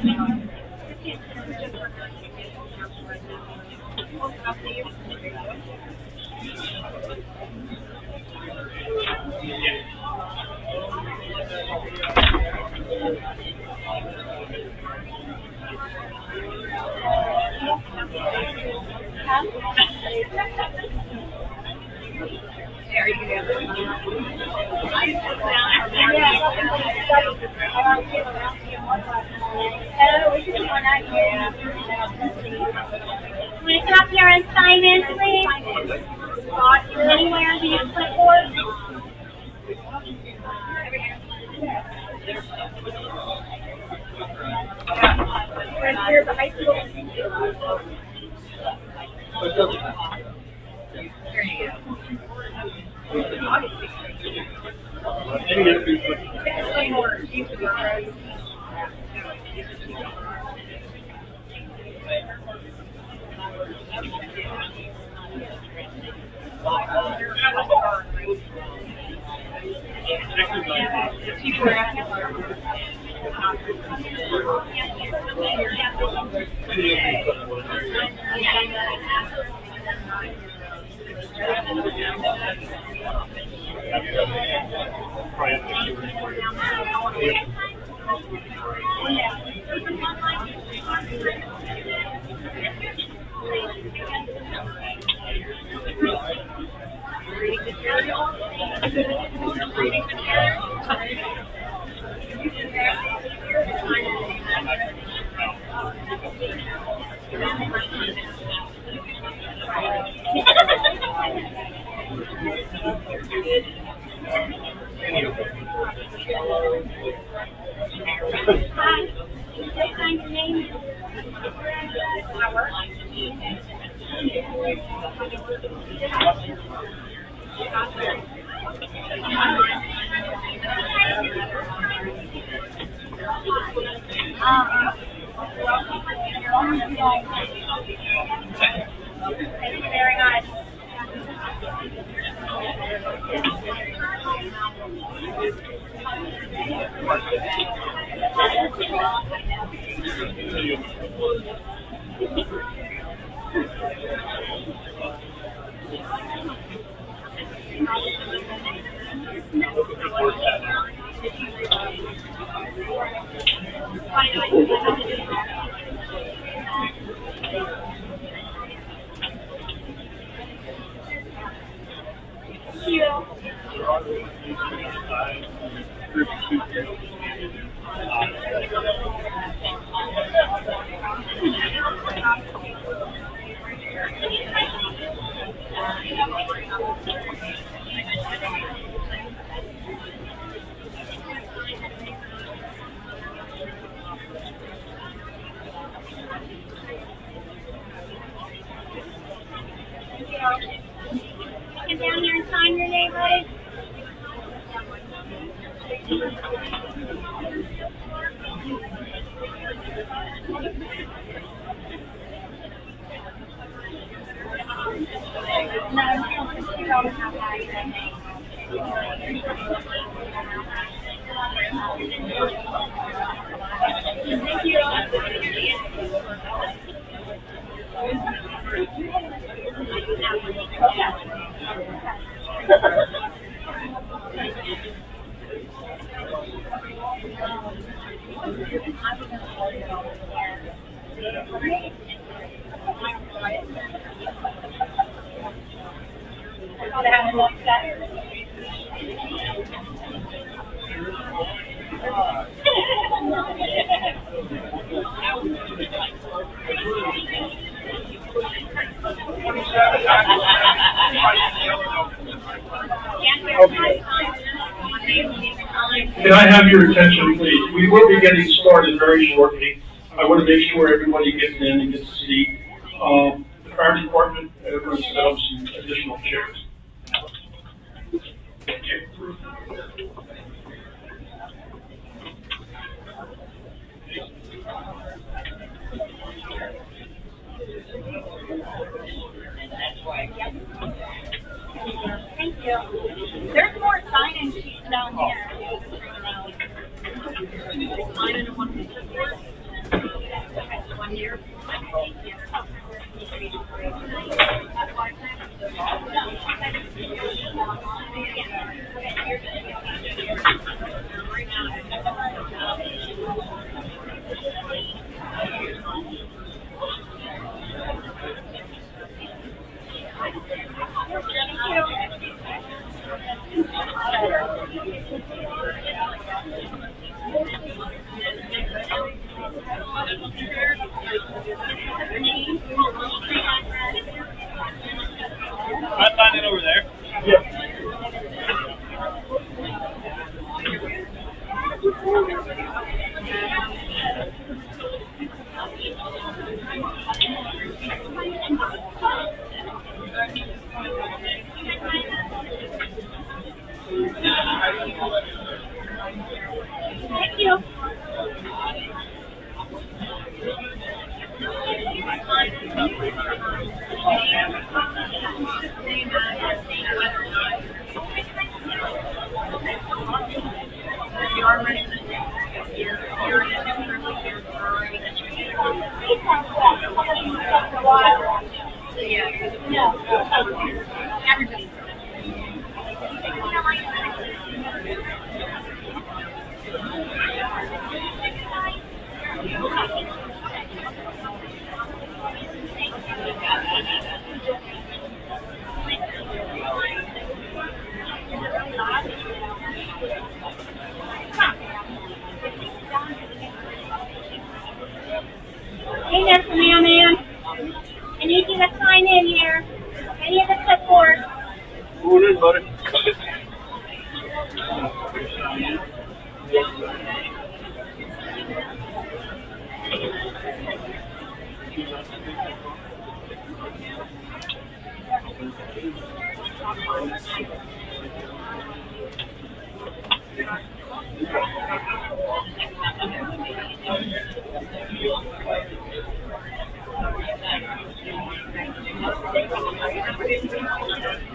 Want to come up here and sign in, please? Anywhere do you clipboard? Right here, the high school. Thank you very much. Get down here and sign your name, buddy. Thank you. Can I have your attention, please? We will be getting started very shortly. I want to make sure everybody gets in and gets a seat. The fire department is going to set up some additional chairs. Thank you. Thank you. There's more sign-in sheets down here. I sign it over there. Thank you. Hey there, man. I need you to sign in here. Any of the clipboards. Who it is, buddy?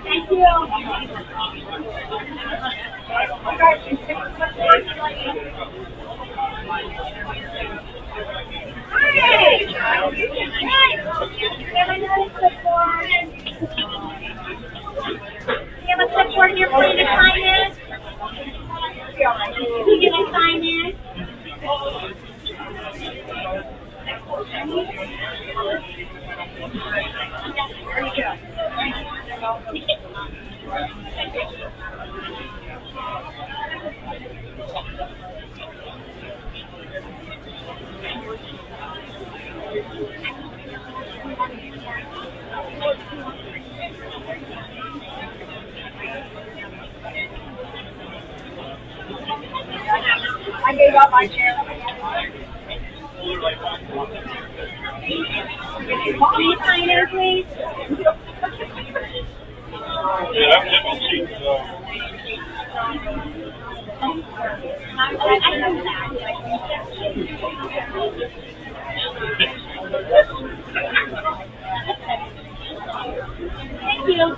Thank you. Hey! Have another clipboard. You have a clipboard here for you to sign in? You gonna sign in? There you go. I gave up my chair. Can you sign in, please? Yeah, I'm just on sheet, so. I know Thank you.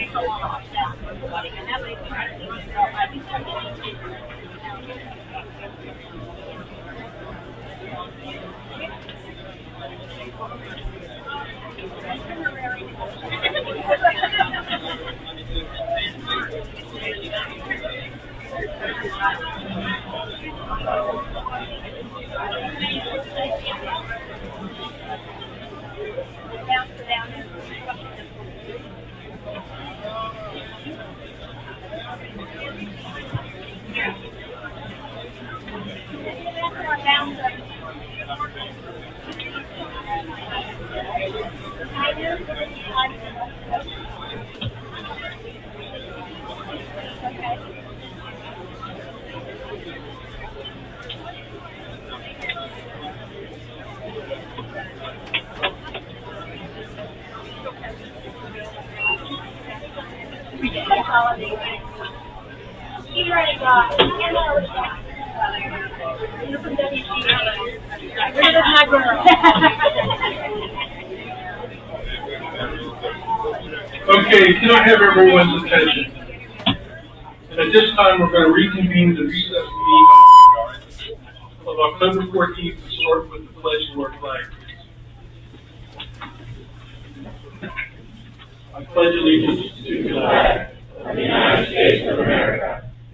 You have Ridiculous holiday. She's already got, and you're from WCW. Where does my girl? Okay, can I have everyone's attention? At this time, we're going to reconvene the recess meeting of October 14th and start with the pledge of our flag. I pledge allegiance to the flag of the United States of America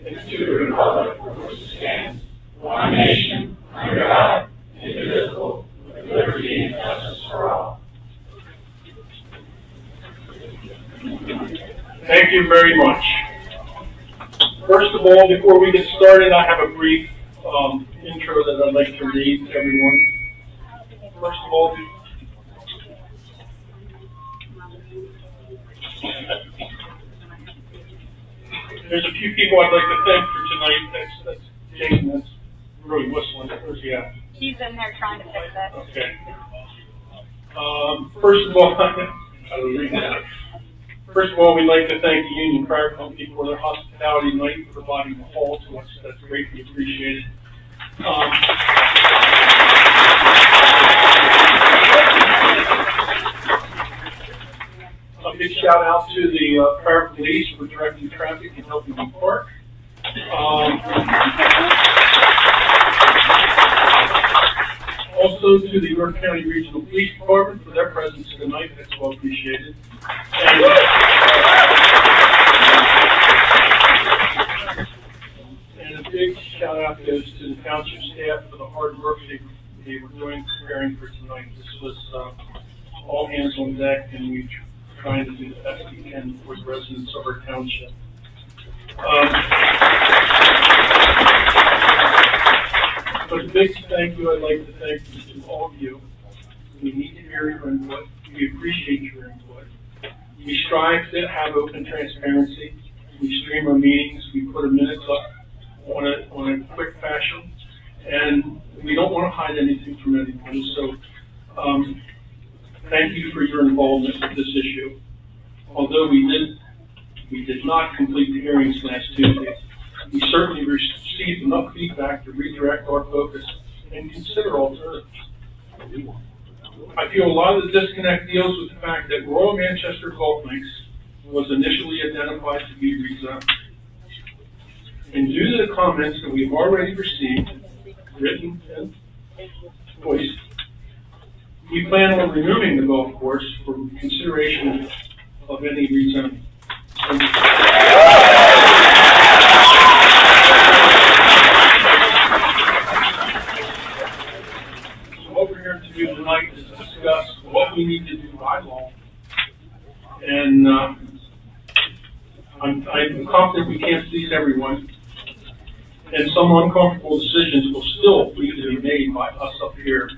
and to the republic for which it stands, one nation, under God, indivisible, with liberty and justice for all. Thank you very much. First of all, before we get started, I have a brief intro that I'd like to read to everyone. First of all, there's a few people I'd like to thank for tonight. That's Jason. That's really whistling. Where's he at? She's in there trying to fix it. Okay. First of all, I will read that. First of all, we'd like to thank the Union Fire Company for their hospitality tonight, providing the hall to us. That's greatly appreciated. A big shout out to the fire police for directing traffic and helping me park. Also to the York County Regional Police Department for their presence tonight. That's well appreciated. And a big shout out goes to the township staff for the hard work they were doing preparing for tonight. This was all hands on deck, and we're trying to do the best we can for the residents of our township. But a big thank you I'd like to thank to all of you. We need to hear your input. We appreciate your input. We strive to have open transparency. We stream our meetings. We put our minutes up on a quick fashion, and we don't want to hide anything from anyone. So, thank you for your involvement with this issue. Although we did not complete the hearings last Tuesday, we certainly received enough feedback to redirect our focus and consider alternatives. I feel a lot of the disconnect deals with the fact that Royal Manchester Golf Links was initially identified to be rezoned. And due to the comments that we've already received, written and voiced, we plan on removing the golf course for consideration of any rezoning. So what we're here to do tonight is discuss what we need to do by law. And I'm confident we can't please everyone. And some uncomfortable decisions will still need to be made by us up here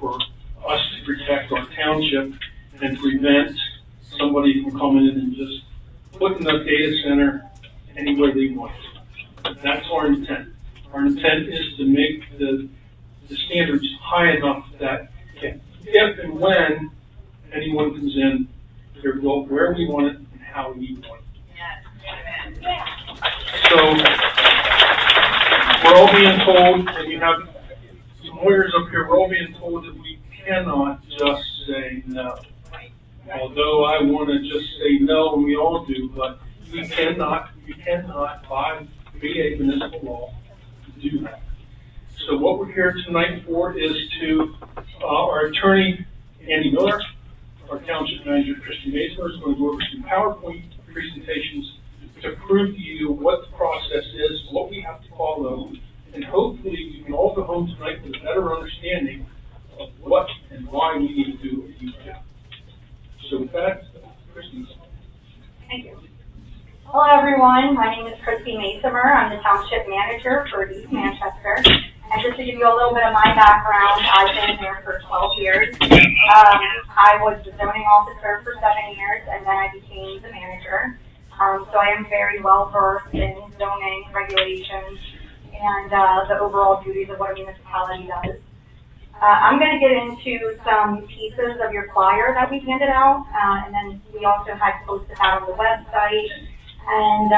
for us to protect our township and prevent somebody from coming in and just putting the data center anywhere they want. That's our intent. Our intent is to make the standards high enough that if and when anyone comes in, they're built where we want it and how we want it. So we're all being told, and you have some lawyers up here, we're all being told that we cannot just say no. Although I want to just say no, and we all do, but we cannot by VA municipal law do that. So what we're here tonight for is to, our attorney, Andy Miller, our township manager, Christy Mason, is going to go over some PowerPoint presentations to prove to you what the process is, what we have to follow, and hopefully we can all go home tonight with a better understanding of what and why we need to do what we need to do. So with that, Christy. Thank you. Hello everyone, my name is Christy Masomer. I'm the Township Manager for East Manchester. And just to give you a little bit of my background, I've been here for 12 years. I was the zoning officer for 7 years, and then I became the manager. So I am very well versed in zoning regulations and the overall duties of what a municipality does. I'm going to get into some pieces of your flyer that we handed out, and then we also had posted that on the website And,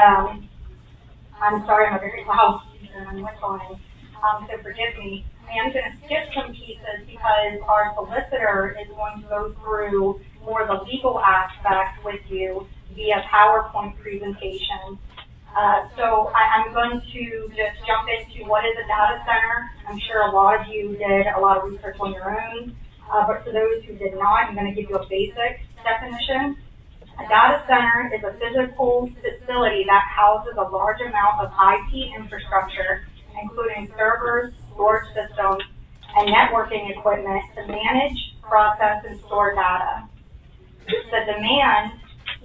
I'm sorry, I'm a very loud speaker and I'm whistling, so forgive me. I am going to skip some pieces because our solicitor is going to go through more of the legal aspects with you via PowerPoint presentation. So I'm going to just jump into what is a data center. I'm sure a lot of you did a lot of research on your own, but for those who did not, I'm going to give you a basic definition. A data center is a physical facility that houses a large amount of IT infrastructure, including servers, storage systems, and networking equipment to manage, process, and store data. The demand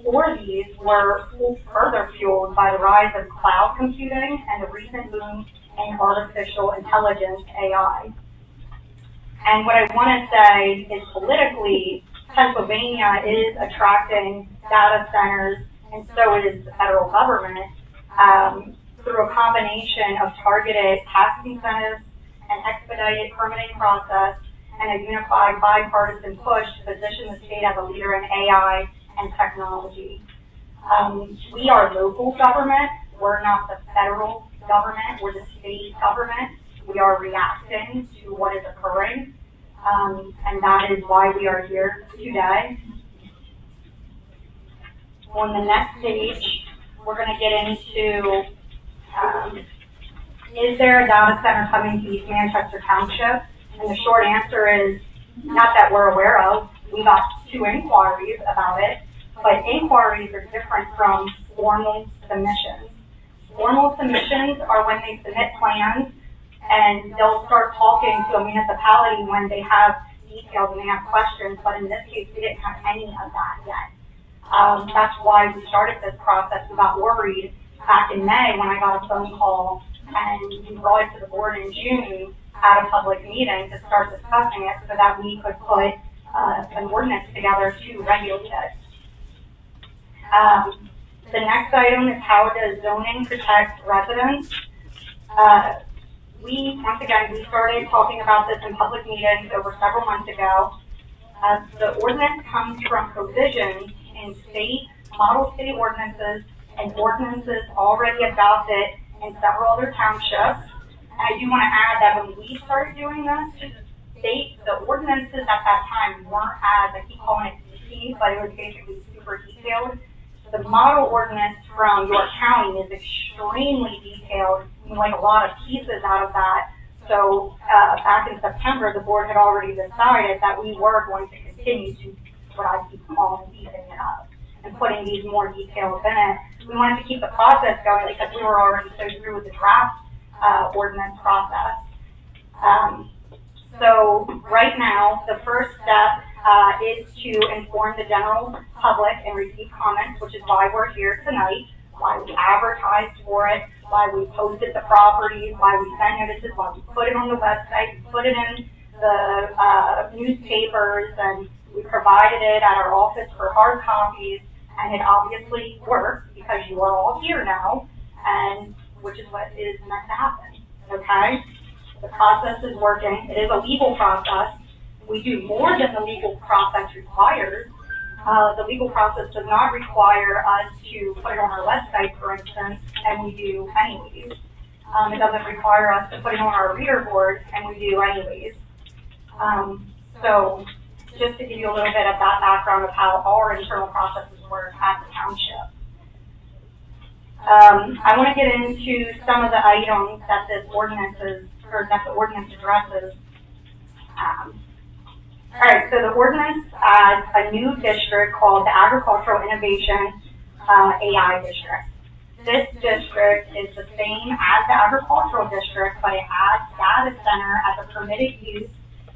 for these were further fueled by the rise of cloud computing and the recent boom in artificial intelligence, AI. And what I want to say is politically, Pennsylvania is attracting data centers, and so is the federal government, through a combination of targeted tax incentives, an expedited permitting process, and a unified bipartisan push to position the state as a leader in AI and technology. We are local government. We're not the federal government. We're the state government. We are reacting to what is occurring, and that is why we are here today. On the next page, we're going to get into, is there a data center coming to East Manchester Township? And the short answer is, not that we're aware of. We got 2 inquiries about it, but inquiries are different from formal submissions. Formal submissions are when they submit plans, and they'll start talking to a municipality when they have details and they have questions, but in this case, we didn't have any of that yet. That's why we started this process. We got worried back in May when I got a phone call, and we brought it to the board in June at a public meeting to start discussing it so that we could put an ordinance together to regulate it. The next item is, how does zoning protect residents? Once again, we started talking about this in public meetings over several months ago. The ordinance comes from provisions in model state ordinances and ordinances already adopted in several other townships. And I do want to add that when we started doing this, the ordinances at that time weren't as, I keep calling it detailed, but it was basically super detailed. The model ordinance from York County is extremely detailed, and like a lot of pieces out of that. So back in September, the board had already decided that we were going to continue to, what I keep calling, beefing it up and putting these more details in it. We wanted to keep the process going because we were already so through with the draft ordinance process. So right now, the first step is to inform the general public and receive comments, which is why we're here tonight, why we advertised for it, why we posted the properties, why we sent notices, why we put it on the website, we put it in the newspapers, and we provided it at our office for hard copies, and it obviously worked because you are all here now, and which is what is meant to happen, okay? The process is working. It is a legal process. We do more than the legal process requires. The legal process does not require us to put it on our website, for instance, and we do anyways. It doesn't require us to put it on our reader board, and we do anyways. So just to give you a little bit of that background of how our internal processes work at the township. I want to get into some of the items that this ordinance is, or that the ordinance addresses. All right, so the ordinance adds a new district called the Agricultural Innovation AI District. This district is the same as the agricultural district, but it adds data center as a permitted use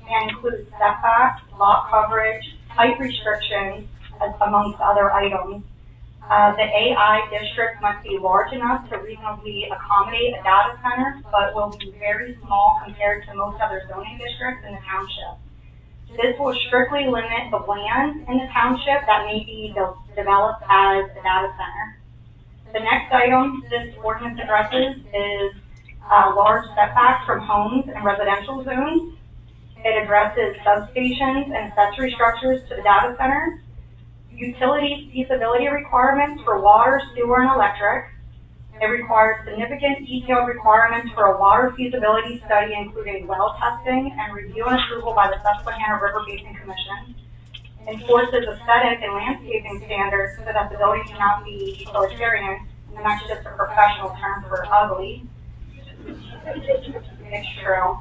and includes setbacks, lot coverage, height restrictions, amongst other items. The AI district must be large enough to reasonably accommodate a data center, but will be very small compared to most other zoning districts in the township. This will strictly limit the land in the township that may be developed as a data center. The next item this ordinance addresses is large setbacks from homes and residential zones. It addresses substations and accessory structures to the data center. utility feasibility requirements for water, sewer, and electric. It requires significant detailed requirements for a water feasibility study, including well testing and review and approval by the Susquehanna River Basin Commission. Enforces aesthetic and landscaping standards so that the building cannot be utilitarian, and that's just a professional term for ugly. It's true.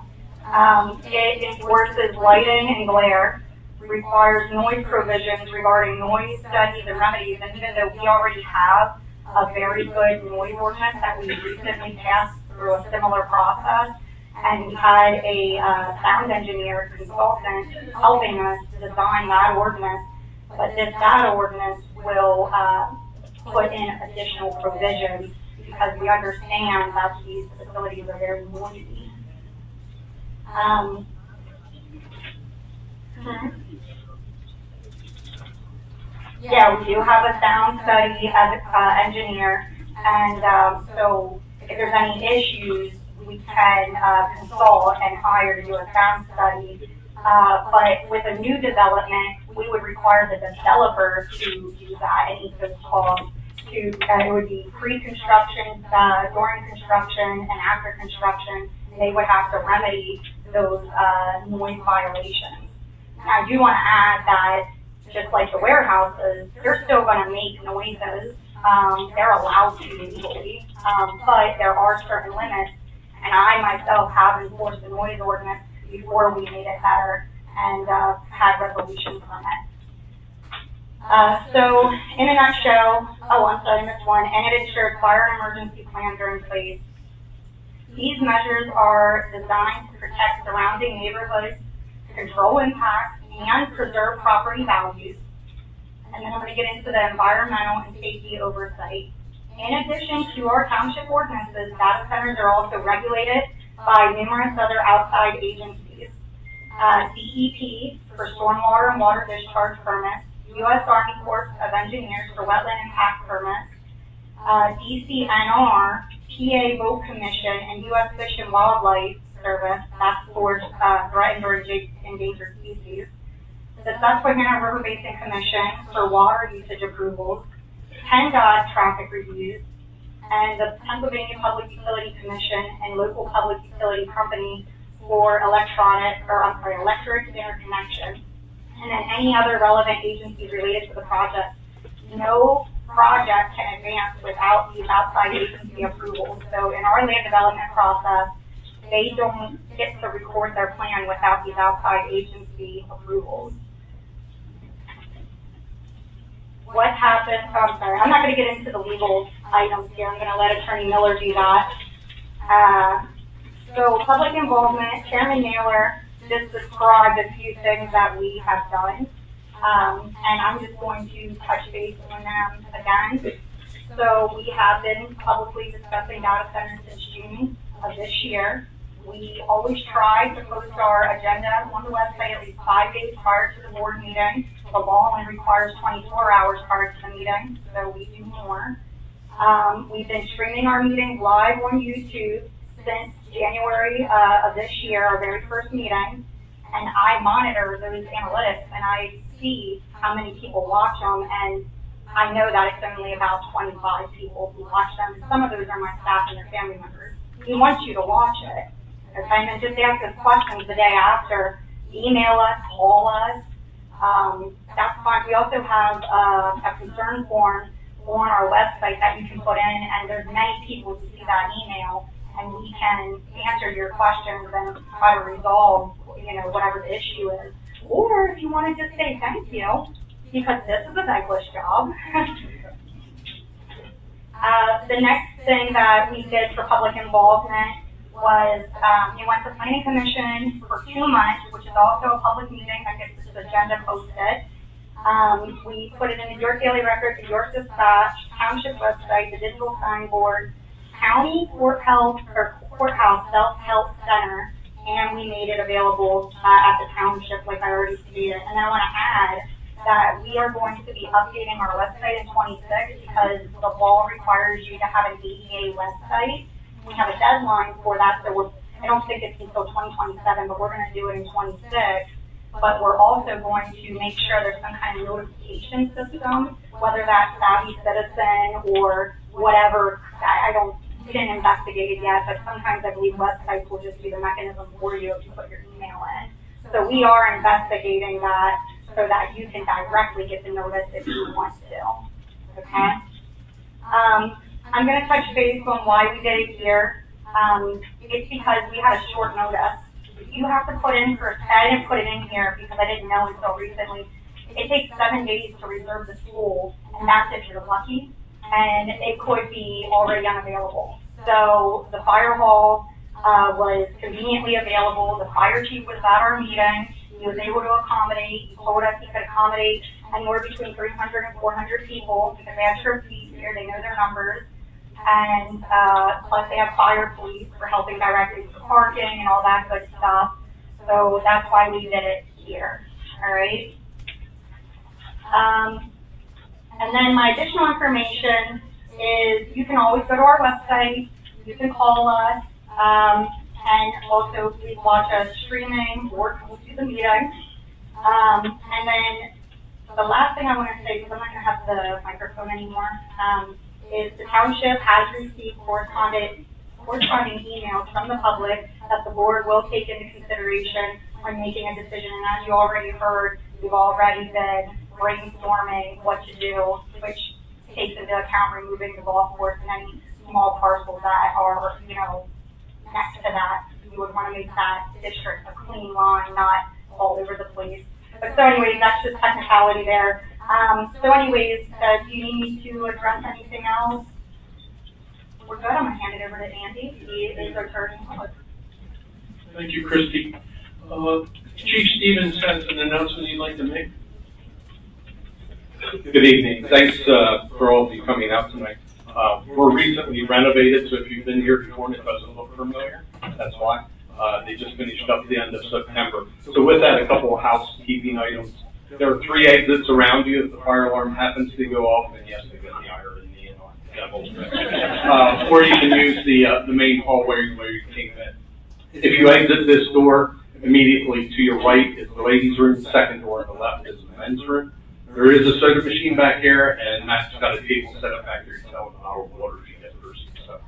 It enforces lighting and glare, requires noise provisions regarding noise studies and remedies, and even though we already have a very good noise ordinance that we recently passed through a similar process, and we had a sound engineer consultant helping us design that ordinance, but this data ordinance will put in additional provisions because we understand that these facilities are very noisy. Yeah, we do have a sound study as an engineer, and so if there's any issues, we can consult and hire to do a sound study. But with a new development, we would require the developer to do that and eat those costs. It would be pre-construction, during construction, and after construction. They would have to remedy those noise violations. And I do want to add that just like the warehouses, they're still going to make noises. They're allowed to legally, but there are certain limits. And I myself have enforced the noise ordinance before we made it better and had resolutions on it. So in a nutshell, I'm sorry, I missed one, and it ensures fire and emergency plans are in place. These measures are designed to protect surrounding neighborhoods, control impacts, and preserve property values. And then I'm going to get into the environmental and safety oversight. In addition to our township ordinances, data centers are also regulated by numerous other outside agencies. DEP for stormwater and water discharge permits, U.S. Army Corps of Engineers for wetland impact permits, DCNR, PA Boat Commission, and U.S. Fish and Wildlife Service, that's for threatened or endangered species. The Susquehanna River Basin Commission for water usage approvals, PennDOT traffic reviews, and the Pennsylvania Public Utility Commission and local public utility company for electric interconnection, and then any other relevant agencies related to the project. No project can advance without these outside agency approvals. So in our land development process, they don't get to record their plan without these outside agency approvals. What happens, I'm sorry, I'm not going to get into the legal items here. I'm going to let Attorney Miller do that. So public involvement, Chairman Naylor just described a few things that we have done. And I'm just going to touch base on them again. So we have been publicly discussing data centers since June of this year. We always try to post our agenda on the website at least 5 days prior to the board meeting. The law only requires 24 hours prior to the meeting, so we do more. We've been streaming our meetings live on YouTube since January of this year, our very first meeting. And I monitor those analytics, and I see how many people watch them, and I know that it's only about 25 people who watch them. And some of those are my staff and their family members. We want you to watch it. Okay, and then just ask us questions the day after. Email us, call us. That's fine. We also have a concern form on our website that you can put in, and there's many people who see that email, and we can answer your questions and try to resolve, whatever the issue is. Or if you want to just say thank you, because this is a thankless job. The next thing that we did for public involvement was we went to Planning Commission for 2 months, which is also a public meeting that gets this agenda posted. We put it in the York Daily Record, the York Dispatch, Township website, the digital signboard, County Courthouse Self-Help Center, and we made it available at the township, like I already stated. And then I want to add that we are going to be updating our website in 26 because the law requires you to have an ADA website. We have a deadline for that, so I don't think it's until 2027, but we're going to do it in 26. but we're also going to make sure there's some kind of notification system, whether that's Savvy Citizen or whatever. We didn't investigate it yet, but sometimes I believe websites will just be the mechanism for you if you put your email in. So we are investigating that so that you can directly get the notice if you want to. Okay? I'm going to touch base on why we did it here. It's because we had a short notice. You have to put in I didn't put it in here because I didn't know until recently. It takes 7 days to reserve the school, and that's if you're lucky, and it could be already unavailable. So the fire hall was conveniently available. The fire chief was at our meeting. He was able to accommodate. He told us he could accommodate anywhere between 300 and 400 people because they have trip fees here. They know their numbers. And plus they have fire police for helping directly with the parking and all that good stuff. So that's why we did it here. All right. And then my additional information is you can always go to our website. You can call us. And also please watch us streaming or come to the meeting. And then the last thing I want to say, because I'm not going to have the microphone anymore, is the township has received corresponding emails from the public that the board will take into consideration when making a decision. And as you already heard, we've already been brainstorming what to do, which takes into account removing the golf course and any small parcels that are, next to that. You would want to make that district a clean line, not all over the place. But so anyways, that's just technicality there. So anyways, do you need me to address anything else? We're good. I'm going to hand it over to Andy. He is our attorney. Thank you, Christy. Chief Stevens has an announcement he'd like to make. Good evening. Thanks for all of you coming out tonight. We're recently renovated, so if you've been here before and it doesn't look familiar, that's why. They just finished up the end of September. So with that, a couple of housekeeping items. There are 3 exits around you. If the fire alarm happens to go off, then yes, they get the iron and the devil. Or you can use the main hallway where you came in. If you exit this door, immediately to your right is the ladies' room. The second door on the left is the men's room. There is a soda machine back here, and Matt's got a table set up back here to sell an hour of water if you get thirsty. So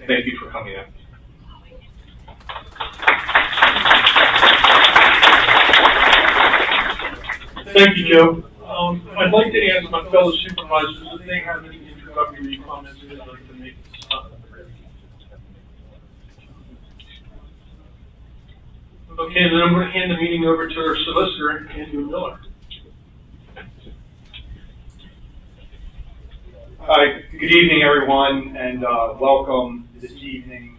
thank you for coming out. Thank you, Joe. I'd like to ask my fellow supervisors if they have any introductory comments they'd like to make. Okay, then I'm going to hand the meeting over to our solicitor, Andrew Miller. Good evening, everyone, and welcome this evening.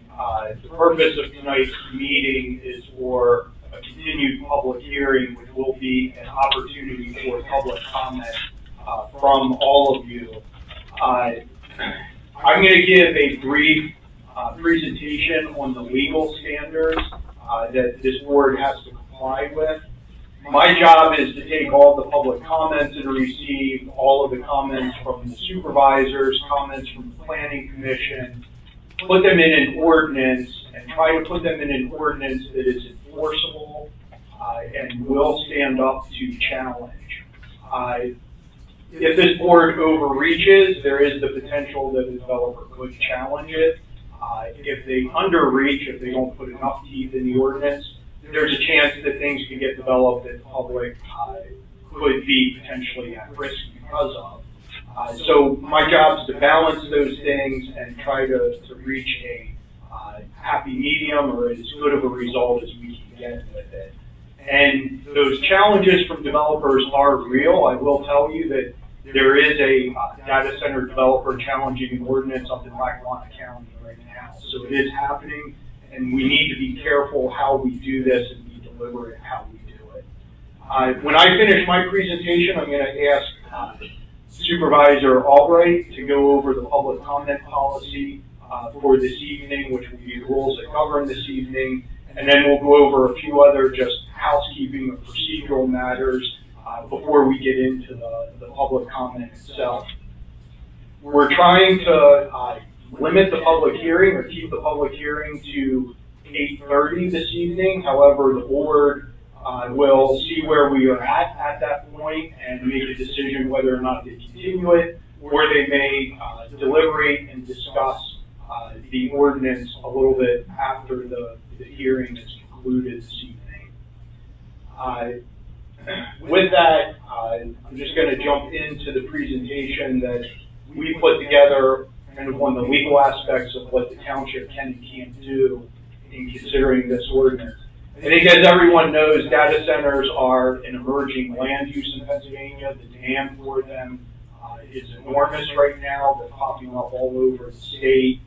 The purpose of tonight's meeting is for a continued public hearing, which will be an opportunity for public comment from all of you. I'm going to give a brief presentation on the legal standards that this board has to comply with. My job is to take all the public comments and receive all of the comments from the supervisors, comments from the planning commission, put them in an ordinance, and try to put them in an ordinance that is enforceable and will stand up to challenge. If this board overreaches, there is the potential that the developer could challenge it. If they underreach, if they don't put enough teeth in the ordinance, there's a chance that things can get developed that the public could be potentially at risk because of. So my job is to balance those things and try to reach a happy medium or as good of a result as we can get with it. And those challenges from developers are real. I will tell you that there is a data center developer challenging an ordinance up in Lackawanna County right now. So it is happening. And we need to be careful how we do this and be deliberate in how we do it. When I finish my presentation, I'm going to ask Supervisor Albright to go over the public comment policy for this evening, which will be the rules that govern this evening. And then we'll go over a few other just housekeeping or procedural matters before we get into the public comment itself. We're trying to limit the public hearing or keep the public hearing to 8:30 this evening. However, the board will see where we are at that point and make a decision whether or not to continue it, or they may deliberate and discuss the ordinance a little bit after the hearing is concluded this evening. With that, I'm just going to jump into the presentation that we put together, kind of on the legal aspects of what the township can and can't do in considering this ordinance. I think, as everyone knows, data centers are an emerging land use in Pennsylvania. The demand for them is enormous right now. They're popping up all over the state.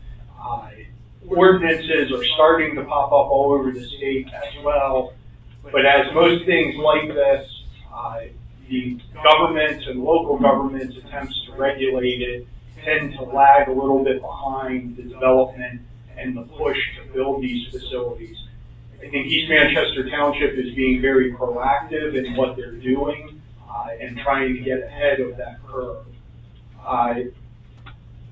Ordinances are starting to pop up all over the state as well. But as most things like this, the government and local government's attempts to regulate it tend to lag a little bit behind the development and the push to build these facilities. I think East Manchester Township is being very proactive in what they're doing and trying to get ahead of that curve.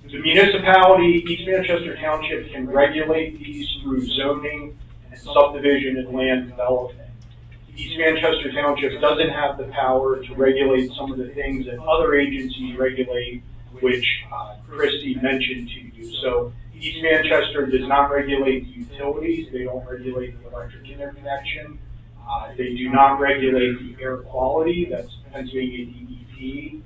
The municipality, East Manchester Township, can regulate these through zoning and subdivision and land development. East Manchester Township doesn't have the power to regulate some of the things that other agencies regulate, which Christy mentioned to you. So East Manchester does not regulate the utilities. They don't regulate the electric interconnection. They do not regulate the air quality. That's Pennsylvania DEP.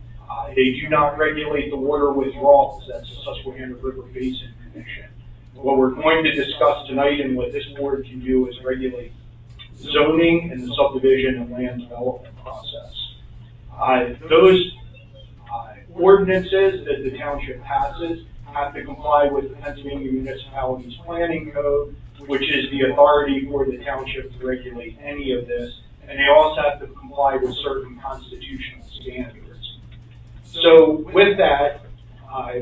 They do not regulate the water withdrawals. That's the Susquehanna River Basin Commission. What we're going to discuss tonight and what this board can do is regulate zoning and the subdivision and land development process. Those ordinances that the township passes have to comply with the Pennsylvania Municipalities Planning Code, which is the authority for the township to regulate any of this, and they also have to comply with certain constitutional standards. So with that,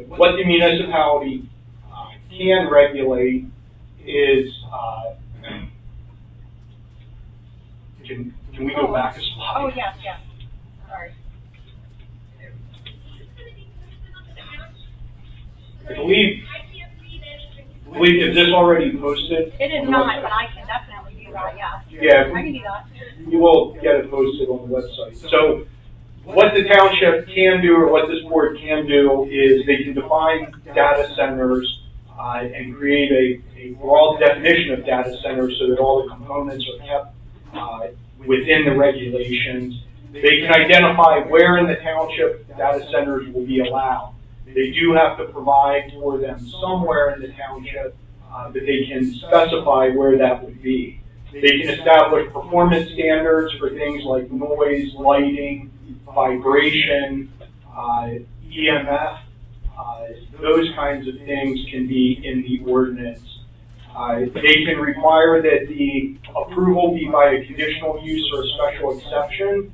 what the municipality can regulate is, can we go back a slide? Oh, yes, yes. Sorry. I believe, is this already posted? It is not, but I can definitely do that, yeah. Yeah. I can do that. You will get it posted on the website. So what the township can do, or what this board can do, is they can define data centers and create a broad definition of data centers so that all the components are kept within the regulations. They can identify where in the township data centers will be allowed. They do have to provide for them somewhere in the township that they can specify where that would be. They can establish performance standards for things like noise, lighting, vibration, EMF. Those kinds of things can be in the ordinance. They can require that the approval be by a conditional use or a special exception,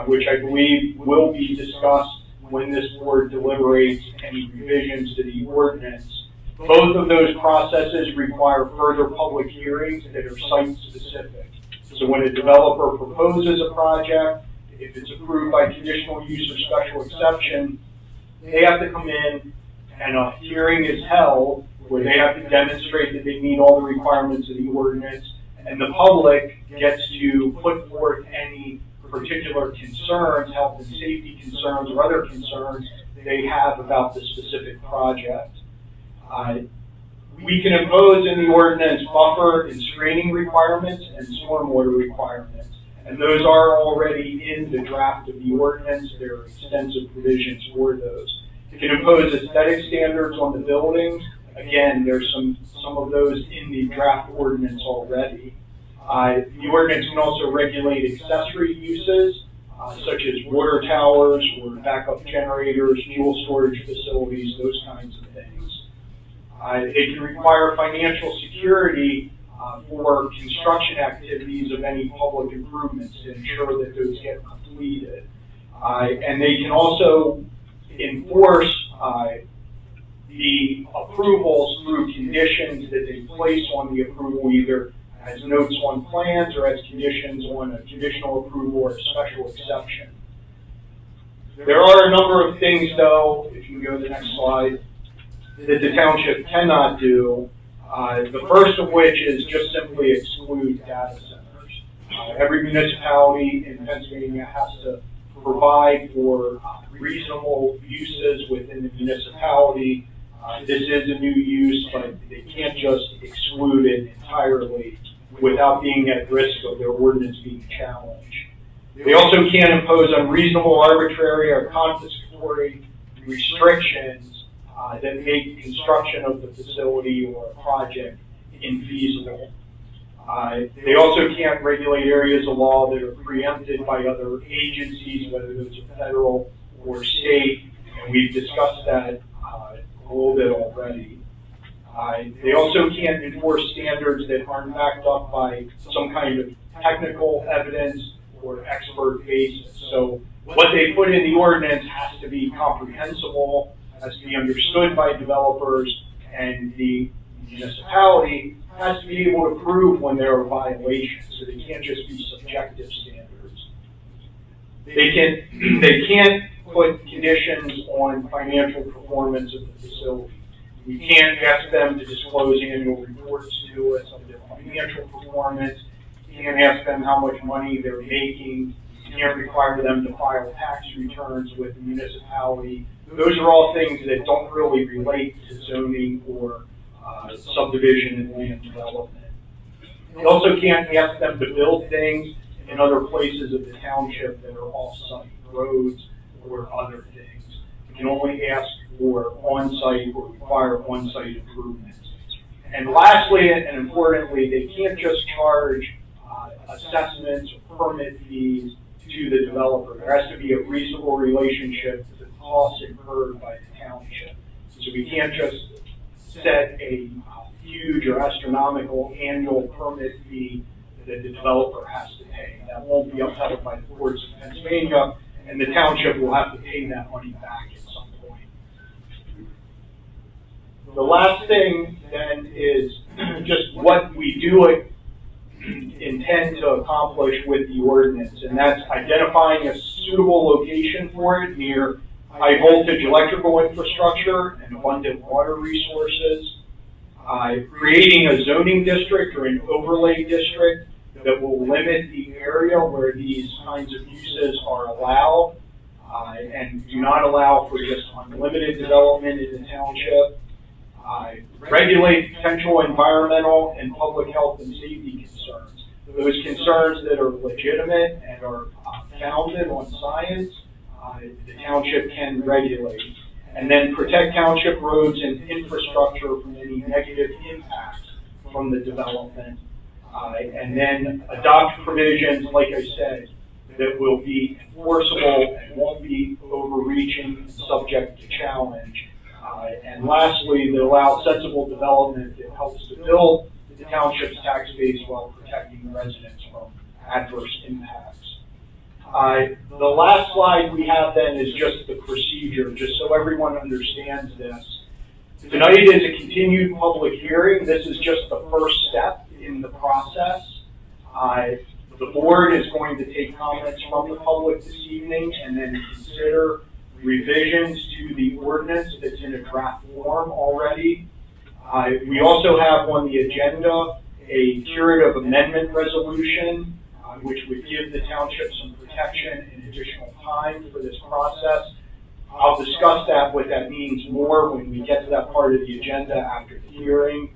which I believe will be discussed when this board deliberates any revisions to the ordinance. Both of those processes require further public hearings that are site-specific. So when a developer proposes a project, if it's approved by conditional use or special exception, they have to come in and a hearing is held where they have to demonstrate that they meet all the requirements of the ordinance, and the public gets to put forth any particular concerns, health and safety concerns, or other concerns they have about the specific project. We can impose in the ordinance buffer and screening requirements and stormwater requirements, and those are already in the draft of the ordinance. There are extensive provisions for those. You can impose aesthetic standards on the buildings. Again, there's some of those in the draft ordinance already. The ordinance can also regulate accessory uses, such as water towers or backup generators, fuel storage facilities, those kinds of things. It can require financial security for construction activities of any public improvements to ensure that those get completed. And they can also enforce the approvals through conditions that they place on the approval, either as notes on plans or as conditions on a conditional approval or a special exception. There are a number of things, though, if you can go to the next slide, that the township cannot do. The first of which is just simply exclude data centers. Every municipality in Pennsylvania has to provide for reasonable uses within the municipality. This is a new use, but they can't just exclude it entirely without being at risk of their ordinance being challenged. They also can't impose unreasonable, arbitrary, or confiscatory restrictions that make construction of the facility or a project infeasible. They also can't regulate areas of law that are preempted by other agencies, whether those are federal or state, and we've discussed that a little bit already. They also can't enforce standards that aren't backed up by some kind of technical evidence or expert basis. So what they put in the ordinance has to be comprehensible, has to be understood by developers, and the municipality has to be able to prove when there are violations. So they can't just be subjective standards. They can't put conditions on financial performance of the facility. We can't ask them to disclose annual reports to us of their financial performance. We can't ask them how much money they're making. We can't require them to file tax returns with the municipality. Those are all things that don't really relate to zoning or subdivision and land development. We also can't ask them to build things in other places of the township that are off-site, roads or other things. We can only ask for on-site or require on-site improvements. And lastly, and importantly, they can't just charge assessments or permit fees to the developer. There has to be a reasonable relationship to the costs incurred by the township. So we can't just set a huge or astronomical annual permit fee that the developer has to pay. That won't be upheld by the courts of Pennsylvania, and the township will have to pay that money back at some point. The last thing then is just what we do intend to accomplish with the ordinance, and that's identifying a suitable location for it near high voltage electrical infrastructure and abundant water resources, creating a zoning district or an overlay district that will limit the area where these kinds of uses are allowed and do not allow for just unlimited development in the township, regulate potential environmental and public health and safety concerns. Those concerns that are legitimate and are founded on science, the township can regulate. And then protect township roads and infrastructure from any negative impacts from the development. And then adopt provisions, like I said, that will be enforceable and won't be overreaching and subject to challenge. And lastly, that allow sensible development that helps to build the township's tax base while protecting residents from adverse impacts. The last slide we have then is just the procedure, just so everyone understands this. Tonight is a continued public hearing. This is just the first step in the process. The board is going to take comments from the public this evening and then consider revisions to the ordinance that's in a draft form already. We also have on the agenda a curative amendment resolution, which would give the township some protection and additional time for this process. I'll discuss that, what that means more when we get to that part of the agenda after the hearing.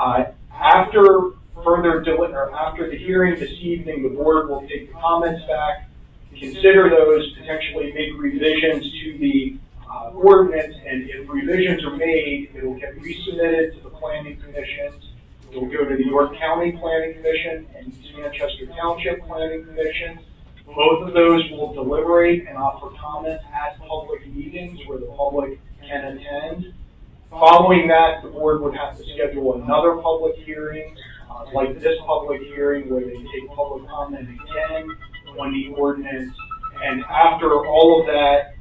After the hearing this evening, the board will take the comments back, consider those, potentially make revisions to the ordinance, and if revisions are made, it will get resubmitted to the planning commission. It will go to the York County Planning Commission and East Manchester Township Planning Commission. Both of those will deliberate and offer comment at public meetings where the public can attend. Following that, the board would have to schedule another public hearing, like this public hearing, where they take public comment again on the ordinance. And after all of that,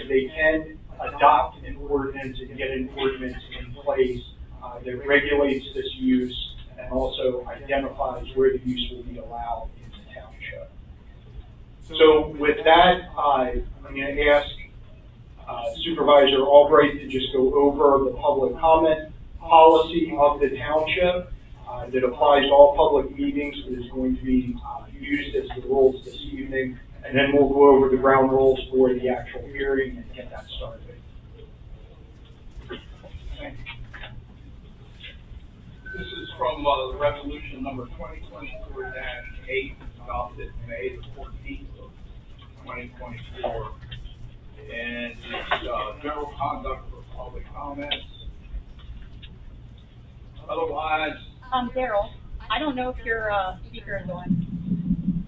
they can adopt an ordinance and get an ordinance in place that regulates this use and also identifies where the use will be allowed in the township. So with that, I'm going to ask Supervisor Albright to just go over the public comment policy of the township. that applies to all public meetings that is going to be used as the rules this evening, and then we'll go over the ground rules for the actual hearing and get that started. Thank you. This is from resolution number 2024-8, adopted May the 14th of 2024. And it's general conduct for public comments. Otherwise, Daryl, I don't know if your speaker is on.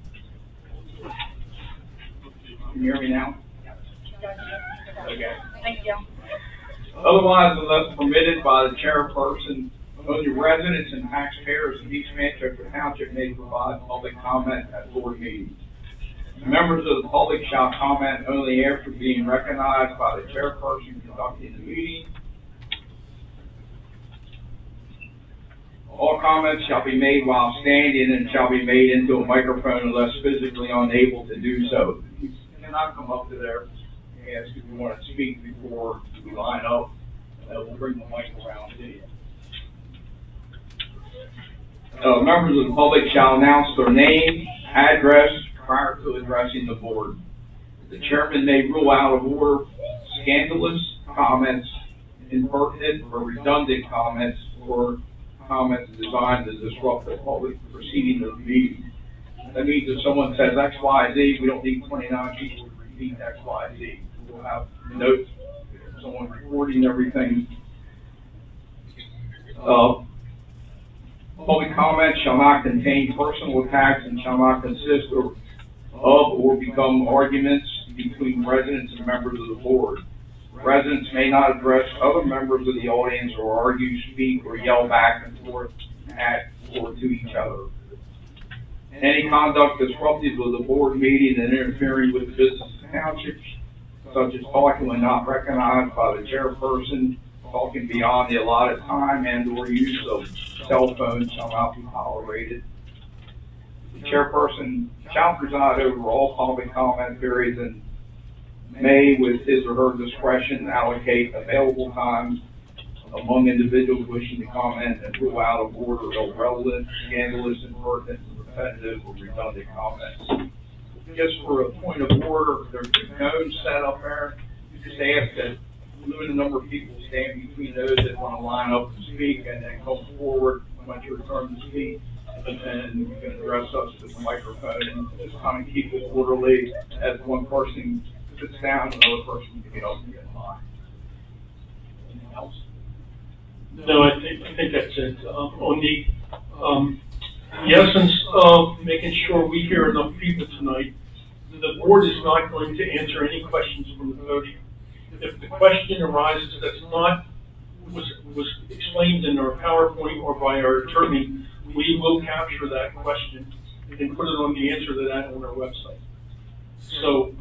can you hear me now? Okay. Thank you. Otherwise, unless permitted by the chairperson, only residents and taxpayers of East Manchester Township may provide public comment at board meetings. Members of the public shall comment only after being recognized by the chairperson conducting the meeting. All comments shall be made while standing and shall be made into a microphone unless physically unable to do so. You cannot come up to there and ask if you want to speak before we line up, and we'll bring the mic around to you. Members of the public shall announce their name, address, prior to addressing the board. The chairman may rule out of order scandalous comments, impertinent or redundant comments, or comments designed to disrupt the public proceeding of the meeting. That means if someone says X, Y, Z, we don't need 29 people to repeat X, Y, Z. We'll have notes, someone recording everything. Public comments shall not contain personal attacks and shall not consist of or become arguments between residents and members of the board. Residents may not address other members of the audience or argue, speak, or yell back and forth at or to each other. Any conduct disruptive of the board meeting and interfering with the business of the township, such as talking when not recognized by the chairperson, talking beyond the allotted time, and or use of cell phones shall not be tolerated. The chairperson shall preside over all public comment periods and may, with his or her discretion, allocate available time among individuals wishing to comment and rule out of order irrelevant, scandalous, impertinent, repetitive, or redundant comments. Just for a point of order, there's a cone set up there. You just ask that limited number of people stand between those that want to line up and speak, and then come forward when you return to speak. And then you can address us with the microphone and just kind of keep it orderly as one person sits down, another person can get up and get in line. Anything else? No, I think that's it. On the essence of making sure we hear enough people tonight, the board is not going to answer any questions from the podium. If the question arises that's not, was explained in our PowerPoint or by our attorney, we will capture that question and put it on the answer to that on our website. So,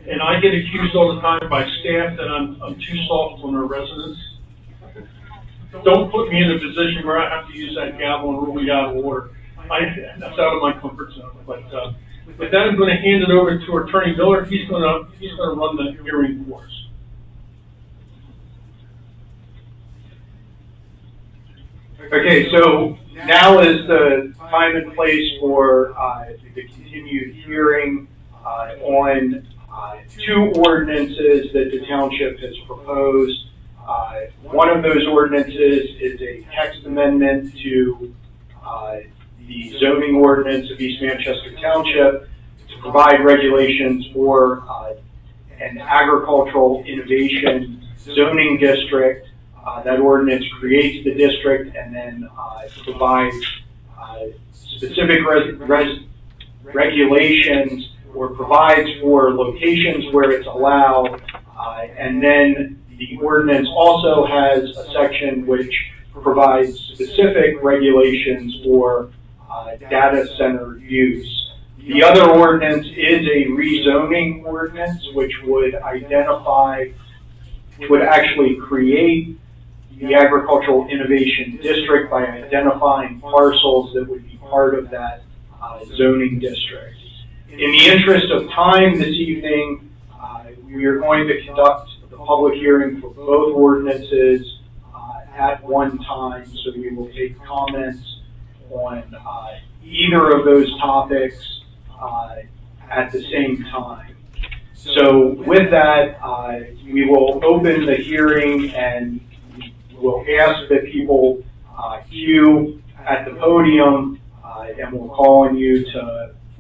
and I get accused all the time by staff that I'm too soft on our residents. Don't put me in a position where I have to use that gavel and rule me out of order. That's out of my comfort zone. But with that, I'm going to hand it over to Attorney Miller. He's going to run the hearing for us. Okay, so now is the time and place for the continued hearing on two ordinances that the township has proposed. One of those ordinances is a text amendment to the zoning ordinance of East Manchester Township to provide regulations for an agricultural innovation zoning district. That ordinance creates the district and then provides specific regulations or provides for locations where it's allowed. And then the ordinance also has a section which provides specific regulations for data center use. The other ordinance is a rezoning ordinance which would actually create the agricultural innovation district by identifying parcels that would be part of that zoning district. In the interest of time this evening, we are going to conduct the public hearing for both ordinances at one time, so we will take comments on either of those topics at the same time. So with that, we will open the hearing and we'll ask that people queue at the podium, and we'll call on you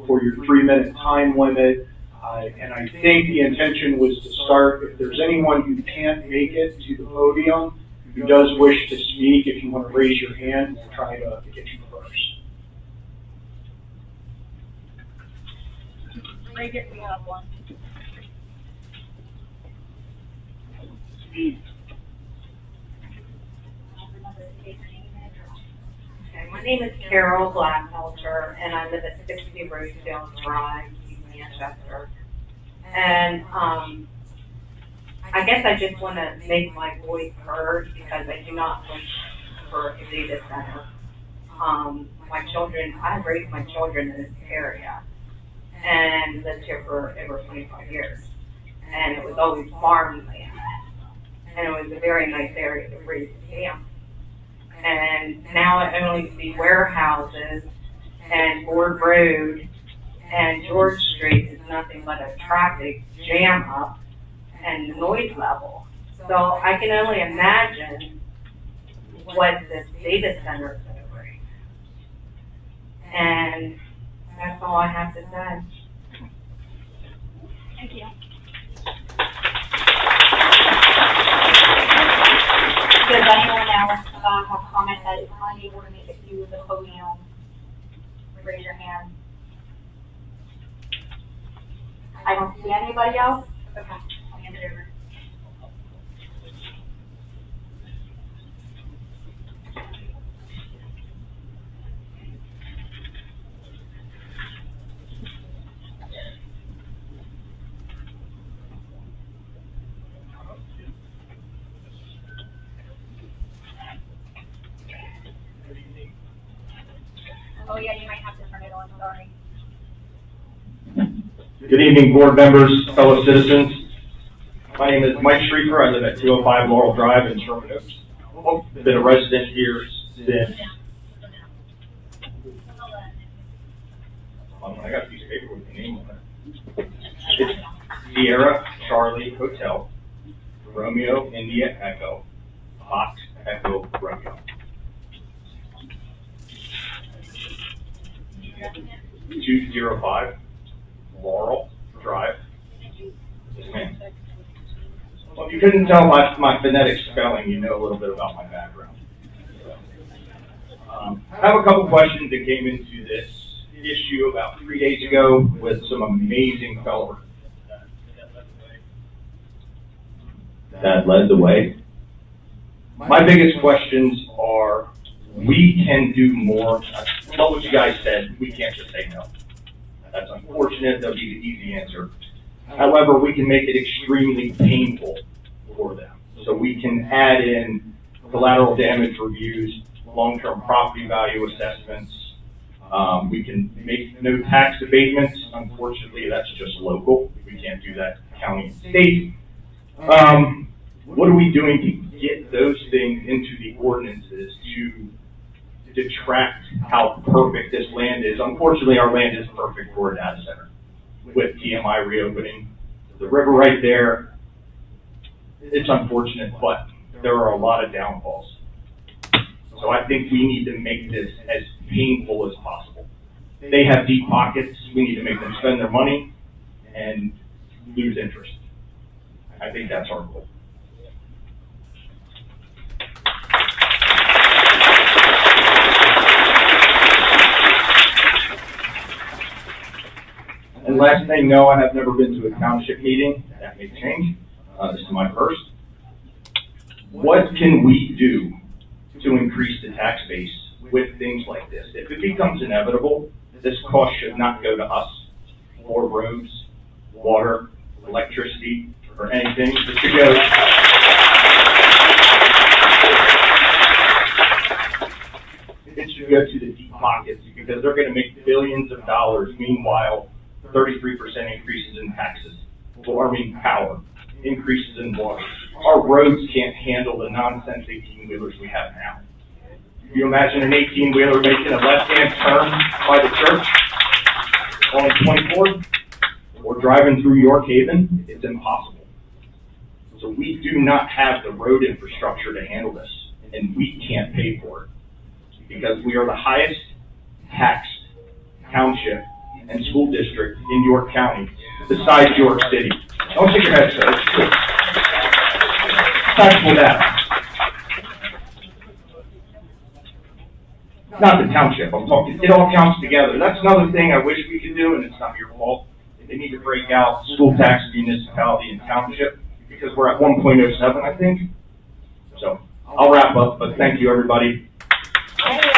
for your 3-minute time limit. And I think the intention was to start, if there's anyone who can't make it to the podium, who does wish to speak, if you want to raise your hand, we'll try to get you first. Right here, we have one. Okay, my name is Carol Blackmelcher, and I live at 60 Rosedale Drive, East Manchester. And I guess I just want to make my voice heard because I do not wish for a data center. My children, I have raised my children in this area and lived here for over 25 years. And it was always farmland. And it was a very nice area to raise a family. And now I only see warehouses, and Ford Road and George Street is nothing but a traffic jam up and the noise level. So I can only imagine what this data center is going to bring. And that's all I have to say. Thank you. Does anyone else have comment that is unable to make it to the podium? Raise your hand. I don't see anybody else. Okay, I'll hand it over. Oh yeah, you might have to turn it on, sorry. Good evening, board members, fellow citizens. My name is Mike Schriefer. I live at 205 Laurel Drive in Sherman Oaks. I've been a resident here since, I got a piece of paper with the name on it. It's Sierra Charlie Hotel, Romeo India Echo, Fox Echo Romeo. 205 Laurel Drive. Yes, ma'am. Well, if you couldn't tell by my phonetic spelling, you know a little bit about my background. I have a couple questions that came into this issue about 3 days ago with some amazing fellow that led the way. My biggest questions are, we can do more. I love what you guys said. We can't just say no. That's unfortunate. That'll be the easy answer. However, we can make it extremely painful for them. So we can add in collateral damage reviews, long-term property value assessments. We can make no tax abatements. Unfortunately, that's just local. We can't do that county and state. What are we doing to get those things into the ordinances to detract how perfect this land is? Unfortunately, our land is perfect for a data center. With TMI reopening, the river right there, it's unfortunate, but there are a lot of downfalls. So I think we need to make this as painful as possible. They have deep pockets. We need to make them spend their money and lose interest. I think that's our goal. And last thing, no, I have never been to a township meeting. That may change. This is my first. What can we do to increase the tax base with things like this? If it becomes inevitable, this cost should not go to us or roads, water, electricity, or anything. It should go. It should go to the deep pockets because they're going to make billions of dollars. Meanwhile, 33% increases in taxes, alarming power, increases in water, Our roads can't handle the nonsense 18-wheelers we have now. You imagine an 18-wheeler making a left-hand turn by the church on 24th, or driving through York Haven? It's impossible. So we do not have the road infrastructure to handle this, and we can't pay for it, because we are the highest taxed township and school district in York County, besides York City. Don't shake your head, sir. It's true. Factual data. Not the township, I'm talking, it all counts together. That's another thing I wish we could do, and it's not your fault. They need to break out school tax, municipality, and township, because we're at 1.07, I think. So, I'll wrap up, but thank you, everybody. Thank you.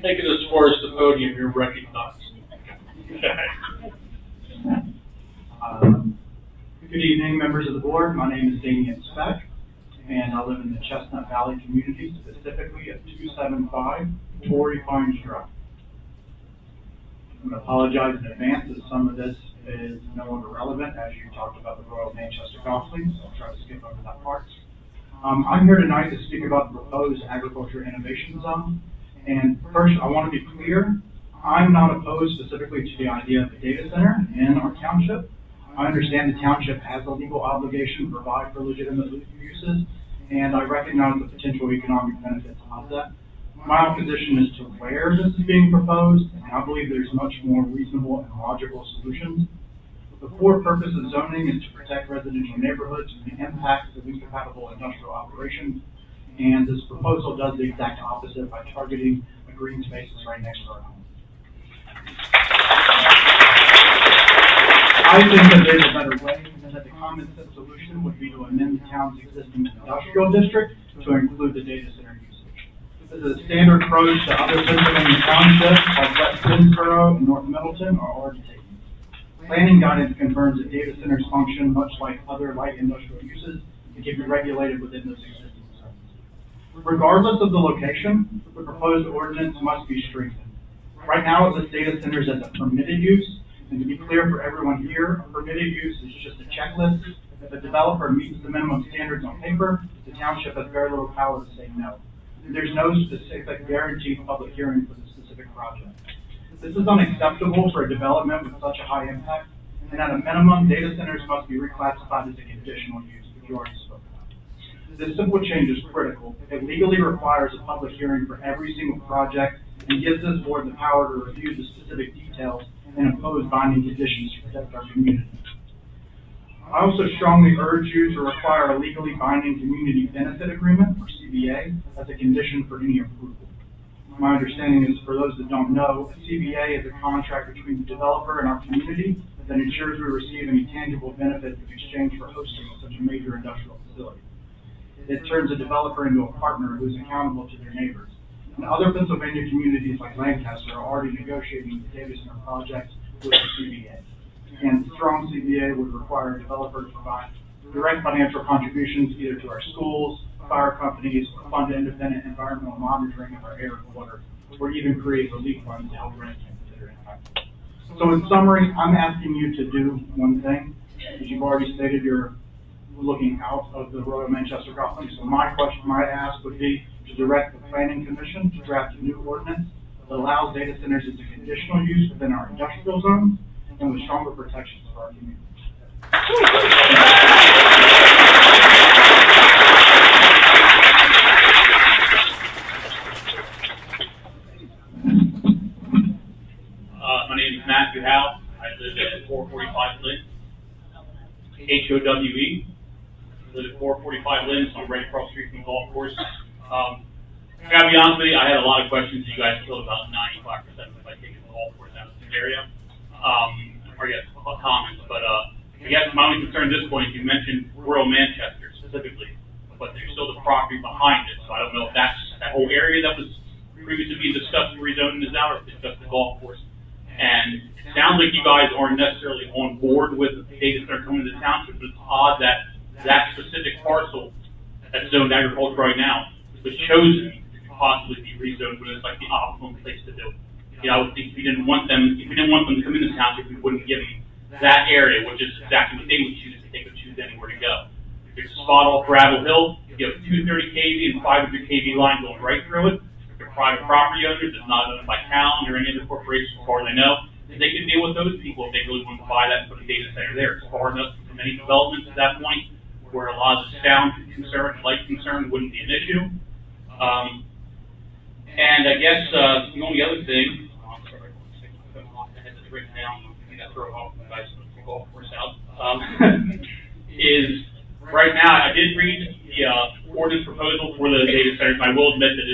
Make it as far as the podium, you're recognized. Good evening, members of the board. My name is Damian Speck, and I live in the Chestnut Valley community, specifically at 275 Torrey Pines Drive. I'm going to apologize in advance as some of this is no longer relevant, as you talked about the Royal Manchester Golf League, so I'll try to skip over that part. I'm here tonight to speak about the proposed agriculture innovation zone. And first, I want to be clear, I'm not opposed specifically to the idea of a data center in our township. I understand the township has a legal obligation to provide for legitimate uses, and I recognize the potential economic benefits of that. My opposition is to where this is being proposed, and I believe there's much more reasonable and logical solutions. The core purpose of zoning is to protect residential neighborhoods from the impacts of incompatible industrial operations. And this proposal does the exact opposite by targeting a green spaces right next to our home. I think that there's a better way, and that the common sense solution would be to amend the town's existing industrial district to include the data center usage. This is a standard approach that other Pennsylvania townships like West Pennsboro and North Middleton are already taking. Planning guidance confirms that data centers function much like other light industrial uses and can be regulated within those existing. Regardless of the location, the proposed ordinance must be strengthened. Right now, it lists data centers as a permitted use, and to be clear for everyone here, a permitted use is just a checklist. If a developer meets the minimum standards on paper, the township has very little power to say no. There's no specific guaranteed public hearing for the specific project. This is unacceptable for a development with such a high impact, and at a minimum, data centers must be reclassified as a conditional use, which you already spoke about. This simple change is critical. It legally requires a public hearing for every single project and gives this board the power to review the specific details and impose binding conditions to protect our community. I also strongly urge you to require a legally binding community benefit agreement, or CBA, as a condition for any approval. My understanding is, for those that don't know, a CBA is a contract between the developer and our community that ensures we receive any tangible benefit in exchange for hosting such a major industrial facility. It turns a developer into a partner who is accountable to their neighbors. And other Pennsylvania communities like Lancaster are already negotiating the data center projects with a CBA. And a strong CBA would require a developer to provide direct financial contributions either to our schools, fire companies, or fund independent environmental monitoring of our air and water, or even create relief funds to help residents that are impacted. So in summary, I'm asking you to do one thing. As you've already stated, you're looking out of the Royal Manchester Golf League. So my ask would be to direct the Planning Commission to draft a new ordinance that allows data centers as a conditional use within our industrial zones and with stronger protections for our community. My name is Matthew Howe. I live at 445 Lynn, Howe. I live at 445 Lynn, so I'm right across the street from the golf course. I gotta be honest with you, I had a lot of questions. You guys killed about 95% of them by taking the golf course out of this area. Or yes, comments. But I guess my only concern at this point, you mentioned Royal Manchester specifically, but there's still the property behind it. So I don't know if that's that whole area that was previously being discussed for rezoning is out, or if it's just the golf course. And it sounds like you guys aren't necessarily on board with the data center coming to the township, but it's odd that that specific parcel that's zoned agriculture right now was chosen possibly be rezoned, but it's like the optimum place to do it. You know, I would think if we didn't want them to come in the township, we wouldn't give them that area, which is exactly what they would choose if they could choose anywhere to go. If it's a spot off Gravel Hill, you have 230 kV and 500 kV line going right through it. If they're private property owners, it's not owned by town or any other corporation, as far as I know, they can deal with those people if they really want to buy that and put a data center there. It's far enough from any developments at that point where a lot of the sound concern, light concern wouldn't be an issue. And I guess the only other thing, I'm sorry, I had this written down, I got to throw it off the guys to the golf course out, is right now, I did read the ordinance proposal for the data centers, and I will admit that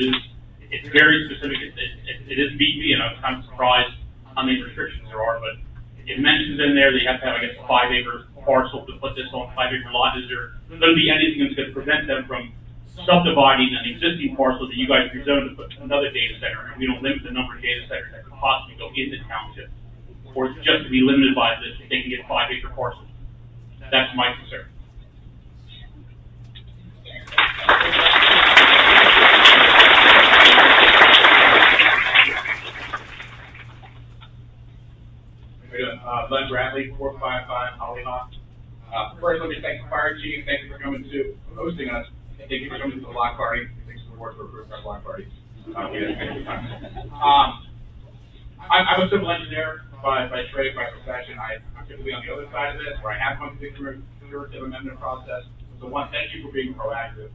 it's very specific. It is beefy, and I was kind of surprised how many restrictions there are, but it mentions in there that you have to have, I guess, a 5-acre parcel to put this on a 5-acre lot. Is there going to be anything that's going to prevent them from subdividing an existing parcel that you guys rezoned to put another data center, and we don't limit the number of data centers that could possibly go in the township? Or is it just to be limited by this, they can get 5-acre parcels? That's my concern. Len Bradley, 455 Hollyhock. First, let me thank the fire chief. Thank you for hosting us. Thank you for coming to the block party. Thanks to the board for approving our block party. I'm a civil engineer by trade, by profession. I'm typically on the other side of this, where I have gone through the curative amendment process. So one, thank you for being proactive.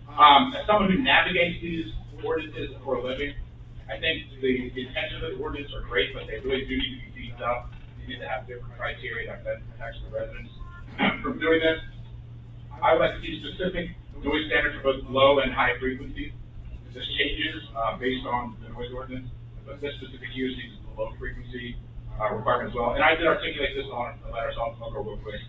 As someone who navigates these ordinances for a living, I think the intention of the ordinance are great, but they really do need to be beefed up. You need to have different criteria that protects the residents from doing this. I would like to see specific noise standards for both low and high frequencies. This changes based on the noise ordinance, but this specific use needs the low frequency requirement as well. And I did articulate this on a letter, so I'll go real quick.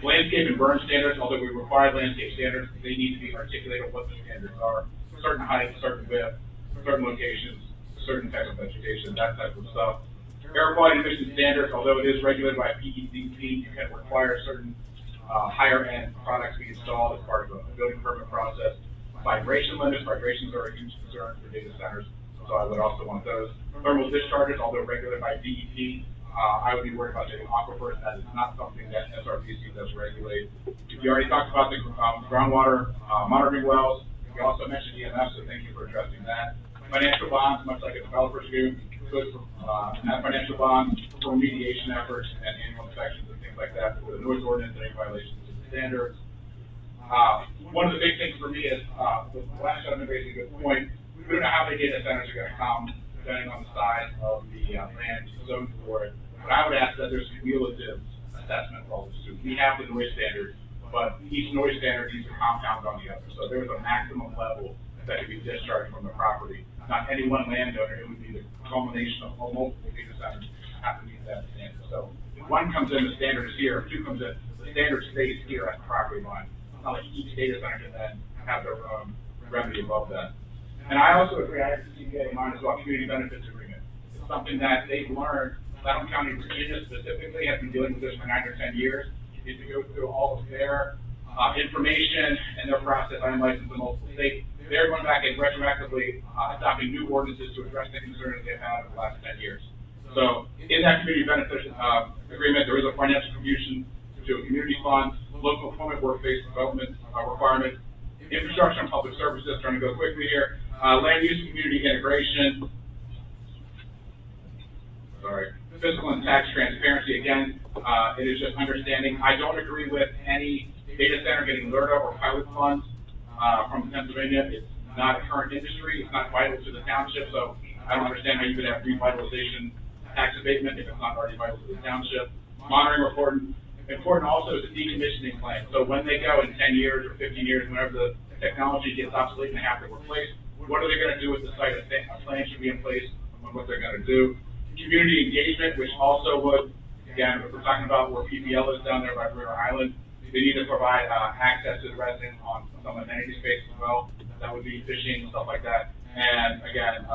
Landscape and burn standards, although we require landscape standards, they need to be articulated what the standards are. Certain height, certain width, certain locations, certain type of vegetation, that type of stuff. Air quality emission standards, although it is regulated by PEDP, you can require certain higher end products be installed as part of a building permit process. Vibration limits, vibrations are a huge concern for data centers, so I would also want those. Thermal discharges, although regulated by DEP, I would be worried about the aquifers. That is not something that SRPC does regulate. You already talked about the groundwater monitoring wells. You also mentioned EMF, so thank you for addressing that. Financial bonds, much like a developer's do, could have financial bonds for remediation efforts and annual inspections and things like that for the noise ordinance and any violations of the standards. One of the big things for me is, the last gentleman raised a good point, we don't know how many data centers are going to come, depending on the size of the land zoned for it. But I would ask that there's cumulative assessment for all this too. We have the noise standards, but each noise standard needs to compound on the other. So there's a maximum level that can be discharged from the property. Not any one landowner, it would be the culmination of multiple data centers have to meet that standard. So if one comes in, the standard is here. If two comes in, the standard stays here at the property line. It's not like each data center can then have their own remedy above that. And I also agree, I have the CPA in mind as well, community benefits agreement. It's something that they've learned. Loudoun County, Virginia specifically, has been dealing with this for 9 or 10 years. You need to go through all of their information and their process. I'm licensed in multiple states. They're going back and retroactively adopting new ordinances to address the concerns they've had over the last 10 years. So in that community benefits agreement, there is a financial contribution to a community fund, local employment, work-based development requirements, infrastructure and public services, trying to go quickly here, land use community integration, fiscal and tax transparency. Again, it is just understanding. I don't agree with any data center getting LERTA or pilot funds from Pennsylvania. It's not a current industry. It's not vital to the township, so I don't understand how you could have revitalization tax abatement if it's not already vital to the township. Monitoring important also is a decommissioning plan. So when they go in 10 years or 15 years, whenever the technology gets obsolete and they have to replace, what are they going to do with the site? A plan should be in place on what they're going to do. Community engagement, which also would, again, if we're talking about where PPL is down there by River Island, they need to provide access to the resident on some amenity space as well. That would be fishing and stuff like that. And again,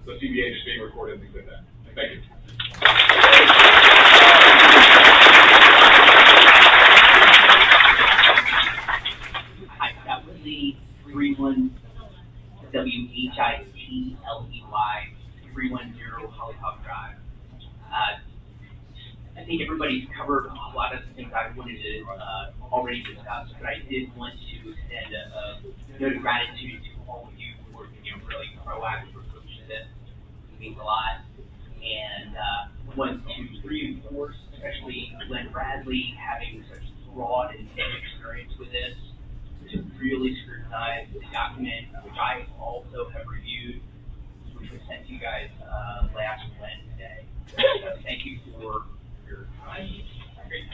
the CBA just being recorded and things like that. Thank you. Hi, that was the 3-1 Whitley, 310 Hollyhock Drive. I think everybody's covered a lot of the things I wanted to already discuss, but I did want to extend a note of gratitude to all of you for really proactive approach to this. It means a lot. And want to reinforce, especially Glenn Bradley having such broad and deep experience with this, to really scrutinize the document, which I also have reviewed, which was sent to you guys last Wednesday. So thank you for your time. Great.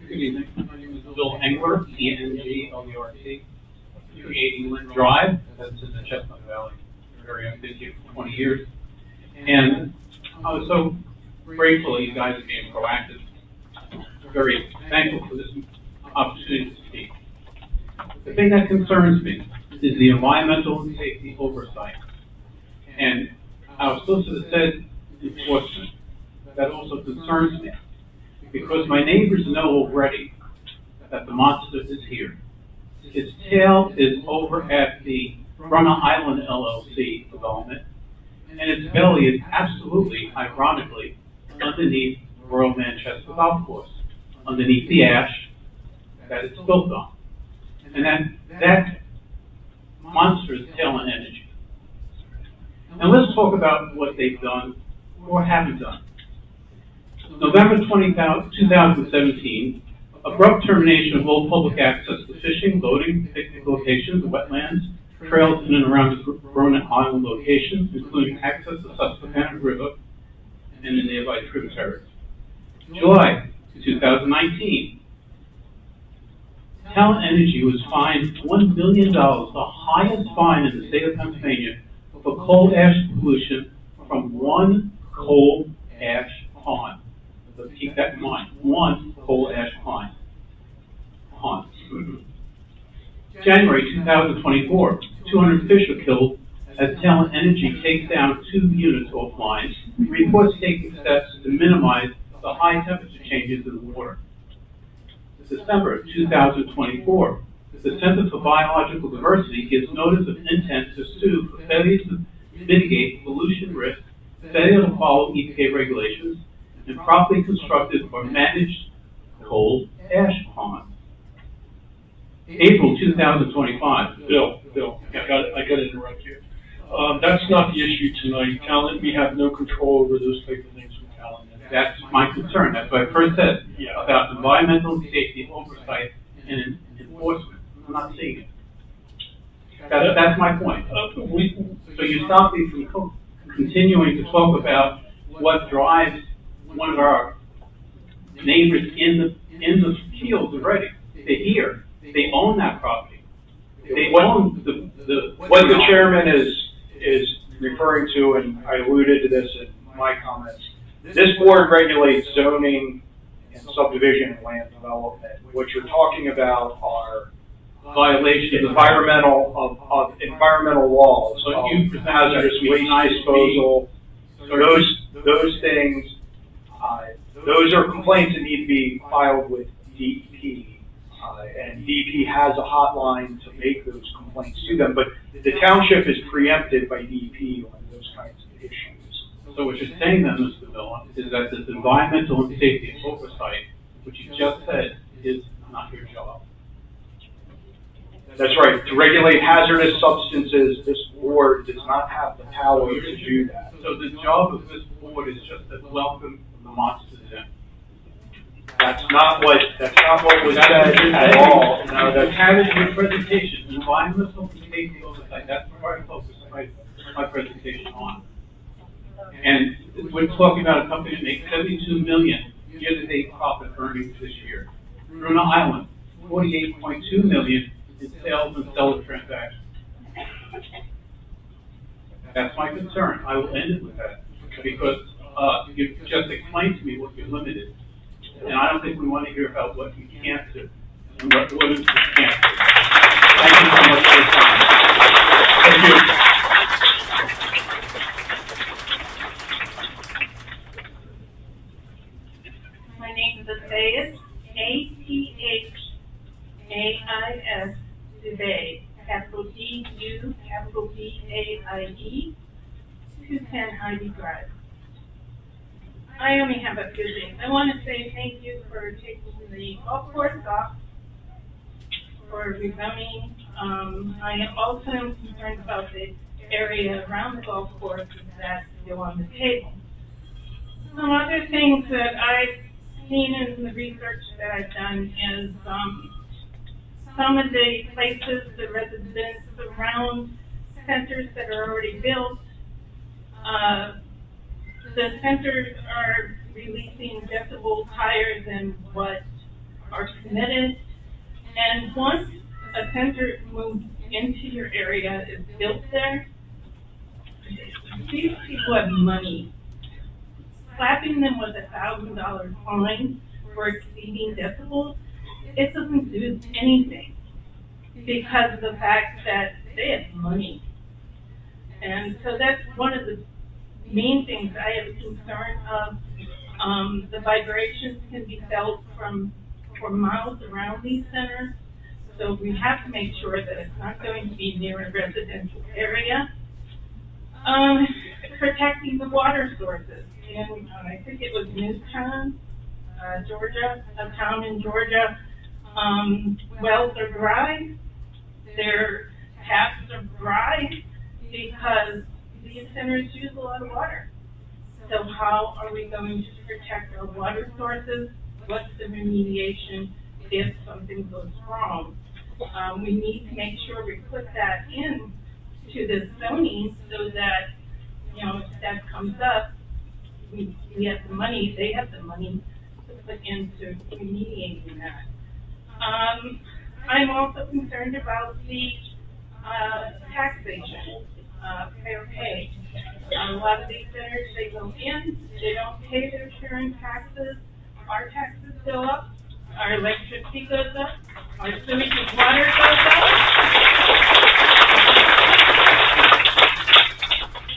Good evening. My name is Bill Engler, ENGLERT, 280 Lynn Drive. That's in the Chestnut Valley area. I've been here for 20 years. And I was so grateful that you guys are being proactive. Very thankful for this opportunity to speak. The thing that concerns me is the environmental and safety oversight. And our solicitor said enforcement. That also concerns me because my neighbors know already that the monster is here. Its tail is over at the Brunner Island LLC development, and its belly is absolutely, ironically, underneath Royal Manchester Golf Course, underneath the ash that it's built on. And that monster is Tail Energy. And let's talk about what they've done or haven't done. November 2017, abrupt termination of all public access to fishing, boating, picnic locations, wetlands, trails in and around the Brunner Island location, including access to Susquehanna River and the nearby tributaries. July 2019, Tail Energy was fined $1 million, the highest fine in the state of Pennsylvania, for coal ash pollution from one coal ash pond. So keep that in mind, one coal ash pond. January 2024, 200 fish were killed as Tail Energy takes down 2 units offline. Reports taking steps to minimize the high temperature changes in the water. December 2024, the Center for Biological Diversity gives notice of intent to sue for failure to mitigate pollution risk, failure to follow EPA regulations, and properly constructed or managed coal ash ponds. April 2025. Bill, I gotta interrupt you. That's not the issue tonight. Talent, we have no control over those type of things with talent. That's my concern. That's what I first said Yeah. about environmental and safety oversight and enforcement. I'm not seeing it. That's my point. So you stop me from continuing to talk about what drives one of our neighbors in the fields already. They're here. They own that property. They own the What the chairman is referring to, and I alluded to this in my comments, this board regulates zoning and subdivision and land development. What you're talking about are violations of environmental laws, So you present hazardous that to me waste nice disposal. Those things, those are complaints that need to be filed with DEP. And DEP has a hotline to make those complaints to them, but the township is preempted by DEP on those kinds of issues. So what you're saying then, Mr. Miller, is that this environmental and safety oversight, which you just said, is not your job. That's right. To regulate hazardous substances, this board does not have the power to do that. So the job of this board is just to welcome the monsters in. That's not what was said at all. No, You that's, have it in your presentation, environmental and safety oversight, that's what I focused my presentation on. And we're talking about a company that makes $72 million year-to-date profit earnings this year. Brunner Island, $48.2 million in sales and seller transactions. That's my concern. I will end it with that because you just explained to me what you're limited. And I don't think we want to hear about what you can't do and what you can't do. Thank you so much for your time. Thank you. My name is Atheus, A-T DUTHAIS, Dubay, capital DU, capital BAIE, 210 Ivy Drive. I only have a few things. I want to say thank you for taking the golf course off, for rezoning. I am also concerned about the area around the golf course that's still on the table. Some other things that I've seen in the research that I've done is some of the places, the residents around centers that are already built, the centers are releasing decibels higher than what are permitted. And once a center moves into your area, is built there, these people have money. Slapping them with $1,000 fine for exceeding decibels, it doesn't do anything because of the fact that they have money. And so that's one of the main things I have a concern of. The vibrations can be felt for miles around these centers. So we have to make sure that it's not going to be near a residential area. Protecting the water sources. And I think it was Newtown, Georgia, a town in Georgia. Wells are dry. Their taps are dry because these centers use a lot of water. So how are we going to protect our water sources? What's the remediation if something goes wrong? We need to make sure we put that in to the zoning so that, you know, if that comes up, we have the money, they have the money to put into remediating that. I'm also concerned about the taxation, fair pay. A lot of these centers, they go in, they don't pay their share in taxes, our taxes go up, our electricity goes up, our sewage and water goes up.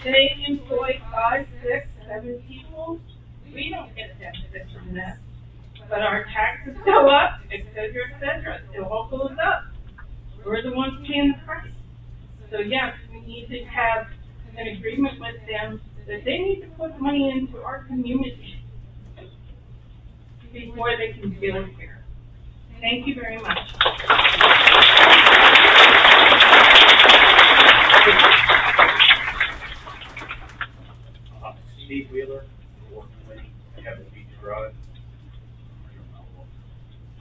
They employ 5, 6, 7 people. We don't get a benefit from that. But our taxes go up, et cetera, it all goes up. We're the ones paying the price. So yes, we need to have an agreement with them that they need to put money into our community before they can build here. Thank you very much. Steve Wheeler, I have a beach drive.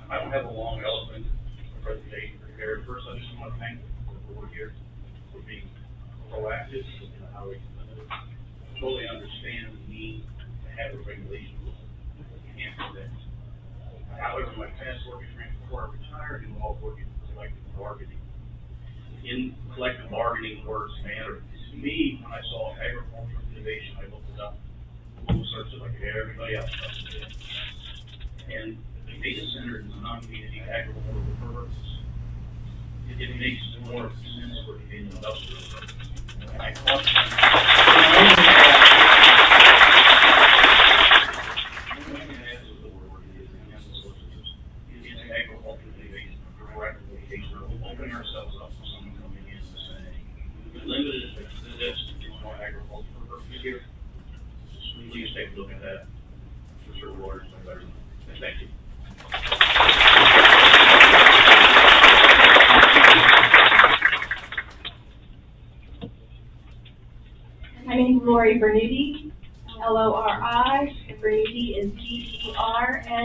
I don't have a long eloquent presentation prepared. First, I just want to thank the board here for being proactive in how we totally understand the need to have a regulation. You can't do that. However, my past work experience before I retired involved working in collective bargaining. In collective bargaining, words matter. To me, when I saw agricultural innovation, I looked it up. Google searched it like everybody else does. And the data center is non-community agricultural purpose. It makes more sense for it to be an industrial purpose. And I thought, open ourselves up for someone coming in and saying, limited to this, no agricultural purpose here. Please take a look at that. For sure, lawyers know better. Thank you. My name is Lori Bernoudi, L-O-R-I. Bernoudi is G-E-R-N-O-U-D-Y.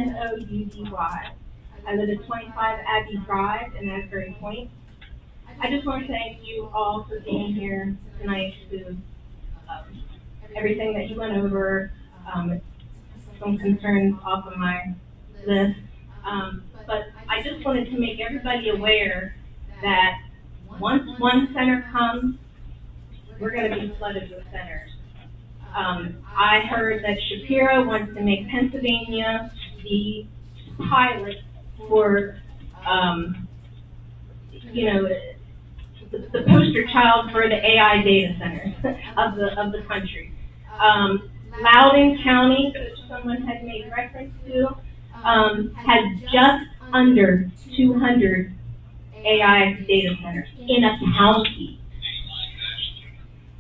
I live at 25 Abbey Drive in Asbury Point. I just want to thank you all for being here tonight to everything that you went over, some concerns off of my list. But I just wanted to make everybody aware that once one center comes, we're going to be flooded with centers. I heard that Shapiro wants to make Pennsylvania the pilot for, the poster child for the AI data centers of the country. Loudoun County, which someone had made reference to, has just under 200 AI data centers in a county.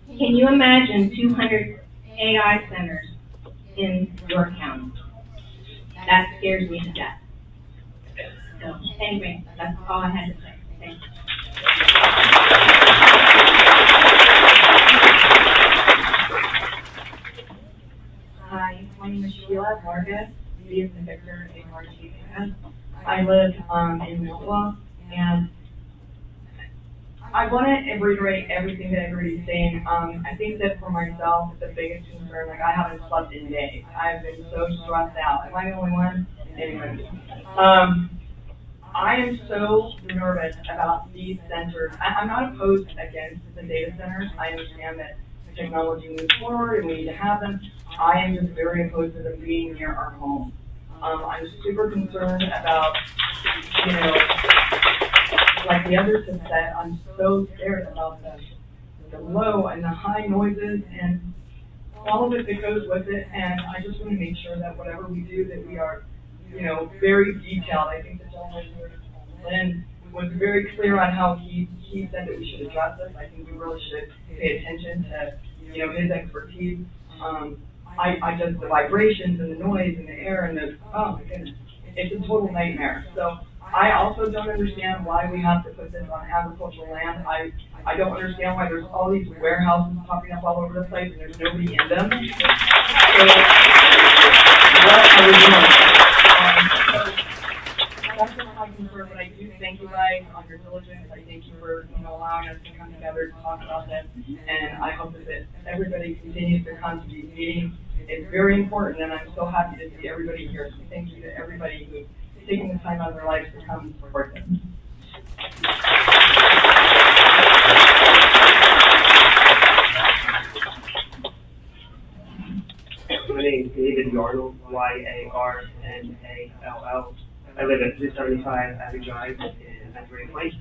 Can you imagine 200 AI centers in your county? That scares me to death. So anyway, that's all I had to say. Thanks. Hi, my name is Sheila Vargas, V as in Victor, A-R-G-A-S. I live in Millwall, and I want to reiterate everything that everybody's saying. I think that for myself, the biggest concern, like I haven't slept in days. I've been so stressed out. Am I the only one? Anyway. I am so nervous about these centers. I'm not opposed against the data centers. I understand that technology moves forward and we need to have them. I am just very opposed to them being near our home. I'm super concerned about, you know, like the others have said, I'm so scared about the low and the high noises and all of it that goes with it. And I just want to make sure that whatever we do, that we are, you know, very detailed. I think the gentleman here, Lynn, was very clear on how he said that we should address this. I think we really should pay attention to, you know, his expertise. I just, the vibrations and the noise and the air and the, oh my goodness, it's a total nightmare. So I also don't understand why we have to put this on agricultural land. I don't understand why there's all these warehouses popping up all over the place and there's nobody in them. So what are we doing? That's just my concern, but I do thank you guys on your diligence. I thank you for, you know, allowing us to come together to talk about this. And I hope that everybody continues to come to these meetings. It's very important, and I'm so happy to see everybody here. So thank you to everybody who's taking the time out of their lives to come and support this. My name is David Yarnall, Y-A-R-N-A-L-L. I live at 375 Abbey Drive in Pennsylvania Point.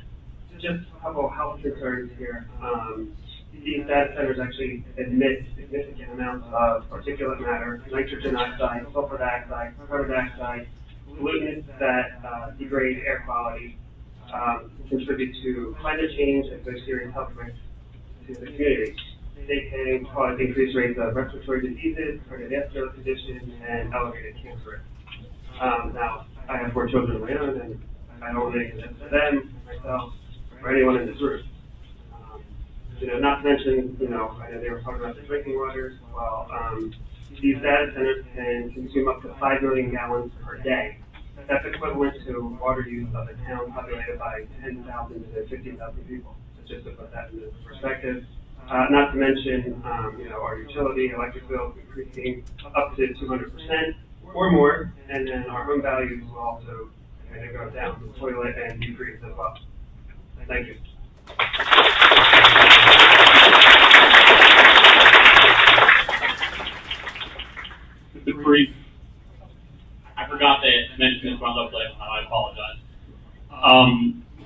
Just a couple of health concerns here. These data centers actually emit significant amounts of particulate matter, nitrogen oxide, sulfur dioxide, carbon dioxide, pollutants that degrade air quality, contribute to climate change and pose serious health risks to the community. They can cause increased rates of respiratory diseases, cardiovascular conditions, and elevated cancer risk. Now, I have 4 children of my own, and I don't want anything to them, myself, or anyone in this room. You know, not to mention, you know, I know they were talking about the drinking waters. Well, these data centers can consume up to 5 million gallons per day. That's equivalent to water use of a town populated by 10,000 to 15,000 people. So just to put that into perspective. Not to mention, you know, our utility, electric bills increasing up to 200% or more, and then our home values will also kind of go down the toilet and decrease as well. Thank you. Just a brief, I forgot to mention this when I was up late, I apologize.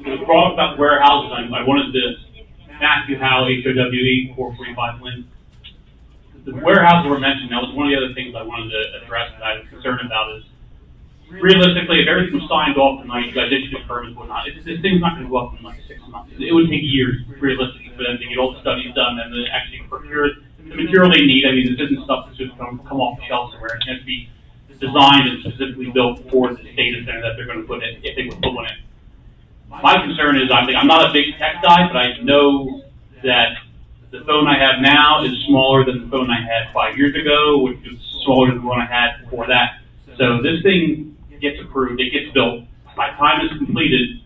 It was brought up about warehouses. I wanted to ask you how HOWE 445 Lynn. The warehouses were mentioned. That was one of the other things I wanted to address that I was concerned about is, realistically, if everything was signed off tonight, you guys issued the permits and whatnot, this thing's not going to go up in like 6 months. It would take years, realistically, for them to get all the studies done and to actually procure the material they need. I mean, this isn't stuff that's just going to come off the shelf somewhere. It has to be designed and specifically built for the data center that they're going to put in, if they would put one in. My concern is, I'm not a big tech guy, but I know that the phone I have now is smaller than the phone I had 5 years ago, which is smaller than the one I had before that. So this thing gets approved, it gets built. By the time it's completed,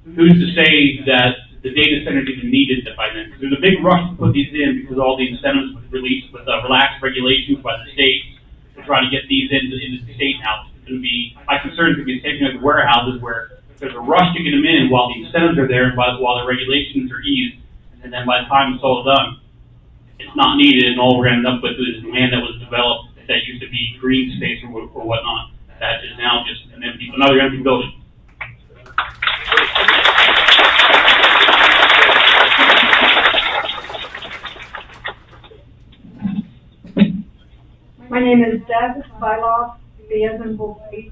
who's to say that the data center is even needed by then? Because there's a big rush to put these in because all the incentives were released with relaxed regulations by the state to try to get these into the state now. It's going to be, my concern is going to be the same thing like warehouses where there's a rush to get them in while the incentives are there and while the regulations are eased. And then by the time it's all done, it's not needed, and all we're going to end up with is land that was developed that used to be green space or whatnot, that is now just another empty building. My name is Deb Byloff, B as in boy,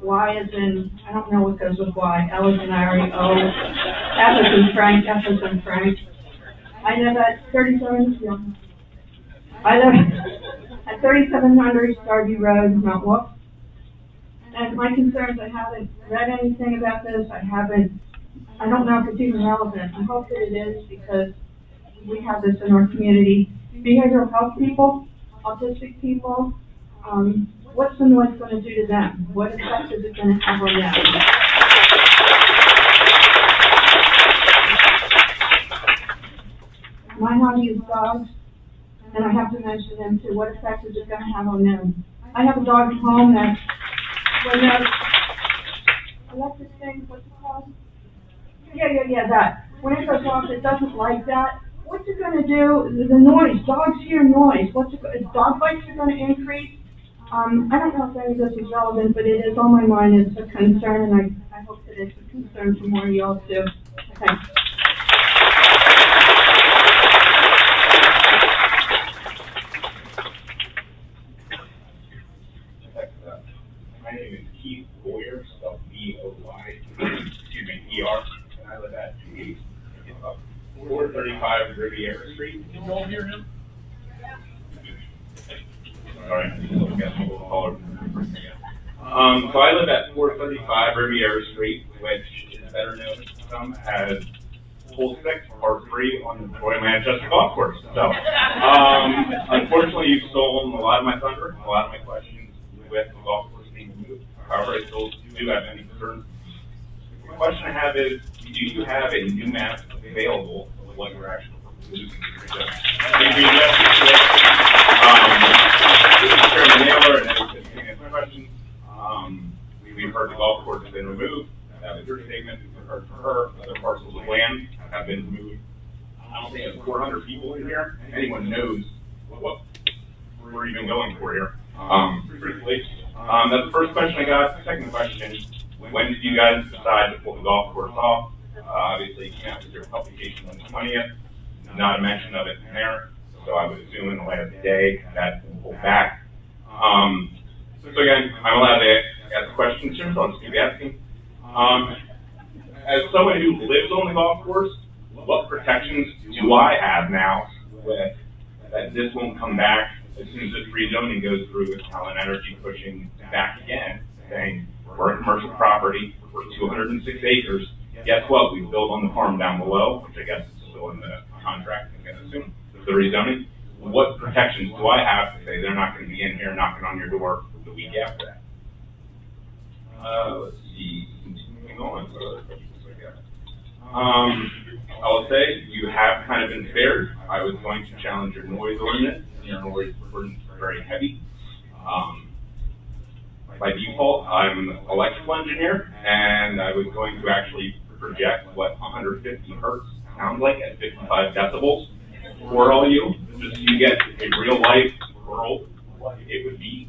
Y is in, I don't know what goes with Y, L is in Larry, O, F is in Frank, F is in Frank. I live at 37, yeah. I live at 3700 Starview Road, Mount Wolf. And my concerns, I haven't read anything about this, I don't know if it's even relevant. I hope that it is, because we have this in our community. Behavioral health people, autistic people, what's the noise going to do to them? What effect is it going to have on them? My hobby is dogs, and I have to mention them too. What effect is it going to have on them? I have a dog at home that, when I like this thing, what's it called? Yeah, that. When it goes off, it doesn't like that. What's it going to do? The noise. Dogs hear noise. Dog bites are going to increase. I don't know if any of this is relevant, but it is on my mind. It's a concern, and I hope that it's a concern for more of y'all too. Thanks. My name is Keith Boyer, spelled B-O-Y, excuse me, E-R, and I live at 435 Riviera Street. Can you all hear him? Sorry, I'm just looking at a little taller. So I live at 435 Riviera Street, which is better known to some as Hole 6, Part 3 on the Royal Manchester Golf Course. So, unfortunately, you've stolen a lot of my thunder, a lot of my questions with the golf course being removed. However, I still do have any concerns. The question I have is, do you have a new map available of what you're actually proposing? Chairman Naylor and everything answer my questions. We've heard the golf course has been removed. That was your statement. We've heard from her. Other parcels of land have been removed. I don't think there's 400 people in here. Anyone knows what we're even going for here. Truthfully. That's the first question I got. Second question, when did you guys decide to pull the golf course off? Obviously, you came out with your publication on the 20th. Not a mention of it in there. So I would assume in the last day that will pull back. So again, I'm allowed to ask questions here, so I'll just keep asking. As someone who lives on the golf course, what protections do I have now with that this won't come back as soon as this rezoning goes through with Talent Energy pushing back again, saying we're a commercial property, we're 206 acres. Guess what? We build on the farm down below, which I guess is still in the contract, I'm going to assume, the rezoning. What protections do I have to say they're not going to be in here knocking on your door the week after that? Let's see, continuing on. I'll say you have kind of been spared. I was going to challenge your noise ordinance. Your noise ordinance is very heavy. By default, I'm an electrical engineer, and I was going to actually project what 150 hertz sounds like at 55 decibels for all you, just so you get a real life world what it would be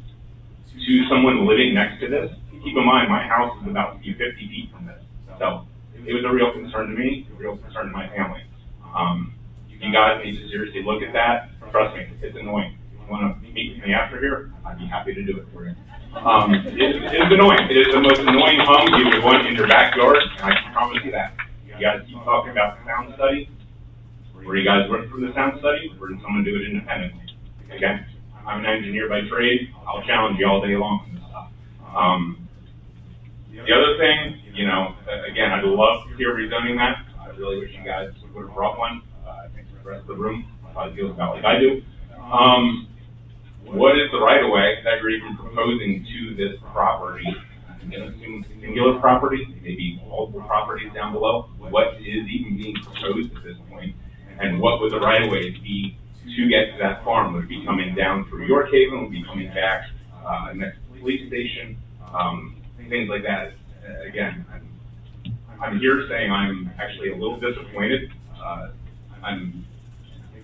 to someone living next to this. Keep in mind, my house is about 50 feet from this, so it was a real concern to me, a real concern to my family. You guys need to seriously look at that. Trust me, it's annoying. If you want to meet with me after here, I'd be happy to do it for you. It is annoying. It is the most annoying hum you would want in your backyard, and I can promise you that. You guys keep talking about the sound study. Where you guys work for the sound study, or did someone do it independently? Again, I'm an engineer by trade. I'll challenge you all day long on this stuff. The other thing, you know, again, I'd love to hear rezoning that. I really wish you guys would have brought one. I think the rest of the room probably feels about like I do. What is the right-of-way that you're even proposing to this property? I'm going to assume singular property, maybe multiple properties down below. What is even being proposed at this point? And what would the right-of-way be to get to that farm? Would it be coming down through your haven? Would it be coming back next to the police station? Things like that. Again, I'm here saying I'm actually a little disappointed.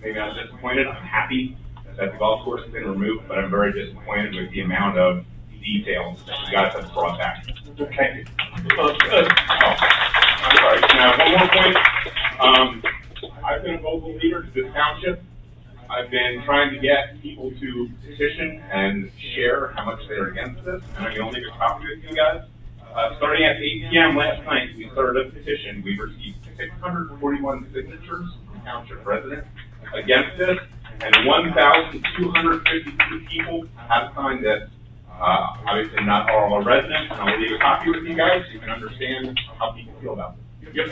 Maybe I'm disappointed. I'm happy that the golf course has been removed, but I'm very disappointed with the amount of details that you guys have brought back. Okay. I'm sorry. Now, one more point. I've been a vocal leader to this township. I've been trying to get people to petition and share how much they're against this, and I can only get a copy with you guys. Starting at 8 p.m. last night, we started a petition. We received 641 signatures from township residents against this, and 1,252 people have signed this. Obviously not all our residents, and I'll leave a copy with you guys so you can understand how people feel about it. Yep.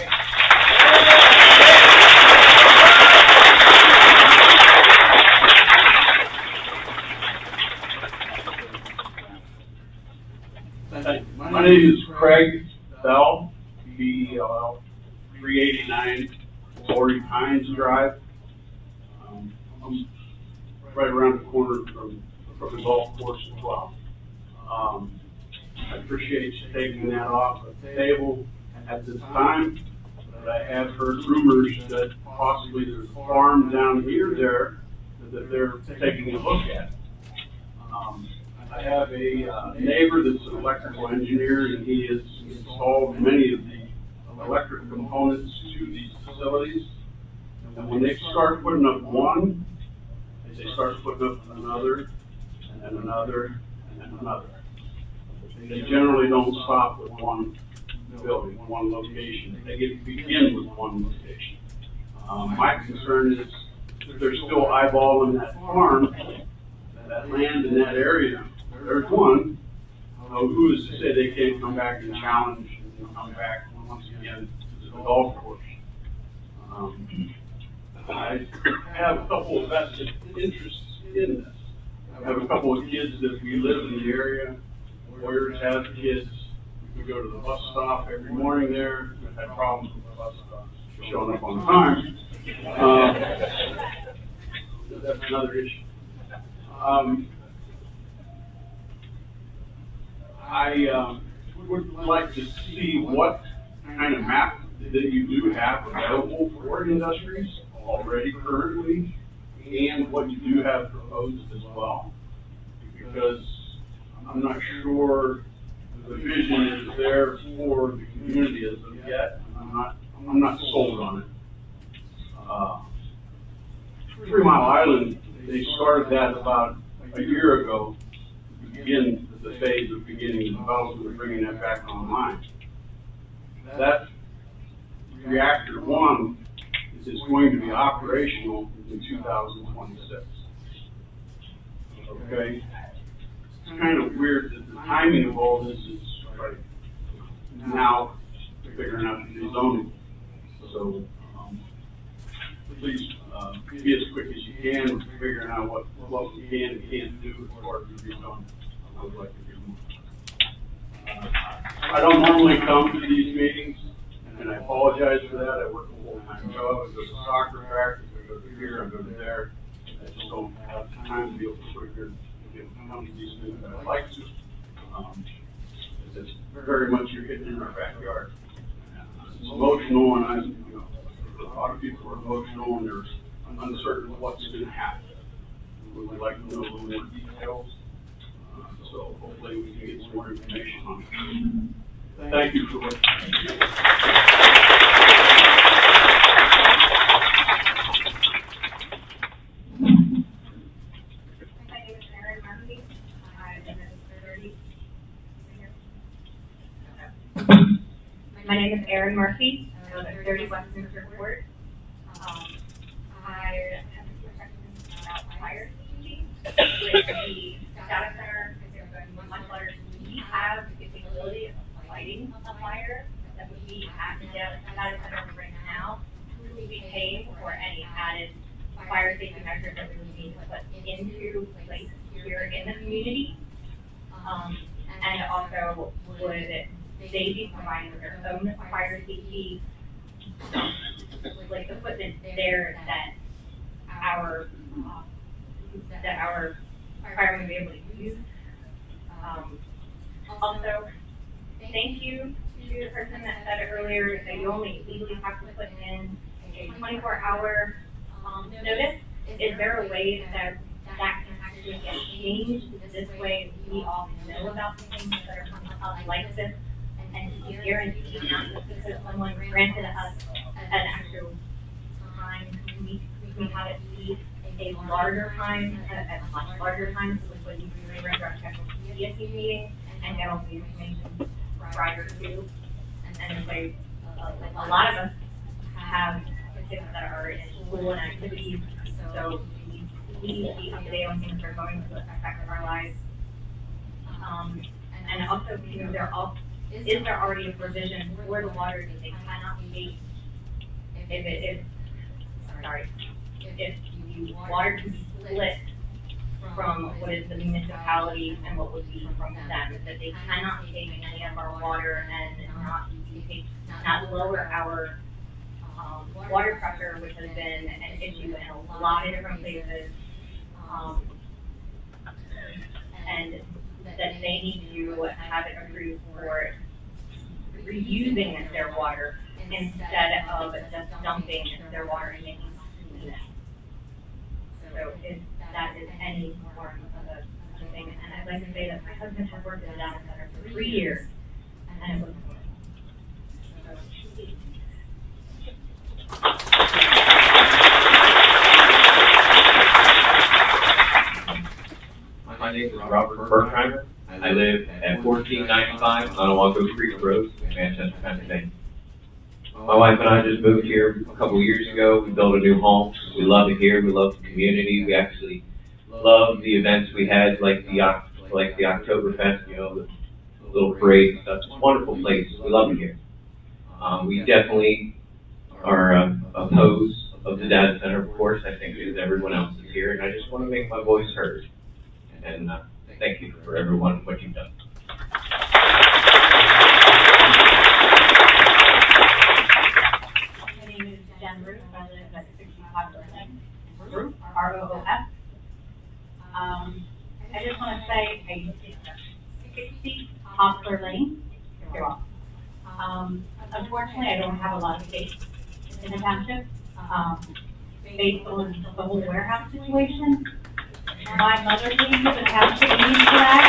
My name is Craig Bell, B-E-L-L, 389 Lori Pines Drive. I'm right around the corner from the golf course as well. I appreciate you taking that off the table at this time, but I have heard rumors that possibly there's a farm down here that they're taking a look at. I have a neighbor that's an electrical engineer, and he has installed many of the electric components to these facilities. And when they start putting up one, they start putting up another, and another, and another. They generally don't stop with one building, one location. They begin with one location. My concern is if they're still eyeballing that farm, that land in that area. There's one. Who is to say they can't come back and challenge and come back once again to the golf course? I have a couple of vested interests in this. I have a couple of kids that we live in the area. Lawyers have kids. We go to the bus stop every morning there. We've had problems with the bus stop showing up on time. That's another issue. I would like to see what kind of map that you do have available for industries already currently, and what you do have proposed as well, because I'm not sure the vision is there for the community as of yet. I'm not sold on it. 3 Mile Island, they started that about a year ago to begin the phase of beginning the development and bringing that back online. That reactor 1 is going to be operational in 2026. Okay? It's kind of weird that the timing of all this is right now figuring out the rezoning. So please be as quick as you can with figuring out what we can and can't do as far as the rezoning. I would like to do more. I don't normally come to these meetings, and I apologize for that. I work a full-time job. I go to soccer practice, I go to here, I go to there. I just don't have time to be able to sit here and be able to come to these meetings that I'd like to. It's very much you're hitting in our backyard. It's emotional, and a lot of people are emotional, and they're uncertain what's going to happen. We would like to know a little more details. So hopefully we can get some more information on it. Thank you for listening. My name is Erin Murphy. I live at 30 Westminster Court. I have a few questions about fire safety with the data center. Much larger. We have the capability of fighting a fire that would be at the data center right now. Who would be paying for any added fire safety measures that we would need to put into place here in the community? And also, would they be providing their own fire safety, like equipment there that our firemen would be able to use? Also, thank you to the person that said earlier that you only legally have to put in a 24-hour notice. Is there a way that can actually get changed? This way we all know about the things that are coming up like this, and to guarantee not just because someone granted us an actual time, we have it be a larger time, a much larger time, so this way we can render our special CSE meeting and get all the information prior to. And like, a lot of us have kids that are in school and activities, so we need to be up to date on things that are going to affect our lives. And also, you know, is there already a provision for the water that they cannot take if the water can be split from what is the municipality and what would be from them, that they cannot take any of our water and not lower our water pressure, which has been an issue in a lot of different places, and that they need to have it approved for reusing their water instead of just dumping their water and making it. So if that is any form of a thing, and I'd like to say that my husband has worked in a data center for 3 years, and it was My name is Robert Berkheimer. I live at 1495 Onawako Creek Road, Manchester, Pennsylvania. My wife and I just moved here a couple of years ago. We built a new home. We love it here. We love the community. We actually love the events we had, like the Oktoberfest, you know, the little parade and stuff. It's a wonderful place. We love it here. We definitely are opposed of the data center, of course. I think as everyone else is here, and I just want to make my voice heard. And thank you for everyone what you've done. My name is Jen Ruth. I live at 65 Ruth, ROOF. I just want to say a 60 Poplar Lane. You're welcome. Unfortunately, I don't have a lot of faith in the township, based on the whole warehouse situation. My mother came to the township meeting today.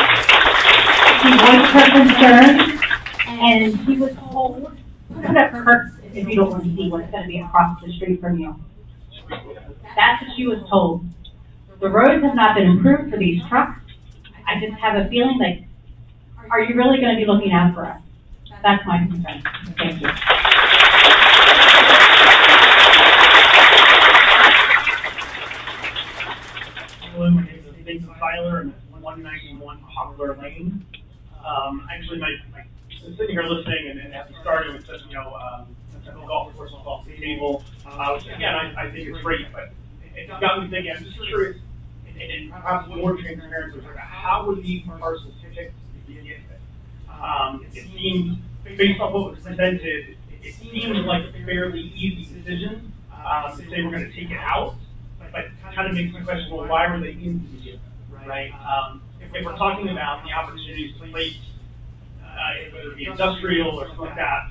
She voiced her concern, and she was told, put up curtains if you don't want to see what's going to be across the street from you. That's what she was told. The roads have not been improved for these trucks. I just have a feeling like, are you really going to be looking out for us? That's my concern. Thank you. Hello, my name is Vincent Filer. I'm at 191 Poplar Lane. Actually, my sitting here listening, and as we started with this, you know, the golf course and golf table, which again, I think it's great, but it got me thinking. I'm just curious, and perhaps more transparency about how would these parcels picked to begin with? It seems, based on what was presented, it seems like a fairly easy decision to say we're going to take it out, but kind of makes me question, well, why were they in to begin with, right? If we're talking about the opportunities to place, whether it be industrial or something like that,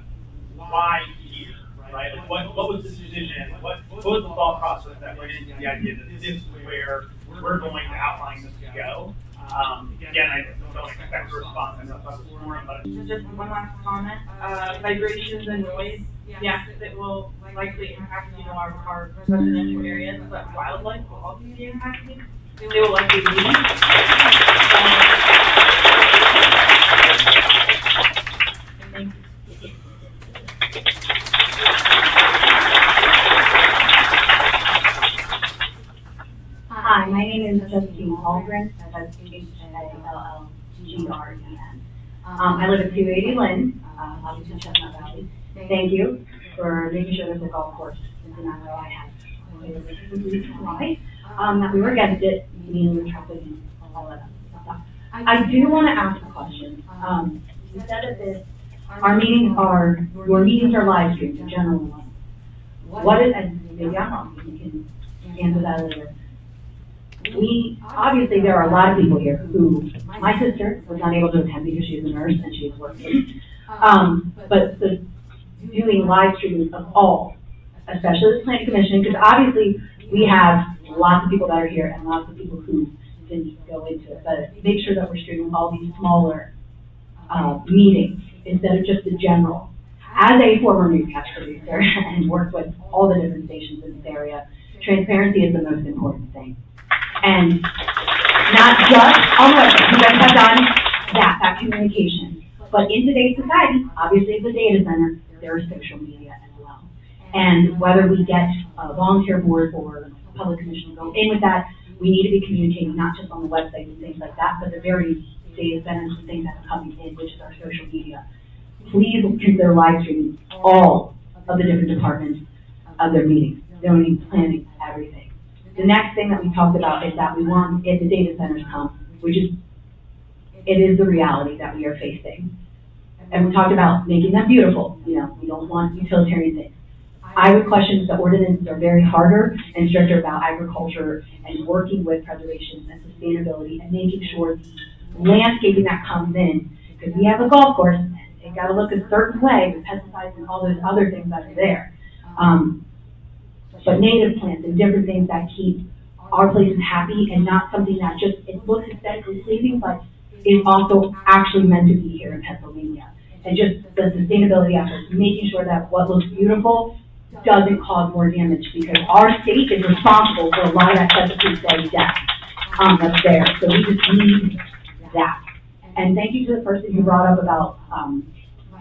why here, right? Like what was the decision? What was the thought process that went into the idea that this is where we're going to outline this to go? Again, I don't expect a response. I know that's this morning, but Just one last comment. Vibrations and noise, yes, it will likely impact, you know, our residential areas, but wildlife will also be impacted. They will likely leave. Thank you. Hi, my name is Justine Holgren. That's H-A-L-L-G-R-E-N. I live at 280 Lynn, obviously in Chestnut Valley. Thank you for making sure there's a golf course in Sonata. I have why that we were against it, meaning the traffic and all that stuff. I do want to ask a question. Instead of this, your meetings are live streamed, the general one. What is, and maybe I'm wrong, you can answer that later. Obviously there are a lot of people here who, my sister was not able to attend because she's a nurse and she's working. But doing live streaming of all, especially the planning commission, because obviously we have lots of people that are here and lots of people who didn't go into it, but make sure that we're streaming all these smaller meetings instead of just the general. As a former newscast producer and worked with all the different stations in this area, transparency is the most important thing. And not just, although you guys have done that communication, But in today's society, obviously it's a data center, there is social media as well. And whether we get a volunteer board or a public commission to go in with that, we need to be communicating not just on the website and things like that, but the various data centers and things that are coming in, which is our social media. Please consider live streaming all of the different departments of their meetings, zoning, planning, everything. The next thing that we talked about is that we want, if the data centers come, which is, it is the reality that we are facing. And we talked about making them beautiful, you know, we don't want utilitarian things. I would question if the ordinances are very harder and stricter about agriculture and working with preservation and sustainability and making sure the landscaping that comes in, because we have a golf course, and it's got to look a certain way with pesticides and all those other things that are there. But native plants and different things that keep our places happy and not something that just, it looks aesthetically pleasing, but is also actually meant to be here in Pennsylvania. And just the sustainability efforts, making sure that what looks beautiful doesn't cause more damage, because our state is responsible for a lot of that Chesapeake Bay death that's there. So we just need that. And thank you to the person who brought up about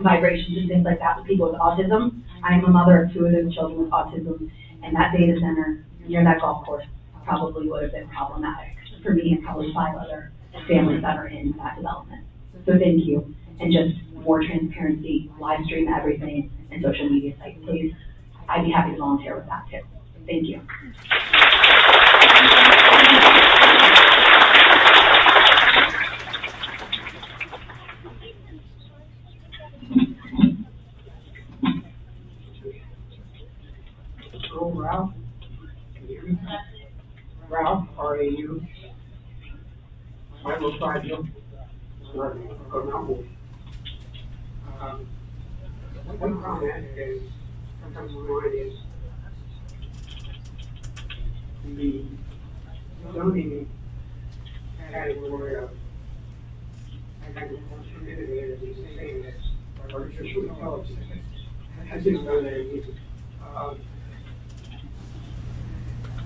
vibrations and things like that with people with autism. I am a mother of 2 of those children with autism, and that data center near that golf course probably would have been problematic for me and probably 5 other families that are in that development. So thank you. And just more transparency, live stream everything, and social media sites, please. I'd be happy to volunteer with that too. Thank you. Hello, Ralph. Ralph, R-A-U. I will try you. One comment is, comes to mind is the zoning category of agriculture innovative is saying that artificial intelligence has been done anything.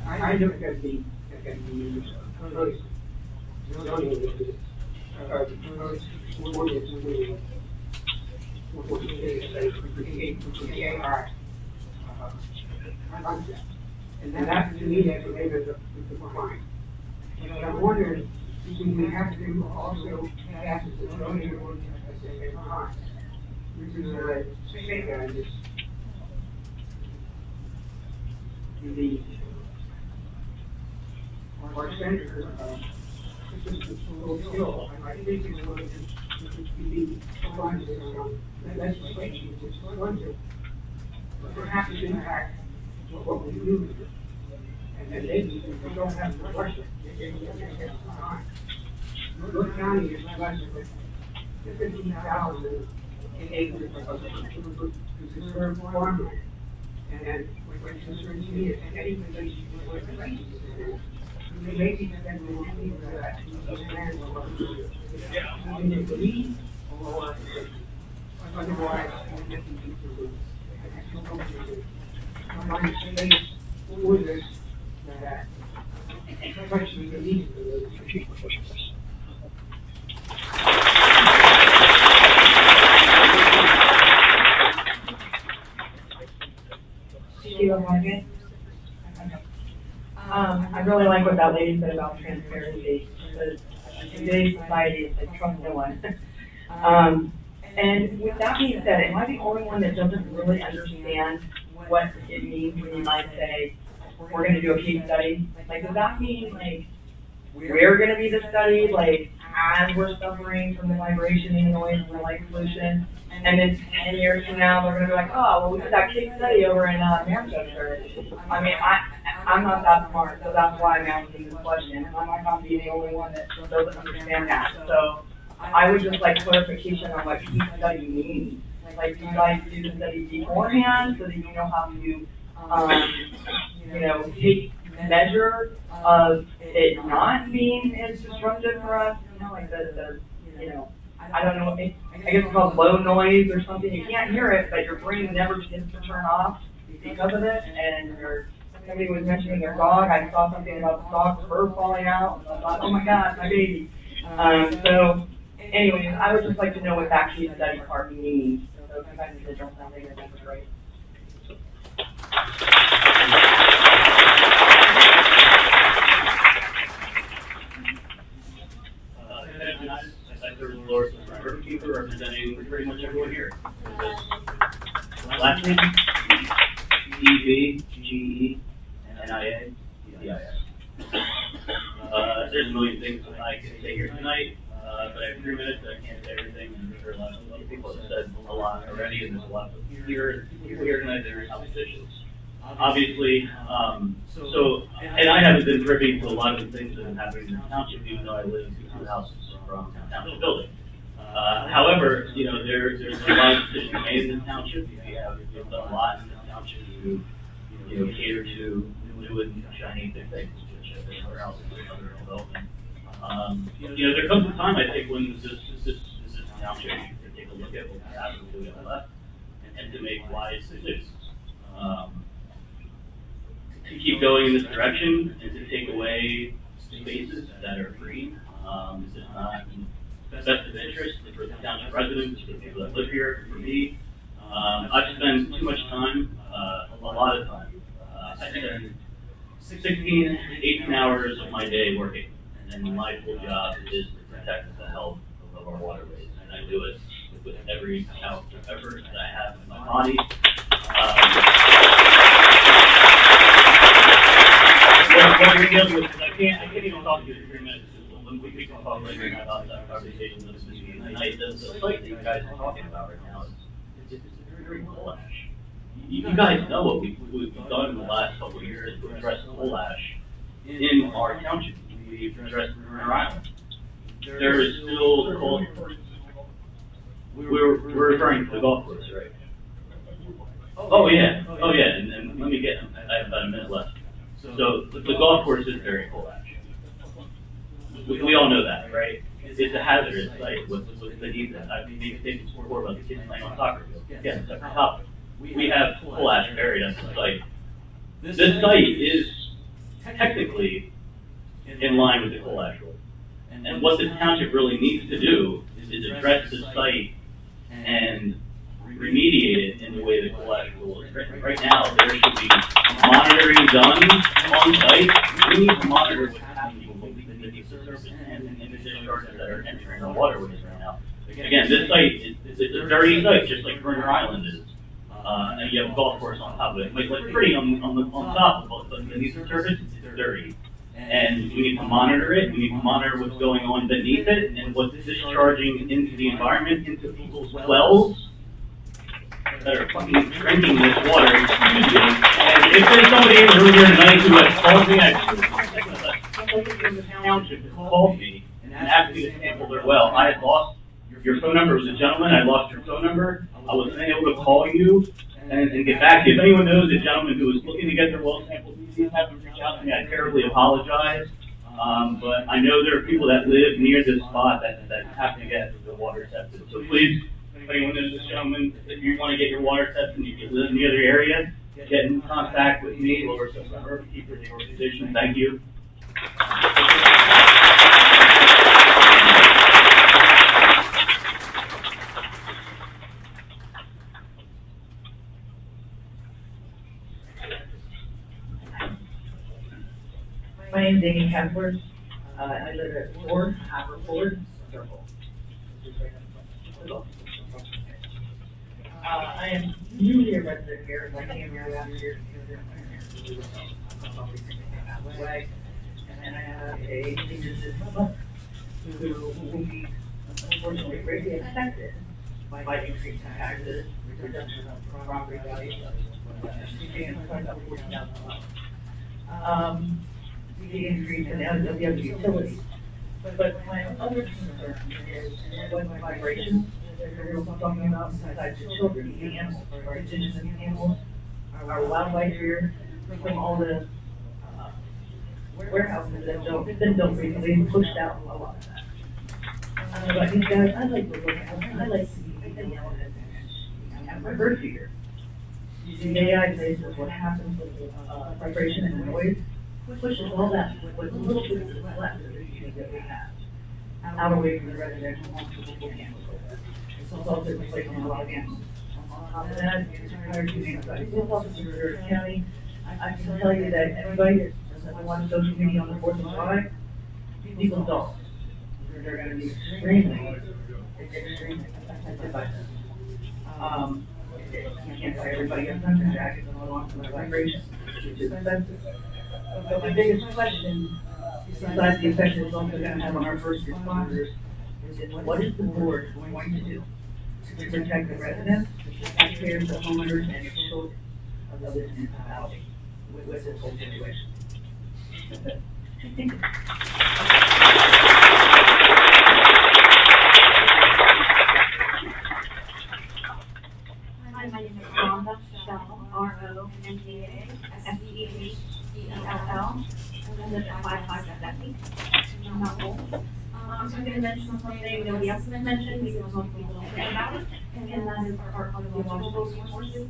I look at the proposed zoning ordinance for the AI concept. And that, to me, that's what they the decline. And I'm wondering, do we have to also pass the zoning ordinance at the same time? This is what I say that is the our center just a little skill. I think it's going to be combined with some legislation which is going to perhaps impact what we do. And then maybe we don't have to rush it. Your county is less than 15,000 acres to conserve farmland. And what concerns me is anything that you want to place we may be spending money for that land in the lead or otherwise combine space for this that especially the need for the strategic questions. Sheila Morgan. I really like what that lady said about transparency, because in today's society, it's like trust no one. And with that being said, am I the only one that doesn't really understand what it means when you might say, we're gonna do a case study? Like, does that mean, like, we're gonna be the study, like, as we're suffering from the vibration and noise and the light pollution? And then 10 years from now, they're gonna be like, oh, well, we did that case study over in Manchester. I mean, I'm not that smart, so that's why I'm asking this question. And I might not be the only one that doesn't understand that. So I would just like clarification on what case study means. Like, do you guys do the study beforehand so that you know how to, take measure of it not being as disruptive for us? Like I don't know, I guess it's called low noise or something. You can't hear it, but your brain never gets to turn off because of it. And somebody was mentioning their dog. I saw something about the dog's fur falling out. And I thought, oh my God, my baby. So Anyways, I would just like to know what backseat study parking means, so if you guys could address that later, that'd be great. I serve the Lord as a keeper representing pretty much everyone here. Last name, E-V-G-E-N-I-A, D-I-S. There's a million things that I could say here tonight, but I have 3 minutes, I can't say everything, and there are a lot of people that said a lot already, and there's a lot of people here tonight that are in oppositions. Obviously, and I haven't been privy to a lot of the things that have happened in the township, even though I live 2 houses from the township building. However, you know, there's a lot of decisions made in the township. We have done a lot in the township to, you know, cater to new and shiny things, which have been our houses and other development. You know, there comes a time, I think, when this township should take a look at what we have and what we have left, and to make wise decisions. To keep going in this direction and to take away spaces that are free, is just not in the best of interest for the township residents, for the people that live here, for me. I've spent too much time, a lot of time. I spend 16, 18 hours of my day working, and my full job is to protect the health of our waterways, and I do it with every ounce of effort that I have in my body. What we're dealing with is I can't even talk to you in 3 minutes. We can talk later about that conversation this meeting tonight. The site that you guys are talking about right now is very coal ash. You guys know what we've done in the last couple of years to address coal ash in our township. We've addressed Turner Island. There is still coal. We're referring to the golf course, right? Oh yeah, and let me get, I have about a minute left. So the golf course is very coal ash. We all know that, right? It's a hazardous site with the need that I've made statements before about the kids playing on soccer field. Again, it's a separate topic. We have coal ash buried on the site. This site is technically in line with the coal ash rule. And what the township really needs to do is address the site and remediate it in the way the coal ash rule is written. Right now, there should be monitoring done on site. We need to monitor what's happening beneath the surface and the discharges that are entering our waterways right now. Again, this site is a dirty site, just like Turner Island is. And you have a golf course on top of it. It might look pretty on top of it, but beneath the surface, it's dirty. And we need to monitor it. We need to monitor what's going on beneath it and what's discharging into the environment, into people's wells that are fucking drinking this water. And if there's somebody in the room here tonight who has called me, somebody in the township called me and asked me to sample their well. I had lost your phone number. It was a gentleman. I lost your phone number. I wasn't able to call you and get back to you. If anyone knows a gentleman who is looking to get their well sampled, please have them reach out to me. I terribly apologize. But I know there are people that live near this spot that have to get the water tested. So please, if anyone knows this gentleman, if you want to get your water tested and you live near the area, get in contact with me or some member, keeper of the organization. Thank you. My name is Amy Kessler. I live at 4 Haverford Circle. I am newly a resident here. I came here last year. And I have a senior citizen who will be unfortunately greatly affected by increased taxes, reduction of property values, and the increase in the other utilities. But my other concern is what vibrations that we're talking about besides the children, the animals, our indigenous animals, our wildlife here, from all the warehouses that have been built recently, pushed out a lot of that. I don't know about you guys, I like the look at it. I like to see the elements and my bird feeder. You see AI places what happens with the vibration and the noise, pushes all that, what little bit is left of the beauty that we have. out away from the residential homes, so people can't look at that. It's also replacing a lot of animals. On top of that, it's hired to make a police officer in county. I can tell you that everybody that wants social media on the 4th of July, people don't. They're gonna be extremely affected by this. You can't buy everybody a thunder jacket and all on for the vibration, which is expensive. But my biggest question, besides the effect it's also gonna have on our first responders, is what is the board going to do to protect the residents, the taxpayers, the homeowners, and the children of this municipality with this whole situation? That's it. Thank you. Hi, my name is Rhonda Stell, R-O-N-D-A, S-E-H-E-L-L. I live at 557. I'm not old. I'm going to mention something nobody else has mentioned because most people don't think about it, and that is our archaeological resources.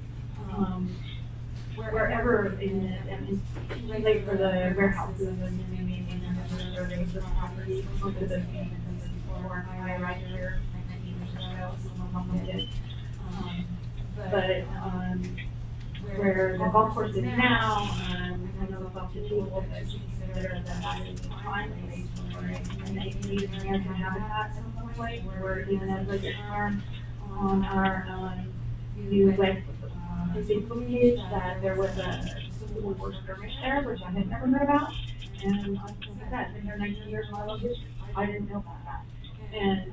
Wherever in the, like for the warehouses and surveys of property, most of those meetings before I arrived here 19 years ago, someone like it. But where the golf course is now, I know it's up to people that consider that is a prime place and they need American habitat at some point, where even as like on our new web Facebook page that there was a Civil War skirmish there, which I had never heard about. And like I said, I've been here 19 years and I love history. I didn't know about that. And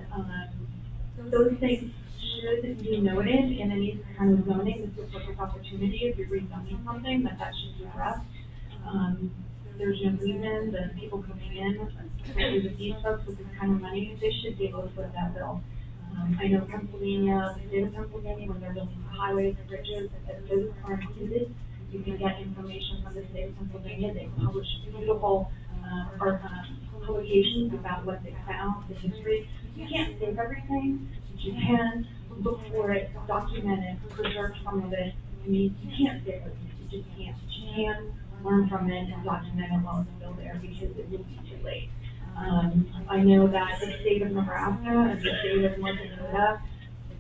those things should be noted in any kind of zoning. This is a perfect opportunity if you're rezoning something that should be addressed. There's no reason that people coming in, especially with these folks with this kind of money, they should be able to put that bill. I know Pennsylvania, the state of Pennsylvania, when they're building highways and bridges, if those are included, you can get information from the state of Pennsylvania. They publish beautiful publications about what they found, the history. You can't save everything, but you can look for it, document it, preserve some of it. I mean, you can't save everything, you just can't. But you can learn from it and document it while it's still there because it will be too late. I know that the state of Nebraska and the state of North Dakota,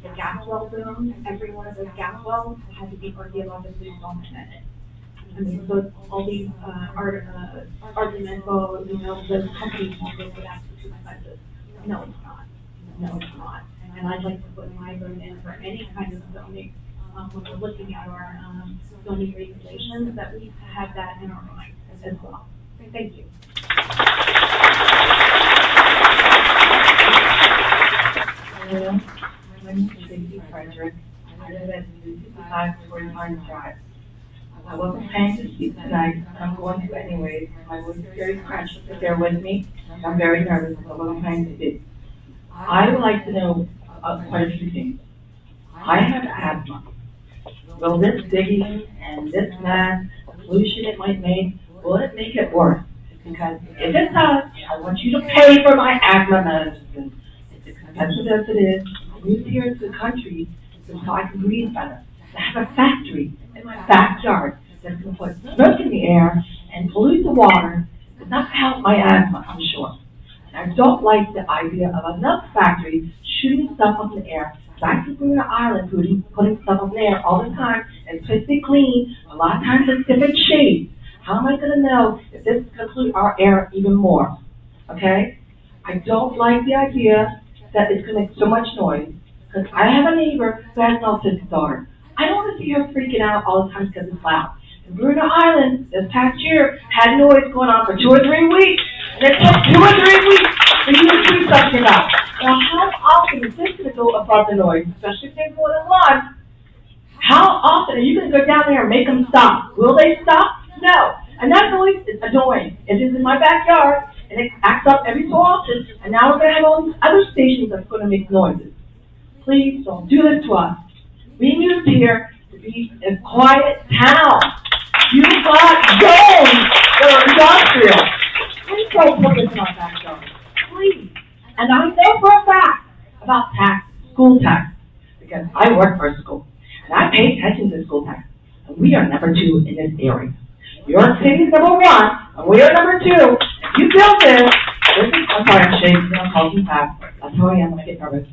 the gas well boom, every one of those gas wells had to be archaeologically documented. I mean, so all these arguments, well, you know, those companies won't go for that, it's too expensive. No, it's not. No, it's not. And I'd like to put my vote in for any kind of zoning, when we're looking at our zoning regulations, that we have that in our mind as well. Thank you. Hello, my name is Vicki Frederick. I live at 5549 Drive. I wasn't planning to speak tonight, but I'm going to anyways. My voice is very scratchy, so bear with me. I'm very nervous, so I wasn't planning to speak. I would like to know quite a few things. I have asthma. Will this digging and this mess, pollution it might make, will it make it worse? Because if it does, I want you to pay for my asthma medicine. It's expensive as it is. I moved here to the country so I can breathe better. To have a factory in my backyard that's going to put smoke in the air and pollute the water is not to help my asthma, I'm sure. And I don't like the idea of another factory shooting stuff up in the air. Back to Bruner Island, putting stuff up in the air all the time and pissing clean. A lot of times it's different shades. How am I going to know if this is going to pollute our air even more? Okay? I don't like the idea that it's going to make so much noise, because I have a neighbor who has an autistic daughter. I don't want to see her freaking out all the time because it's loud. And Bruner Island, this past year, had noise going on for 2 or 3 weeks. And it took 2 or 3 weeks for you to do something about it. Now, how often is this going to go above the noise, especially if they're going in line? How often are you going to go down there and make them stop? Will they stop? No. And that noise is annoying. It is in my backyard, and it acts up every so often, and now we're going to have all these other stations that's going to make noises. Please don't do this to us. We moved here to be a quiet town. You got zones that are industrial. Please don't put this in our backyard. Please. And I know for a fact about tax, school tax, because I work for a school, and I pay attention to school tax, and we are number 2 in this area. York City is number 1, and we are number 2. If you build this, I'm sorry, I'm shaking, I'm talking fast, that's how I am when I get nervous.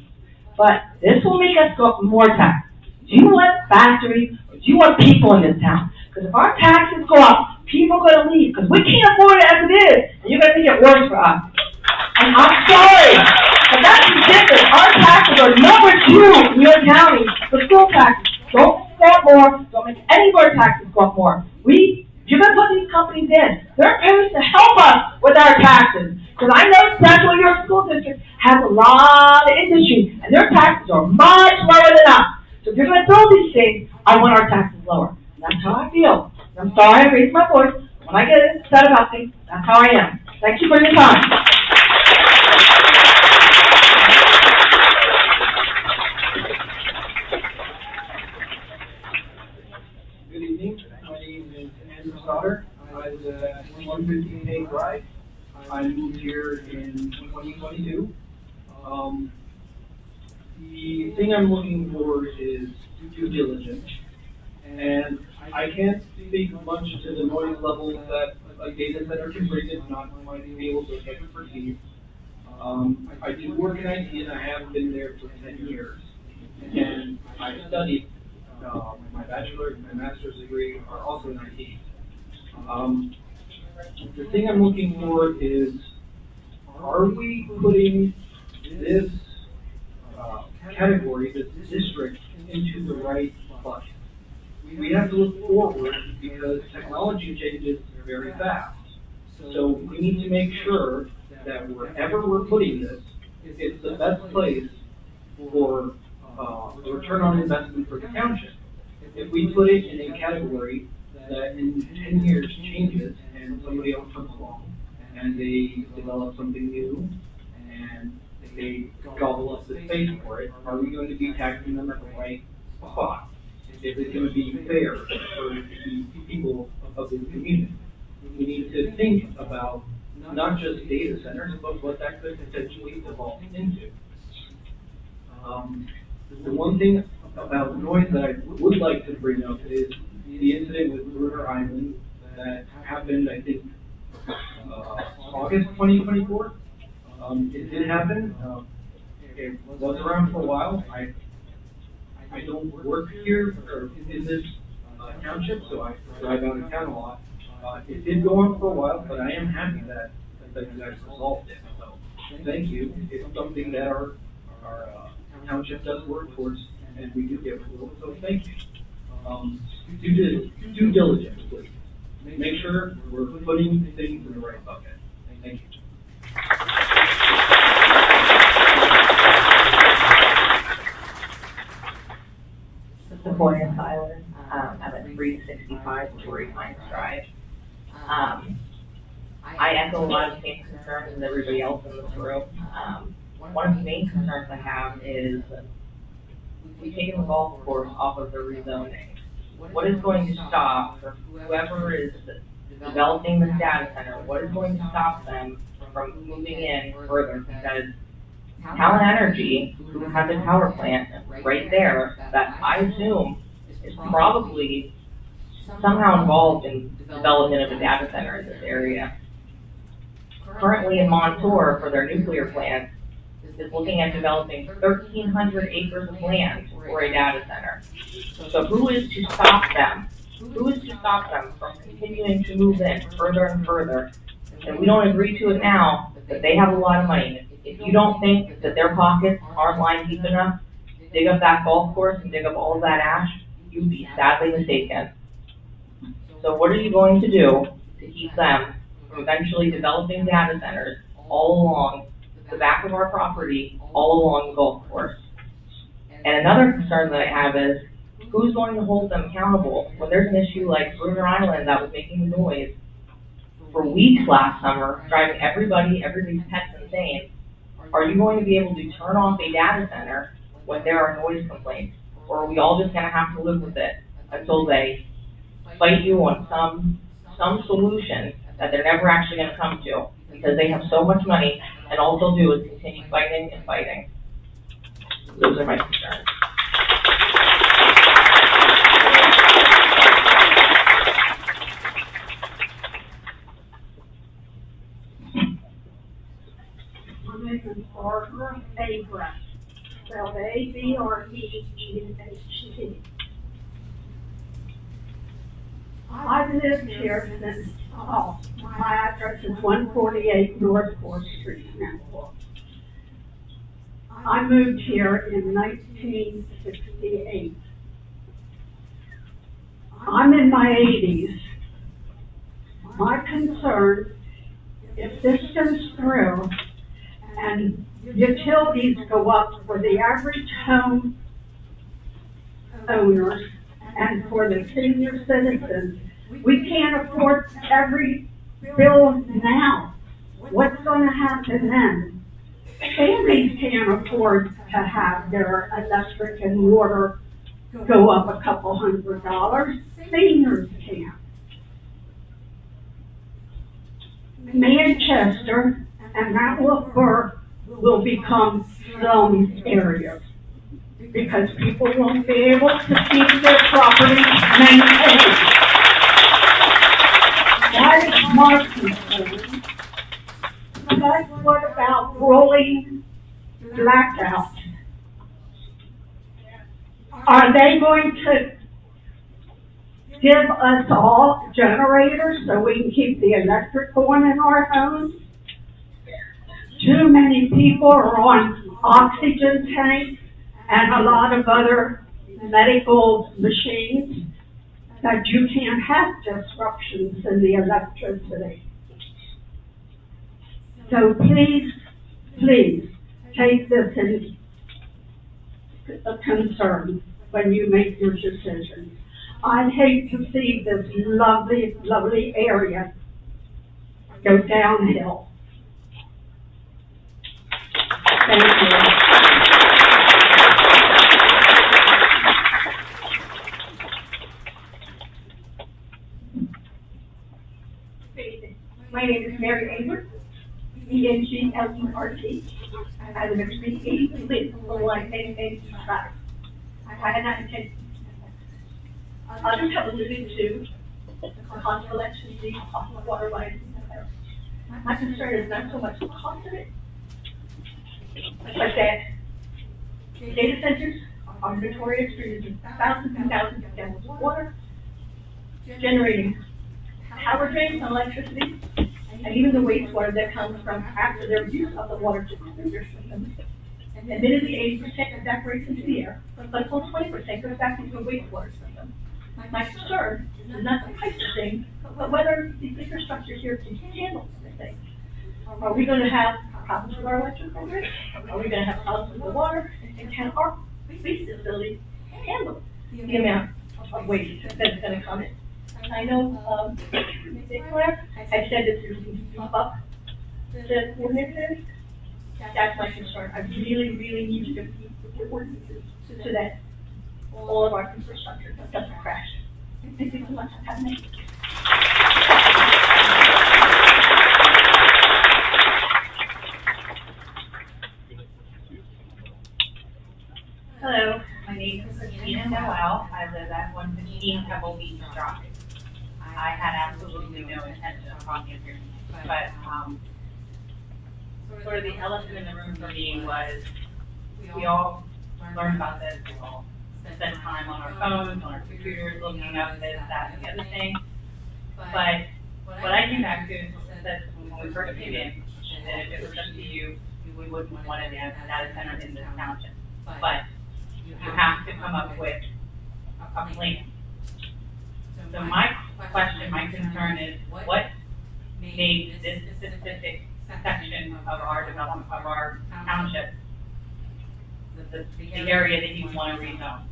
But this will make us go up more tax. Do you want factories, or do you want people in this town? Because if our taxes go up, people are gonna leave, because we can't afford it as it is, and you're gonna make it worse for us. And I'm sorry, but that's ridiculous. Our taxes are number 2 in your county for school taxes. Don't go up more, don't make any of our taxes go up more. You're gonna put these companies in. They're supposed to help us with our taxes. Because I know especially your school district has a lot of industry, and their taxes are much lower than us. So if you're gonna build these things, I want our taxes lower. And that's how I feel. I'm sorry I raised my voice. When I get upset about things, that's how I am. Thank you for your time. Good evening, my name is Andrew Sauter. I live at 115 Main Drive. I moved here in 2022. The thing I'm looking for is due diligence. And I can't speak much to the noise levels that a data center can bring. It's not my field of expertise. I do work in IT and I have been there for 10 years. And I studied, my bachelor's and my master's degree are also in IT. The thing I'm looking for is, are we putting this category, this district, into the right bucket? We have to look forward because technology changes very fast. So we need to make sure that wherever we're putting this, it's the best place for a return on investment for the township. If we put it in a category that in 10 years changes and somebody else comes along and they develop something new and they gobble up the space for it, are we going to be taxing them at the right spot? Is it going to be fair for the people of the community? We need to think about not just data centers, but what that could potentially evolve into. The one thing about noise that I would like to bring up is the incident with Bruner Island that happened, I think, August 2024. It did happen. It was around for a while. I don't work here or in this township, so I drive out of town a lot. It did go on for a while, but I am happy that you guys resolved it. So thank you. It's something that our township does work towards, and we do get approval. So thank you. Due diligence, please. Make sure we're putting things in the right bucket. Thank you. Sequoia Tyler, I'm at 365 Torrey Pines Drive. I echo a lot of the same concerns as everybody else in this room. One of the main concerns I have is we've taken the golf course off of the rezoning. What is going to stop whoever is developing this data center? What is going to stop them from moving in further? Because Talon Energy, who has a power plant right there that I assume is probably somehow involved in development of a data center in this area. Currently in Montour for their nuclear plant is looking at developing 1,300 acres of land for a data center. So who is to stop them? Who is to stop them from continuing to move in further and further? And we don't agree to it now, but they have a lot of money. If you don't think that their pockets aren't lined deep enough to dig up that golf course and dig up all of that ash, you'd be sadly mistaken. So what are you going to do to keep them from eventually developing data centers all along the back of our property, all along the golf course? And another concern that I have is, who's going to hold them accountable when there's an issue like Bruner Island that was making noise for weeks last summer, driving everybody's pets insane? Are you going to be able to turn off a data center when there are noise complaints? Or are we all just going to have to live with it until they fight you on some solution that they're never actually going to come to because they have so much money and all they'll do is continue fighting and fighting? Those are my concerns. Abrecht, spelled A-B-R-E-G-H-T. I've lived here since, my address is 148 North 4th Street, Nashville. I moved here in 1968. I'm in my 80s. My concern, if this goes through and utilities go up for the average home owners and for the senior citizens, we can't afford every bill now. What's going to happen then? Families can't afford to have their electric and water go up a couple $100. Seniors can't. Manchester and Mount Burke will become slum areas because people won't be able to keep their property maintained. That is my concern. But what about rolling blackouts? Are they going to give us all generators so we can keep the electric going in our homes? Too many people are on oxygen tanks and a lot of other medical machines that you can't have disruptions in the electricity. So please, please take this in a concern when you make your decisions. I'd hate to see this lovely, lovely area go downhill. Thank you. My name is Mary Engler, E-N-G-L-E-R-T. I live at 380 Live Drive. I had not intended. Others have alluded to the cost of electricity, cost of water lines, etc. My concern is not so much the cost of it, but that data centers are notorious for using thousands and thousands of gallons of water, generating power drains on electricity, and even the wastewater that comes from after their use of the water to clean their systems. Admittedly, 80% evaporates into the air, but full 20% goes back into the wastewater system. My concern is not the price of things, but whether the infrastructure here can handle the things. Are we going to have problems with our electrical grid? Are we going to have problems with the water? And can our waste facilities handle the amount of waste that's going to come in? I know, Nicola, I said that there's some beef up the ordinances. That's my concern. I really, really need to beef the ordinances so that all of our infrastructure doesn't crash. Thank you so much for having me. Hello, my name is Christina Noel. I live at 115 Pebble Beach Drive. I had absolutely no intention of talking here, but sort of the elephant in the room for me was we all learned about this. We all spend time on our phones, on our computers, looking up this, that, and the other thing. But what I came back to is that when we first came in, that if it was up to you, we wouldn't want a data center in this township. But you have to come up with a plan. So my question, my concern is, what made this specific section of our development, of our township, the area that you want to rezone?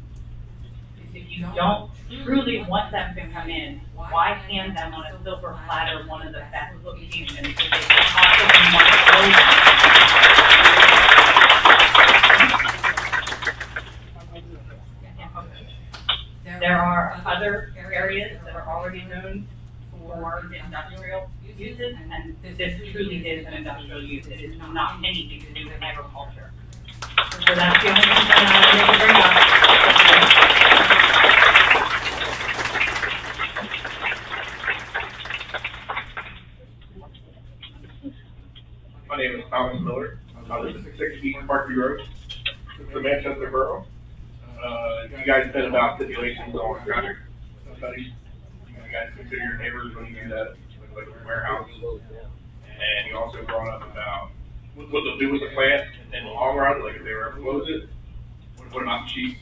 If you don't truly want them to come in, why hand them on a silver platter one of the best locations that they possibly want to go? There are other areas that are already known for industrial uses, and this truly is an industrial use. It is not anything to do with agriculture. So that's the only thing that I wanted to bring up. My name is Thomas Miller. I This is 60 Parkview Road, the Manchester Borough. You guys said about stipulations on traffic studies. You guys consider your neighbors when you do that, like a warehouse. And you also brought up about what they'll do with the plant in the long run, like if they ever close it. What about the sheets?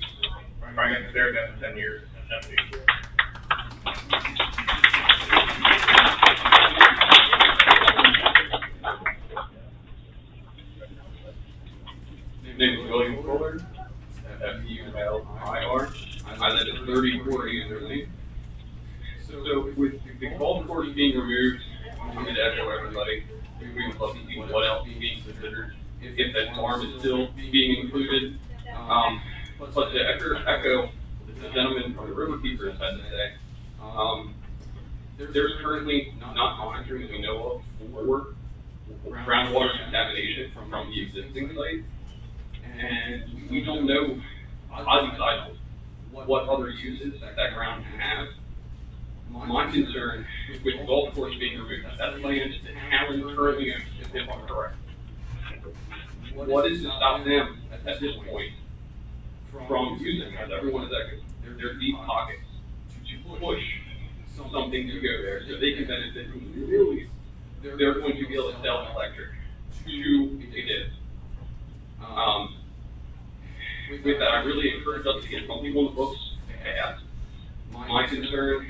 Probably gonna stare at that for 10 years. Name is William Fuller, F-U-L-I-R. I live at 34 Eastern Lane. So with the golf course being removed, I'm going to echo everybody. We would love to see what else is being considered, if that farm is still being included. But to echo the gentleman from the River Keepers had to say, there's currently not monitoring we know of for groundwater contamination from the existing site. And we don't know, besides what other uses that ground can have. My concern with the golf course being removed, that land that Allen currently owns, if I'm correct. What is to stop them at this point from using, as everyone is echoing, their deep pockets to push something to go there so they can benefit from the release? They're going to be able to sell electric to a dip. With that, I really encourage us to get something on the books fast. My concern,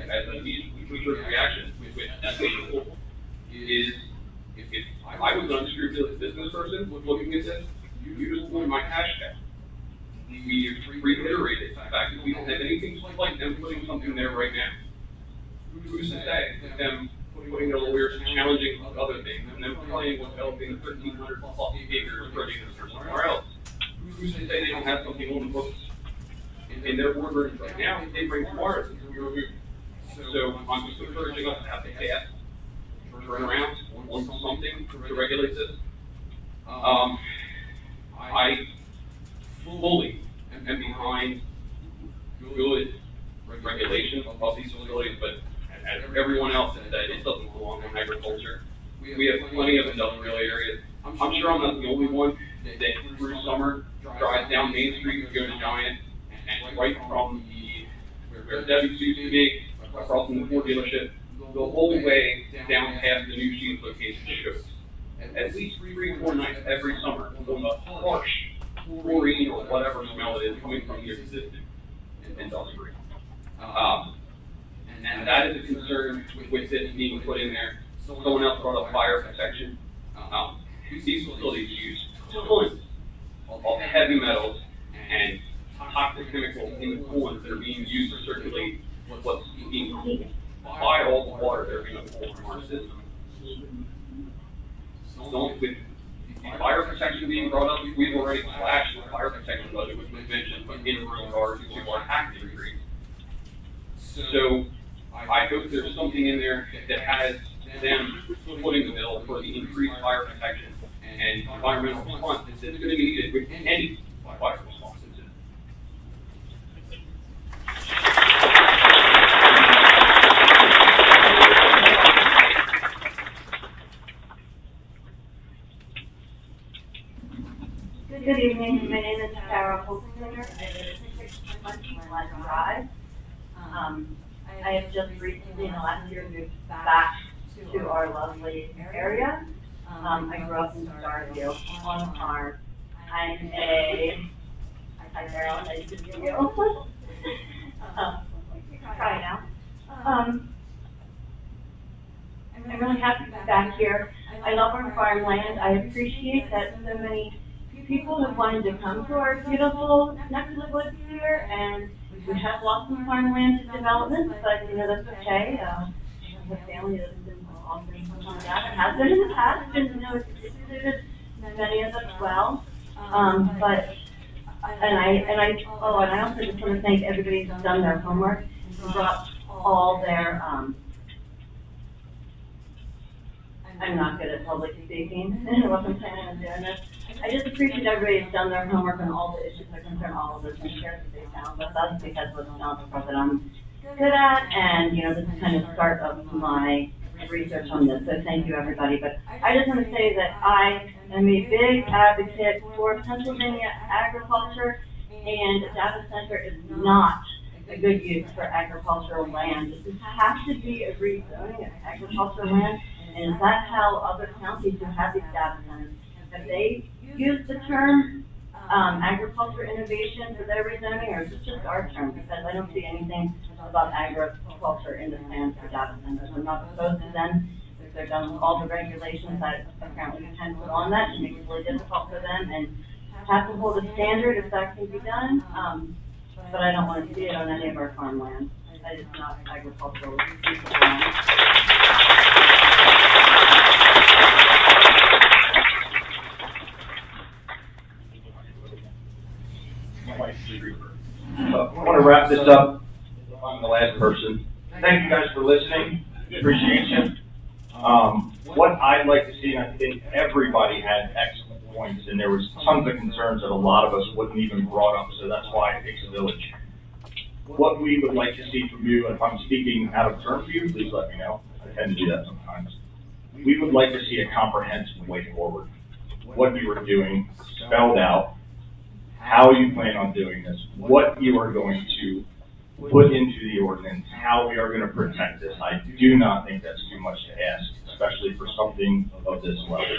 as a knee-jerk reaction with that people, is if I was an unscrupulous business person looking at this, you just want my hashtag. We reiterated the fact that we don't have anything like them putting something there right now. Who's to say them putting their lawyers challenging other things and them playing with developing 1,300 plus acres for somewhere else? Who's to say they don't have something on the books in their boardrooms right now? They bring tomorrow to be removed. So I'm just encouraging us to have the fast turn around on something to regulate this. I fully am behind good regulation of these facilities, but as everyone else has said, it doesn't belong in agriculture. We have plenty of industrial areas. I'm sure I'm not the only one that through summer drives down Main Street to go to Giant, and right from where Debbie's used to be, across from the Ford dealership, the whole way down past the new Sheets location shows. At least 3-4 nights every summer on the harsh chlorine or whatever smell it is coming from the existing industry. And that is a concern with this being put in there. Someone else brought up fire protection. These facilities use tons of heavy metals and toxic chemicals in the coolant that are being used to circulate what's being heated by all the water they're going to pull from our system. So with the fire protection being brought up, we've already slashed the fire protection budget, which was mentioned, but in regards to our tax increase. So I hope there's something in there that has them footing the bill for the increased fire protection and environmental response that's going to be needed with any fire response. Good evening, my name is Sarah Holzinger. I live at 620 Glen Drive. I have just recently, in the last year, moved back to our lovely area. I grew up in Starview on a farm. I'm a, hi Sarah, nice to meet you. Try now. I'm really happy to be back here. I love our farmland. I appreciate that so many people have wanted to come to our beautiful neck of the woods here, and we have lost some farmland to development, but that's okay. I have a family that's been offering something like that. It has been in the past, and it's suited many of us well. But I also just want to thank everybody who's done their homework and brought all their I'm not good at public speaking. I wasn't planning on doing this. I just appreciate everybody who's done their homework on all the issues that concern all of us and shared that they found with us, because what's not the part that I'm good at, and this is kind of the start of my much research on this, so thank you, everybody. But I just want to say that I am a big advocate for Pennsylvania agriculture, and data center is not a good use for agricultural land. This has to be a rezoning of agricultural land, and is that how other counties who have these data centers, have they used the term agriculture innovation for their rezoning, or is it just our term? Because I don't see anything about agriculture in the plans for data centers. I'm not opposed to them if they're done with all the regulations that apparently we can put on that to make it really difficult for them, and have to hold a standard if that can be done. But I don't want to see it on any of our farmland. That is not agricultural. I want to wrap this up. I'm the last person. Thank you guys for listening. Appreciate you. What I'd like to see, and I think everybody had excellent points, and there was tons of concerns that a lot of us wouldn't even brought up, so that's why it takes a village. What we would like to see from you, and if I'm speaking out of turn for you, please let me know. I tend to do that sometimes. We would like to see a comprehensive way forward. What you are doing, spelled out, how you plan on doing this, what you are going to put into the ordinance, how we are going to protect this. I do not think that's too much to ask, especially for something of this level.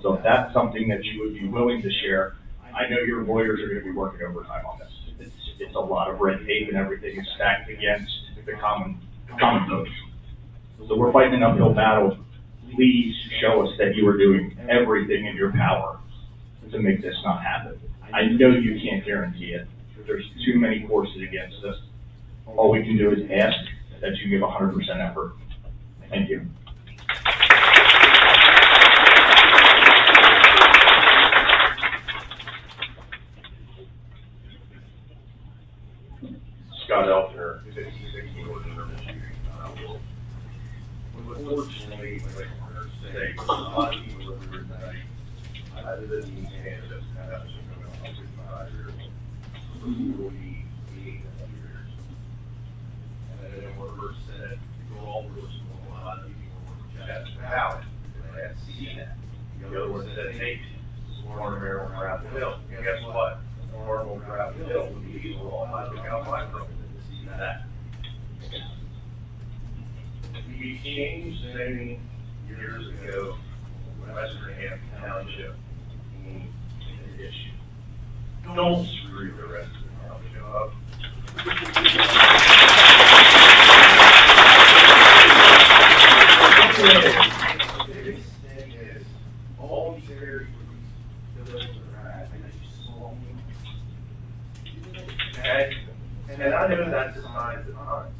So if that's something that you would be willing to share, I know your lawyers are going to be working overtime on this. It's a lot of red tape and everything is stacked against the common folks. So we're fighting an uphill battle. Please show us that you are doing everything in your power to make this not happen. I know you can't guarantee it. There's too many forces against us. All we can do is ask that you give 100% effort. Thank you. Scott Elfner, 56 Northern Unfortunately, like I say, a lot of people are here tonight. I live in Canada, and I've been going on 55 years. For 48 years. And then what Bert said, the golf course, a lot of people were just about it. They had to see that. The other one said, hey, Warren Merrill Gravel Hill. Guess what? Warren Gravel Hill would be equal. I look out my road to see that. We changed zoning years ago, Western Hampton Township, an issue. Don't screw the rest of the township up. The biggest thing is, all these areas where these buildings are at, and they just slow me. Okay? And I know that's the signs of times.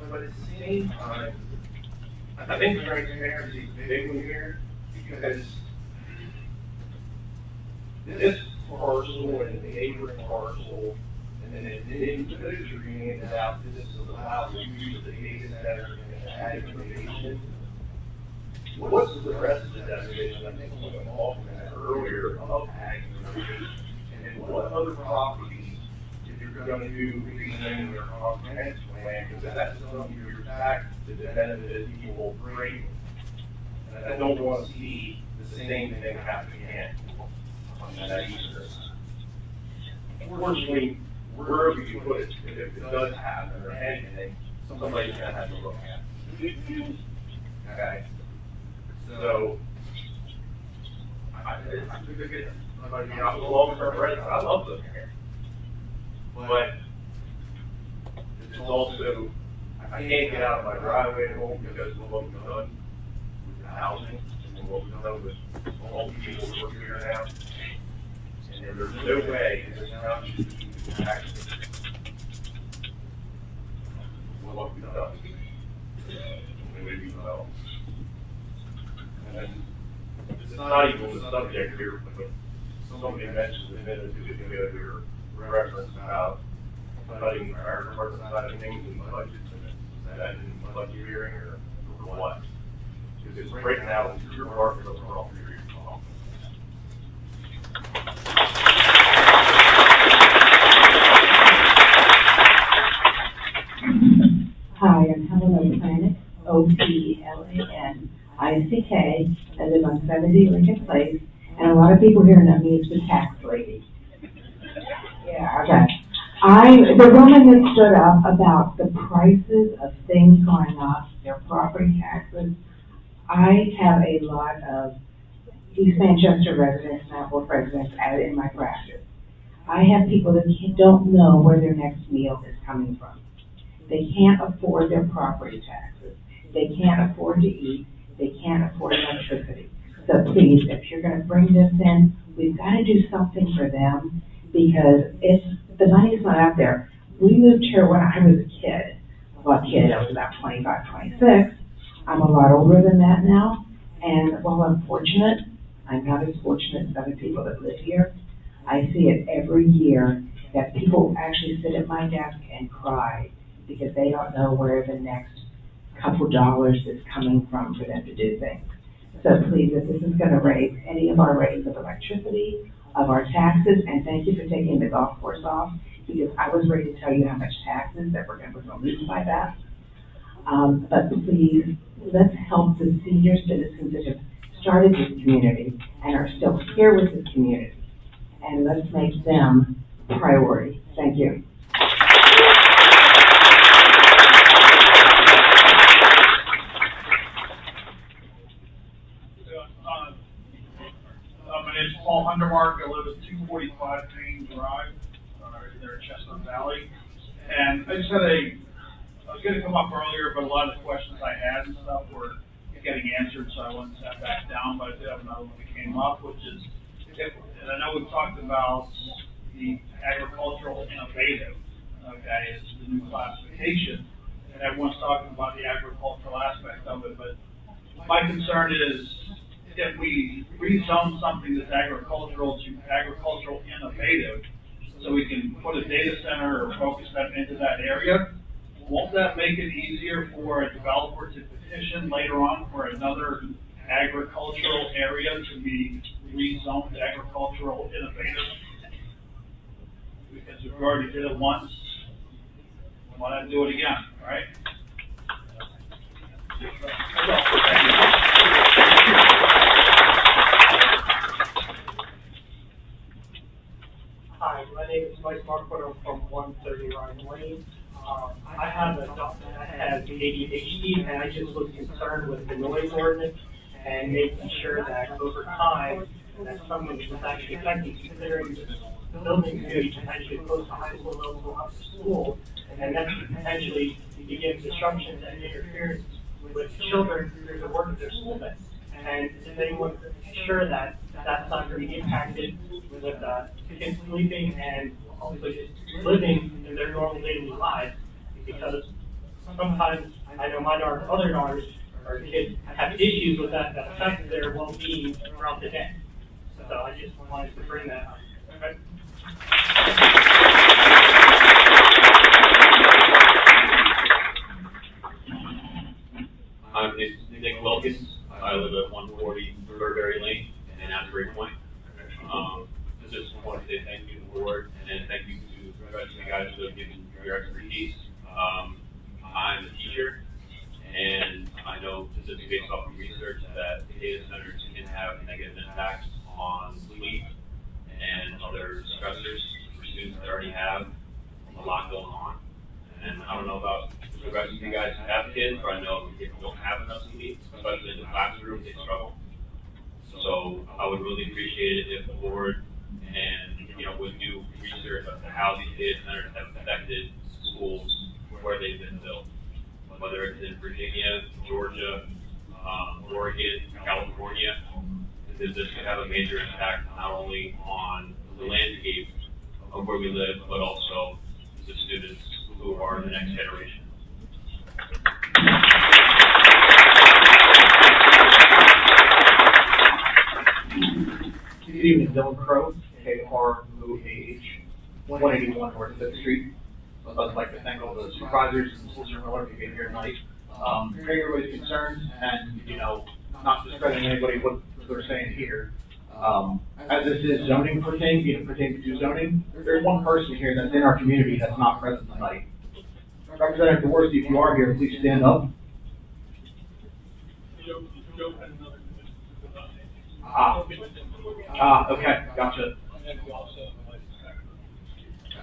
But at the same time, I think transparency is a big one here, because this parcel and the neighboring parcel, and then those are being handed out, this allows use of the data center and ag innovation. What's the rest of the definition? I think we went off on that earlier of ag innovation, and what other properties, if you're going to do rezoning or comprehensive plan, because that's something you're back to the benefit of people greatly. And I don't want to see the same thing happen again on that eastern side. Unfortunately, wherever you put it, if it does happen or anything, somebody's going to have to look at it. Okay? So, I long-term resident, I love living here. But it's also, I can't get out of my driveway at home because of what we've done with the housing and what we've done with all the people who work here now. And there's no way in this township to keep access what we've done. And we've developed. And it's not even the subject here, but somebody mentioned a minute or two ago your reference about cutting the fire department side of things in budgets, and that in budget hearing or what? Because right now, your department doesn't run all three of Hi, I'm Helen O'Planet, Lopelan, I live on 70 Lincoln Place, and a lot of people here know me as the tax lady. Yeah, okay. The woman that stood up about the prices of things going up, their property taxes. I have a lot of East Manchester residents, Norfolk residents out in my practice. I have people that don't know where their next meal is coming from. They can't afford their property taxes. They can't afford to eat. They can't afford electricity. So please, if you're going to bring this in, we've got to do something for them because the money's not out there. We moved here when I was a kid. Well, I was about 25, 26. I'm a lot older than that now. And while I'm fortunate, I'm not as fortunate as other people that live here. I see it every year that people actually sit at my desk and cry because they don't know where the next couple dollars is coming from for them to do things. So please, if this is going to raise any of our rates of electricity, of our taxes, and thank you for taking the golf course off, because I was ready to tell you how much taxes that we're going to lose by that. But please, let's help the senior citizens that have started this community and are still here with this community. And let's make them a priority. Thank you. My name is Paul Undermark. I live at 245 Main Drive, there in Chestnut Valley. And I just I was going to come up earlier, but a lot of the questions I had and stuff were getting answered, so I went and sat back down. But I did have another one that came up, which is, and I know we've talked about the agricultural innovative, okay, is the new classification, and everyone's talking about the agricultural aspect of it, but my concern is if we rezone something that's agricultural to agricultural innovative, so we can put a data center or focus them into that area, won't that make it easier for a developer to petition later on for another agricultural area to be rezoned to agricultural innovative? Because we've already did it once, why not do it again, right? Hi, my name is Mike Marquardt. I'm from 130 Ryan Lane. I have a daughter that has ADHD, and I just was concerned with the noise ordinance and making sure that over time that someone was actually affected, considering the building could be potentially close to high school level up to school, and that could potentially begin disruptions and interference with children through the work of their school day. And if anyone could ensure that that's not going to be impacted with kids sleeping and also just living in their normal daily lives, because sometimes I know my daughter, other daughters, or kids have issues with that affect their well-being throughout the day. So I just wanted to bring that up. Okay? I'm Nick Wilkins. I live at 140 Burberry Lane in Asbury Point. Just want to say thank you to the board and thank you to the rest of you guys who have given your expertise. I'm a teacher, and I know specifically based off of research that data centers can have negative impacts on sleep and other stressors for students that already have a lot going on. And I don't know about the rest of you guys who have kids, but I know if kids don't have enough sleep, especially in the classroom, they struggle. So I would really appreciate it if the board and would do research on how these data centers have affected schools where they've been built, whether it's in Virginia, Georgia, Oregon, California. This could have a major impact not only on the landscape of where we live, but also the students who are the next generation. Good evening, Dylan Crow, KROAH, 181 North 5th Street. I'd like to thank all the supervisors and schools and whatever you being here tonight. Hearing everybody's concerns and, not discrediting anybody what they're saying here. As this is zoning pertaining to zoning, there's one person here that's in our community that's not present tonight. Representative Dvorsky, if you are here, please stand up. Okay, gotcha.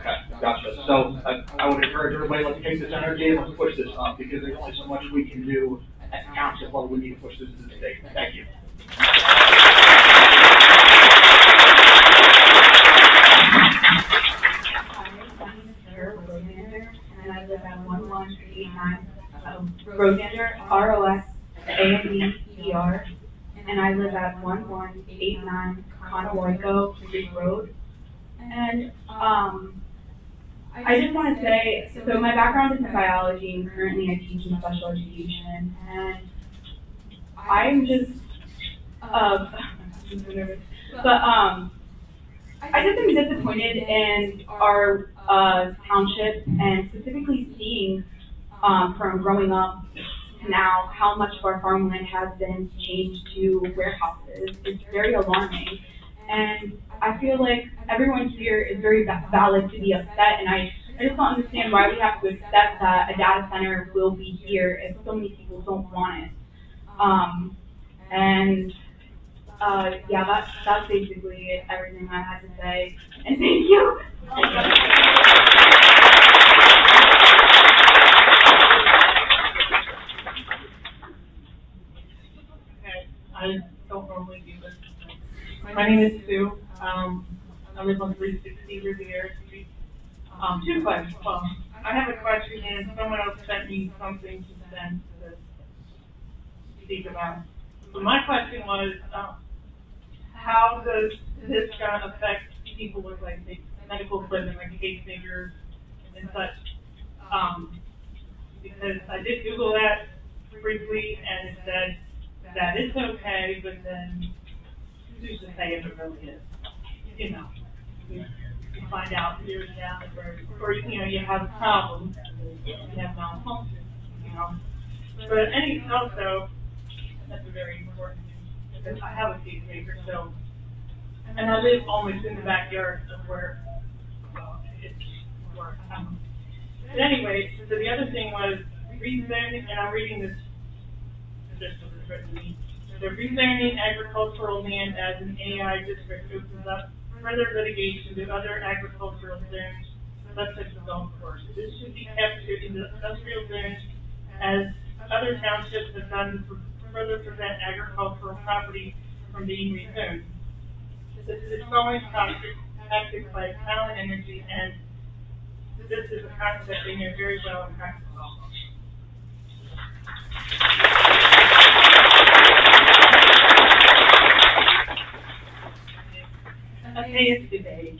Okay, gotcha. So I would encourage everybody, let's take this energy and let's push this up because there's only so much we can do at township level. We need to push this to the state. Thank you. And I live at 1189 Rosander, R-O-S-A-N-D-E-R, and I live at 1189 Conoico Creek Road. And I just want to say, so my background is in biology, and currently I teach in special education, and I'm just, nervous, but I just am disappointed in our township, and specifically seeing from growing up to now how much of our farmland has been changed to warehouses. It's very alarming, and I feel like everyone here is very valid to be upset, and I just don't understand why we have to accept that a data center will be here if so many people don't want it. Yeah, that's basically everything I had to say, and thank you. I don't normally do this. My name is Sue. I live on 360 Riviera Street. Two questions. Well, I have a question, and someone else sent me something to send to speak about. So my question was, how does this gonna affect people with like medical equipment, like pacemakers and such? Because I did Google that briefly, and it said that it's okay, but then who's to say if it really is? You know, you find out years down the road, or you have a problem, you have malfunction, But also, that's a very important thing, because I have a pacemaker, so, and I live almost in the backyard of where, it's where, But anyway, so the other thing was rezoning, and I'm reading this, just as it's written to me. The rezoning agricultural land as an AI district opens up further litigation to other agricultural zones, such as the golf course. This should be captured in the industrial zones, as other townships have done to further prevent agricultural property from being rezoned. This is a growing tactic by Talent Energy, and this is a concept they know very well in practice. Okay, it's today.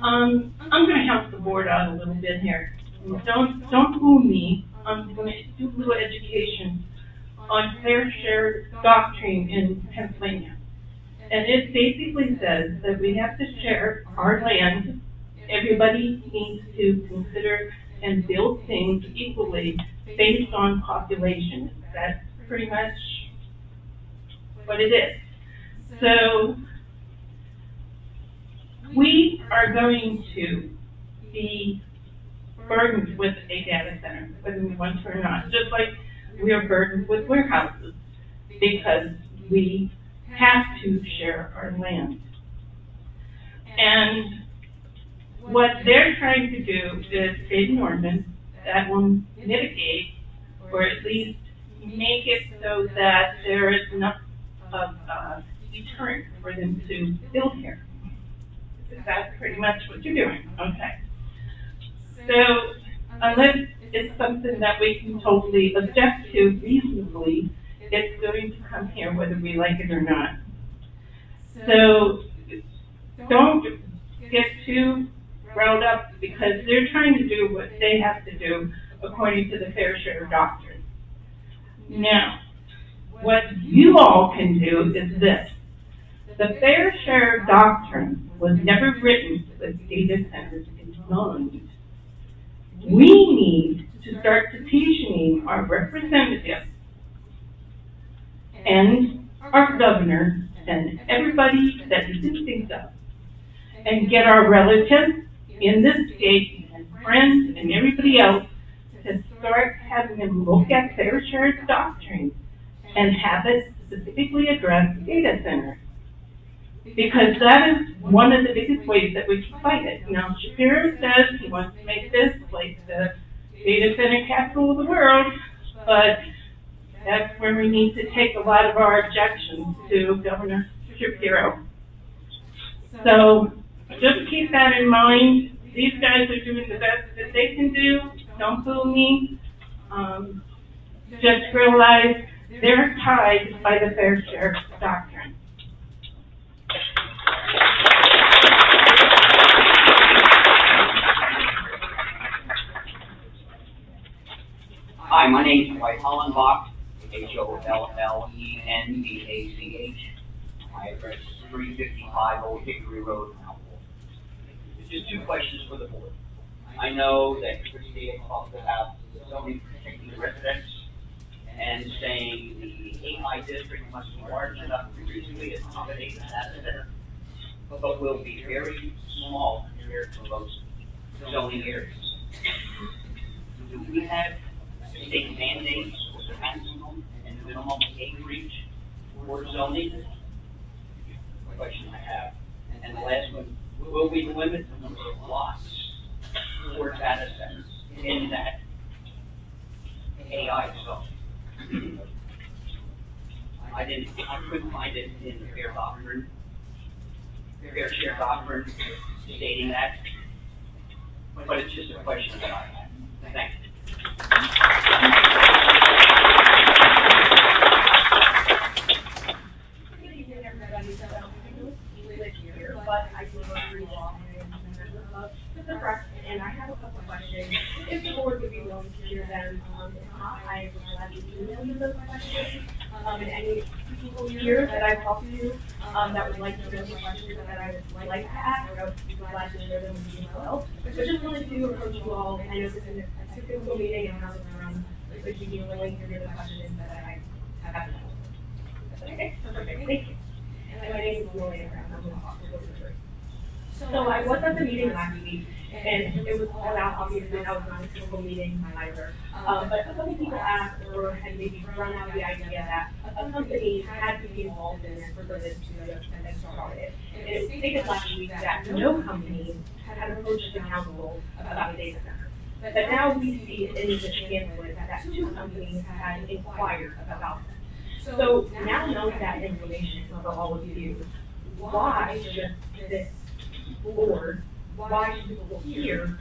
I'm gonna help the board out a little bit here. Don't fool me. I'm gonna do a little education on fair share doctrine in Pennsylvania. And it basically says that we have to share our land. Everybody needs to consider and build things equally based on population. That's pretty much what it is. So we are going to be burdened with a data center, whether we want to or not, just like we are burdened with warehouses, because we have to share our land. And what they're trying to do is create an ordinance that will mitigate, or at least make it so that there is enough of a deterrent for them to build here. That's pretty much what you're doing, okay? So, unless it's something that we can totally object to reasonably, it's going to come here whether we like it or not. So, don't get too riled up, because they're trying to do what they have to do according to the fair share doctrine. Now, what you all can do is this. The fair share doctrine was never written with data centers in mind. We need to start petitioning our representatives and our governor and everybody that you can think of, and get our relatives in this state and friends and everybody else to start having them look at fair share doctrine and have it specifically address data center. Because that is one of the biggest ways that we can fight it. Now, Shapiro says he wants to make this like the data center capital of the world, but that's where we need to take a lot of our objections to Governor Shapiro. So just keep that in mind. These guys are doing the best that they can do. Don't fool me. Just realize they're tied by the fair share doctrine. Hi, my name is Dwight Hollenbach, Hollenbach. My address is 355 Old Hickory Road, Mount Wolf. Just two questions for the board. I know that Christie had talked about zoning protecting residents and saying the AI district must be large enough to reasonably accommodate the data center, but will be very small compared to most zoning areas. Do we have state mandates for the maximum and minimum acreage for zoning? Question I have. And the last one, will we limit the number of lots for data centers in that AI zone? I couldn't find it in the fair share doctrine stating that, but it's just a question that I have. Thank you. Good evening, everybody. So, we live here, but I do work for law and I'm a member of the press, and I have a couple of questions. If the board would be willing to hear them, if not, I would gladly email you those questions. And any people here that I've talked to, that would like to know the questions that I would like to ask, I would be glad to share them with you as well. But just wanted to approach you all, I know this is a typical meeting and how it's run, but you'd be willing to hear the questions that I have. Okay, perfect, thank you. And my name is Lily Brown, I'm with Oxford Research. So I was at the meeting last week, and it was called out, obviously, I was not a typical meeting either. But a couple people asked, or had maybe run out the idea that a company had to be involved in this for this to get started. And it was stated last week that no company had approached the council about a data center. But now we see in the pamphlet that two companies had inquired about them. So now knowing that information for all of you, why should this board, why should people here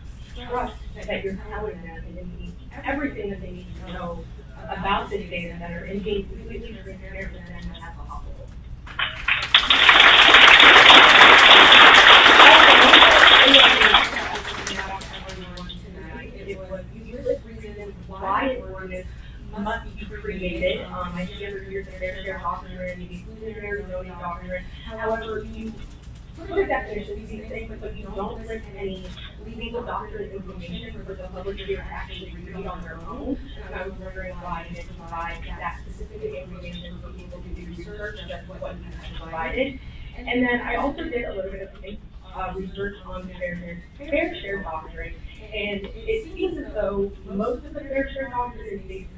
trust that you're telling them and indeed everything that they need to know about this data center and being completely transparent with them as possible? It was useless reasons why an ordinance must be created. I never hear the fair share doctrine, the exclusionary zoning doctrine. However, you put a definition to these things, but you don't list any legal doctrine information for the public here to actually read on their own. And I was wondering why you didn't provide that specific information for people to do research, that's what you have provided. And then I also did a little bit of research on the fair share doctrine, and it seems as though most of the fair share doctrine is based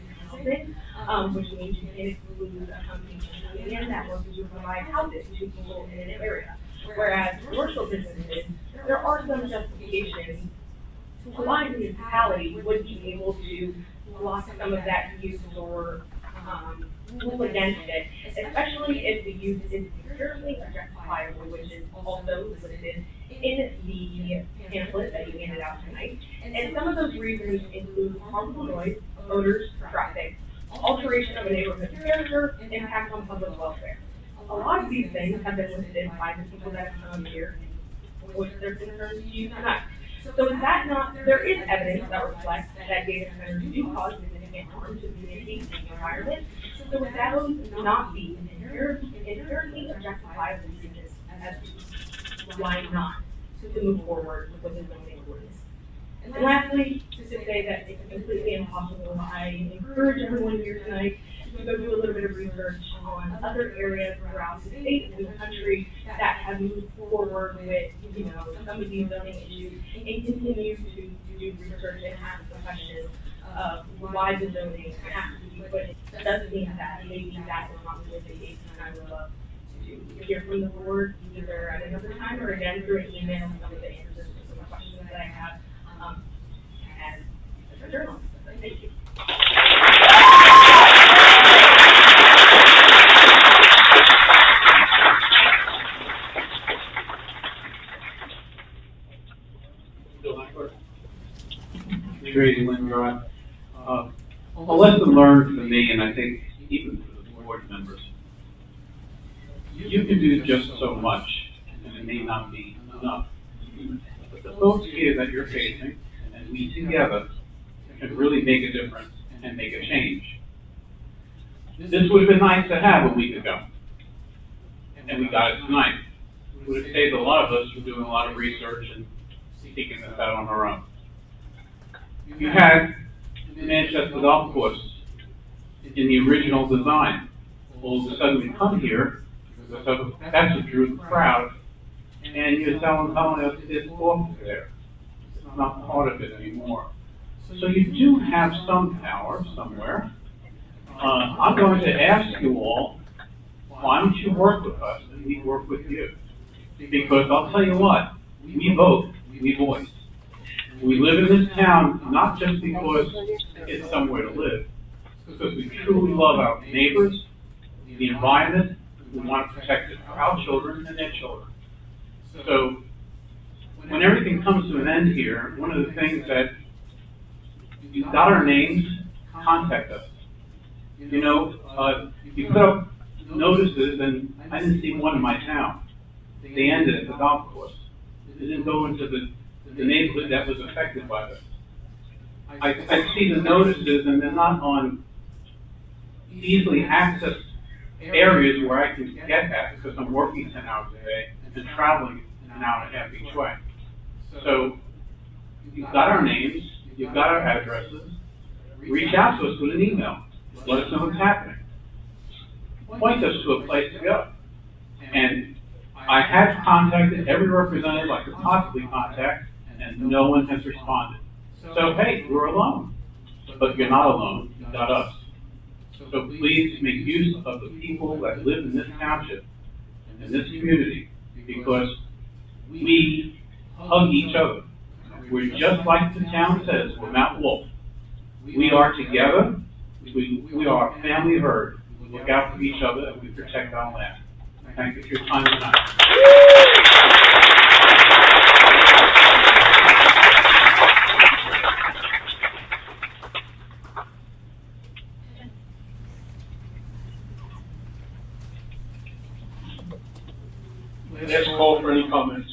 which means you can exclude a company that wants to provide houses to people in an area. Whereas commercial businesses, there are some justifications to why a municipality would be able to block some of that use or rule against it, especially if the use is purely justifiable, which is also listed in the pamphlet that you handed out tonight. And some of those reasons include harmful noise, odors, traffic, alteration of a neighborhood character, impact on public welfare. A lot of these things have been listed by the people that have come here and voiced their concerns to you tonight. So is that not, there is evidence that reflects that data centers do cause significant harm to the community and the environment. So would those not be inherently justifiable reasons as to why not to move forward with the zoning ordinance? And lastly, to say that it's completely impossible, I encourage everyone here tonight to go do a little bit of research on other areas throughout the state and the country that have moved forward with, some of these zoning issues and continue to do research and ask the questions of why the zoning has to be but it does seem that maybe that is not really the case, and I would love to hear from the board either at another time or again through an email, some of the answers to some questions that I have, and as a journalist. Thank you. Crazy when you're on. A lesson learned for me, and I think even for the board members, you can do just so much, and it may not be enough. But the folks here that you're facing, and we together, can really make a difference and make a change. This would have been nice to have a week ago, and we got it tonight. It would have saved a lot of us from doing a lot of research and seeking this out on our own. You had the Manchester Golf Course in the original design. All of a sudden we come here, so that's what drew the crowd, and you're telling us it's off there. It's not part of it anymore. So you do have some power somewhere. I'm going to ask you all, why don't you work with us and we work with you? Because I'll tell you what, we vote, we voice. We live in this town not just because it's somewhere to live, because we truly love our neighbors, the environment, we want to protect it for our children and their children. So when everything comes to an end here, one of the things that you've got our names, contact us. You know, you put up notices, and I didn't see one in my town. They ended at the golf course. They didn't go into the neighborhood that was affected by this. I see the notices, and they're not on easily accessed areas where I can get that because I'm working 10 hours a day and traveling an hour and a half each way. So you've got our names, you've got our addresses. Reach out to us with an email. Let us know what's happening. Point us to a place to go. And I have contacted every representative I could possibly contact, and no one has responded. So, hey, we're alone. But you're not alone. You've got us. So please make use of the people that live in this township, in this community, because we hug each other. We're just like the town says, we're Mount Wolf. We are together. We are a family herd. We look out for each other and we protect our land. Thank you for your time tonight. Last call for any comments.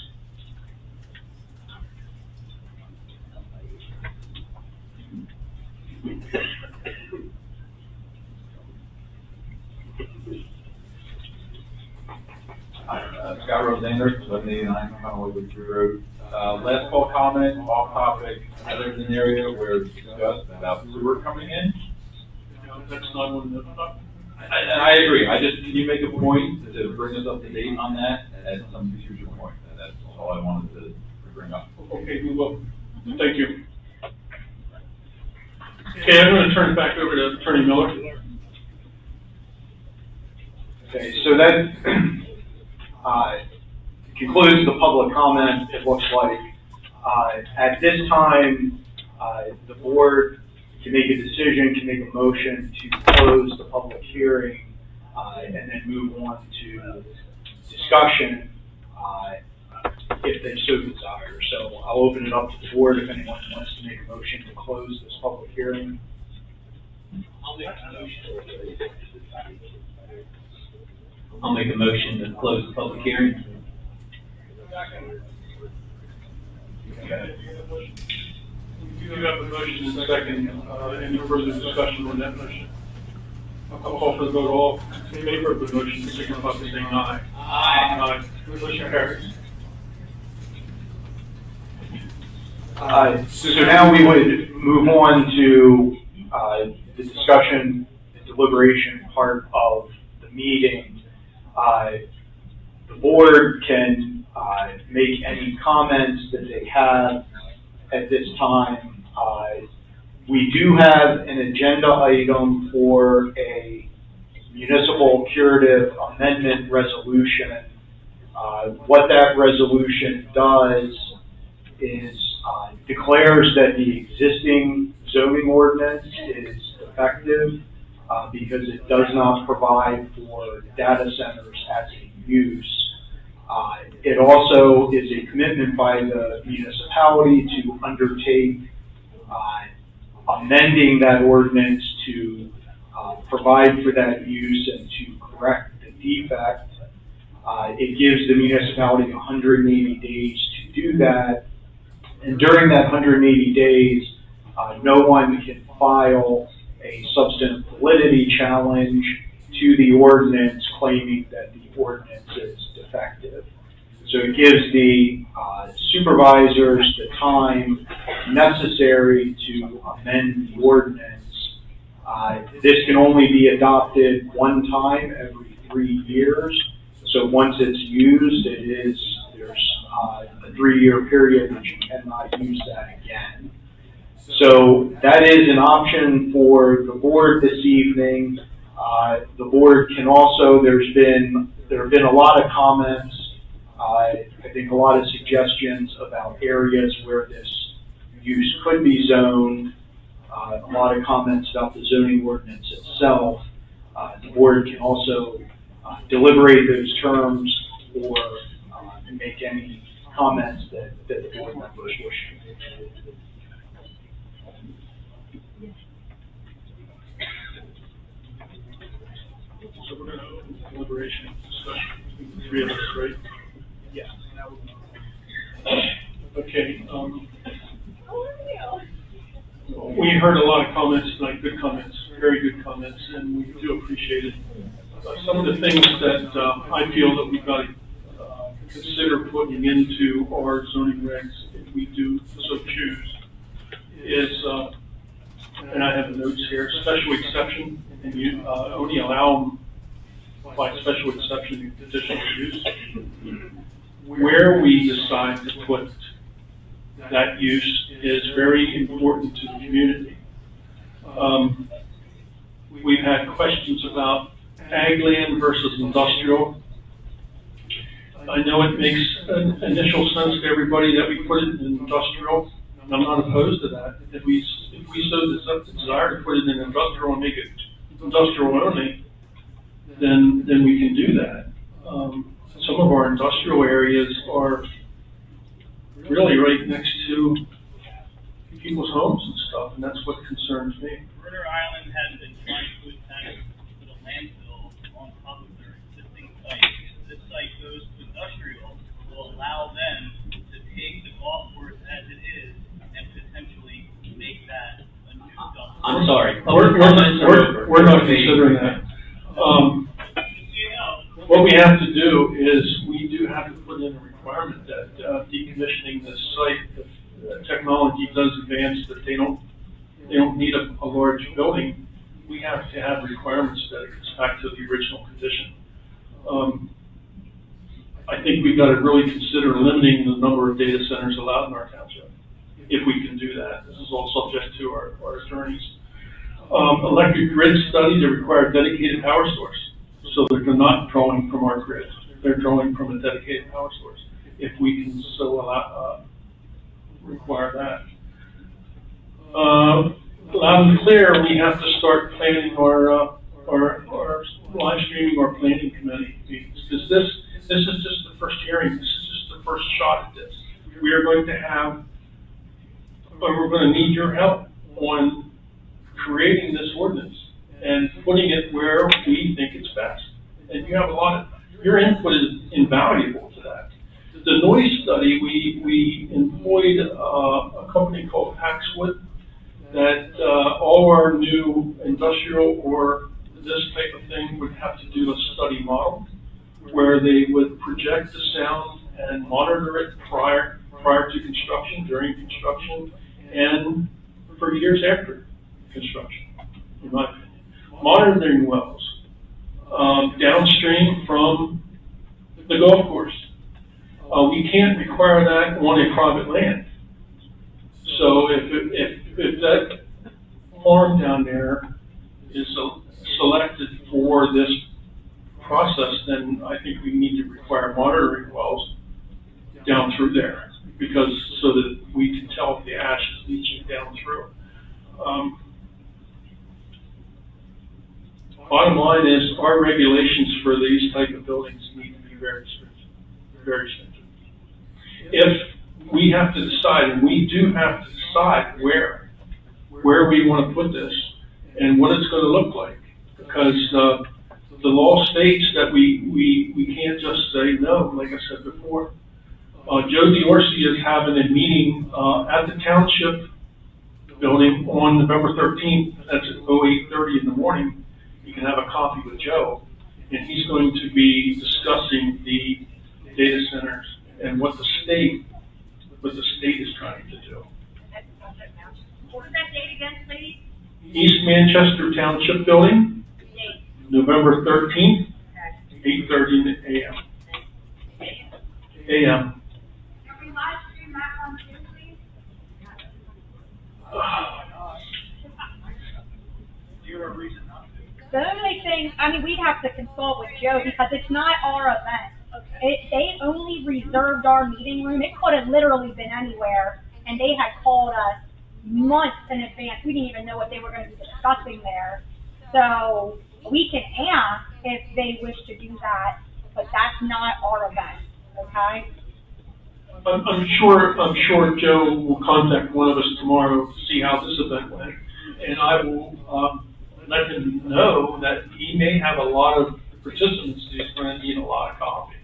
Scott Rosander, 789 Conway Woodford Road. Last call comment, off topic. I live in an area where it's discussed about sewer coming in. That's not one of the. I agree. Can you make a point to bring us up to date on that at some future point? That's all I wanted to bring up. Okay, we will. Thank you. Okay, I'm going to turn it back over to Attorney Miller. Okay, so that concludes the public comment, it looks like. At this time, the board can make a decision, can make a motion to close the public hearing, and then move on to discussion, if they so desire. So I'll open it up to the board if anyone wants to make a motion to close this public hearing. I'll make a motion to close the public hearing. You do have a motion in second. Any further discussion on that motion? I'll call for the vote. All in favor of the motion, signify by saying aye. Aye. Motion carries. So now we would move on to the discussion and deliberation part of the meeting. The board can make any comments that they have at this time. We do have an agenda item for a municipal curative amendment resolution. What that resolution does is declares that the existing zoning ordinance is effective because it does not provide for data centers as a use. It also is a commitment by the municipality to undertake amending that ordinance to provide for that use and to correct the defect. It gives the municipality 180 days to do that, and during that 180 days, no one can file a substantive validity challenge to the ordinance claiming that the ordinance is defective. So it gives the supervisors the time necessary to amend the ordinance. This can only be adopted one time every 3 years. So once it's used, there's a 3-year period which you cannot use that again. So that is an option for the board this evening. The board can also, there have been a lot of comments, I think a lot of suggestions about areas where this use could be zoned, a lot of comments about the zoning ordinance itself. The board can also deliberate those terms or make any comments that the board members wish. So we're going to open deliberation discussion. 3 of us, right? Yeah. Okay. We heard a lot of comments tonight, good comments, very good comments, and we do appreciate it. Some of the things that I feel that we've got to consider putting into our zoning regs, if we do so choose, is, and I have the notes here, special exception, and you only allow them by special exception in conditional use. Where we decide to put that use is very important to the community. We've had questions about ag land versus industrial. I know it makes an initial sense to everybody that we put it in industrial, and I'm not opposed to that. If we so desire to put it in industrial and make it industrial only, then we can do that. Some of our industrial areas are really right next to people's homes and stuff, and that's what concerns me. Ritter Island has been trying to attach to the landfill on top of their existing site. If this site goes to industrial, will allow them to take the golf course as it is and potentially make that a new golf course. I'm sorry. We're not considering that. What we have to do is we do have to put in a requirement that decommissioning this site, the technology does advance that they don't need a large building. We have to have requirements that it gets back to the original condition. I think we've got to really consider limiting the number of data centers allowed in our township, if we can do that. This is all subject to our attorneys. Electric grid studies that require dedicated power source. So they're not drawing from our grid. They're drawing from a dedicated power source. If we can so require that. Loud and clear, we have to start planning our live streaming our planning committee meetings. Because this is just the first hearing. This is just the first shot at this. We are going to have, but we're going to need your help on creating this ordinance and putting it where we think it's best. And you have your input is invaluable to that. The noise study, we employed a company called Paxwood that all our new industrial or this type of thing would have to do a study model where they would project the sound and monitor it prior to construction, during construction, and for years after construction, in my opinion. Monitoring wells downstream from the golf course. We can't require that on a private land. So if farm down there is selected for this process, then I think we need to require monitoring wells down through there, because, so that we can tell if the ash is leaching down through. Bottom line is, our regulations for these type of buildings need to be very stringent, very stringent. If we have to decide, and we do have to decide where we want to put this and what it's going to look like, because the law states that we can't just say no, like I said before. Joe Diorsi is having a meeting at the township building on November 13th. That's at 8:30 in the morning. You can have a coffee with Joe, and he's going to be discussing the data centers and what the state is trying to do. What was that date again, please? East Manchester Township Building, November 13th, 8:30 a.m. a.m. Can we live stream that one too, please? The only thing, I mean, we'd have to consult with Joe because it's not our event. They only reserved our meeting room. It could have literally been anywhere, and they had called us months in advance. We didn't even know what they were going to be discussing there. So we can ask if they wish to do that, but that's not our event, okay? I'm sure Joe will contact one of us tomorrow to see how this event went, and I will let him know that he may have a lot of participants who's going to need a lot of coffee.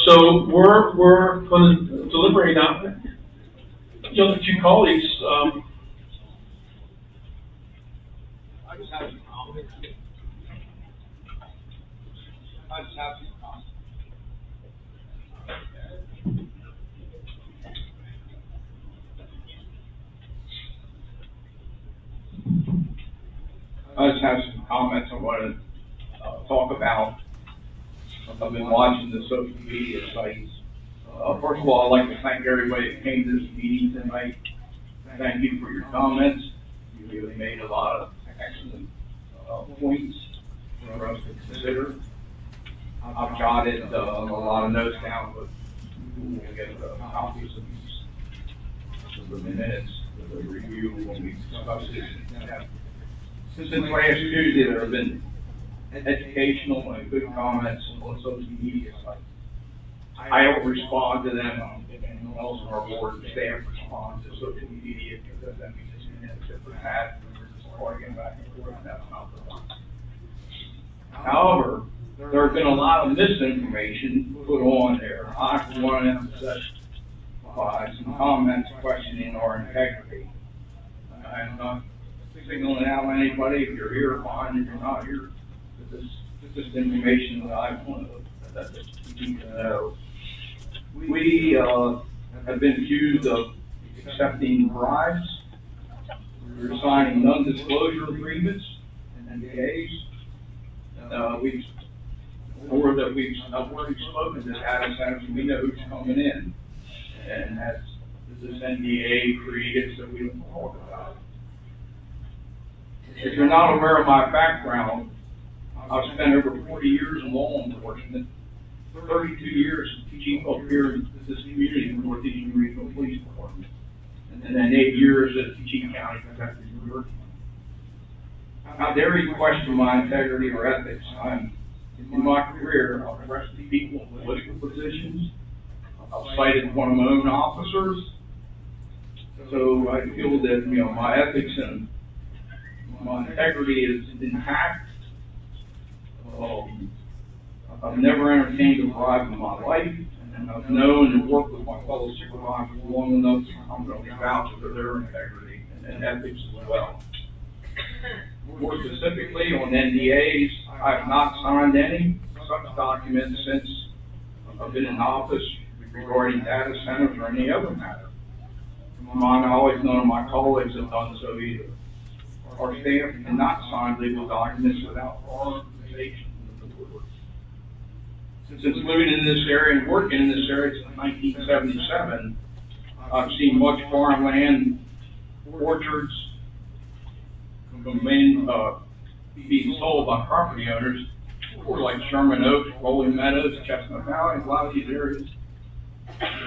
So we're going to deliberate on the other two colleagues. I just have some comments. I just have some comments I want to talk about. I've been watching the social media sites. First of all, I'd like to thank everybody that came to this meeting tonight. Thank you for your comments. You really made a lot of excellent points for us to consider. I've jotted a lot of notes down, but we'll get copies of these for the minutes, the review when we discuss it. Since last Tuesday, there have been educational and good comments on social media sites. I don't respond to them, and else our board and staff respond to social media because that means it's minutes that we had, and we're just arguing back and forth, and that's not the one. However, there has been a lot of misinformation put on there. I want to emphasize some comments questioning our integrity. I'm not signaling out anybody. If you're here, fine. If you're not here, this is just information that I want that you need to know. We have been accused of accepting bribes. We're signing non-disclosure agreements and NDAs. We've already spoken to data centers, and we know who's coming in, and that's this NDA created so we don't talk about it. If you're not aware of my background, I've spent over 40 years in law enforcement, 32 years chief up here in this community in Northeastern Regional Police Department, and then 8 years as chief county protector in New York. How dare you question my integrity or ethics? In my career, I've arrested people in political positions. I've cited one of my own officers. So I feel that, my ethics and my integrity is intact. I've never entertained a bribe in my life, and I've known and worked with my fellow supervisors long enough to confidently vouch for their integrity and ethics as well. More specifically, on NDAs, I have not signed any such documents since I've been in office regarding data centers or any other matter. To my knowledge, none of my colleagues have done so either. Our staff cannot sign legal documents without our authorization. Since living in this area and working in this area since 1977, I've seen much farmland, orchards, being sold by property owners, or like Sherman Oaks, Rolling Meadows, Chestnut Valley, a lot of these areas.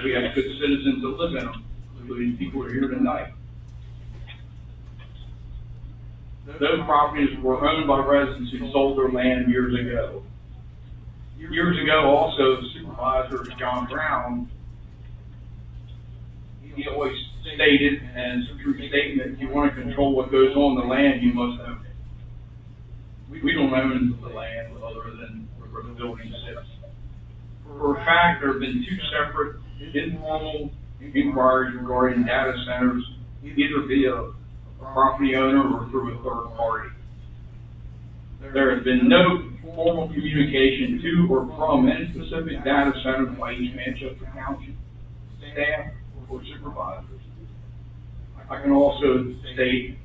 We have good citizens that live in them, including people who are here tonight. Those properties were owned by residents who sold their land years ago. Years ago, also, Supervisor John Brown, he always stated, and it's a true statement, if you want to control what goes on the land, you must own it. We don't own the land other than where the building sits. For a fact, there have been two separate informal inquiries regarding data centers, either via a property owner or through a third party. There has been no formal communication to or from any specific data center by East Manchester Township staff or supervisors. I can also state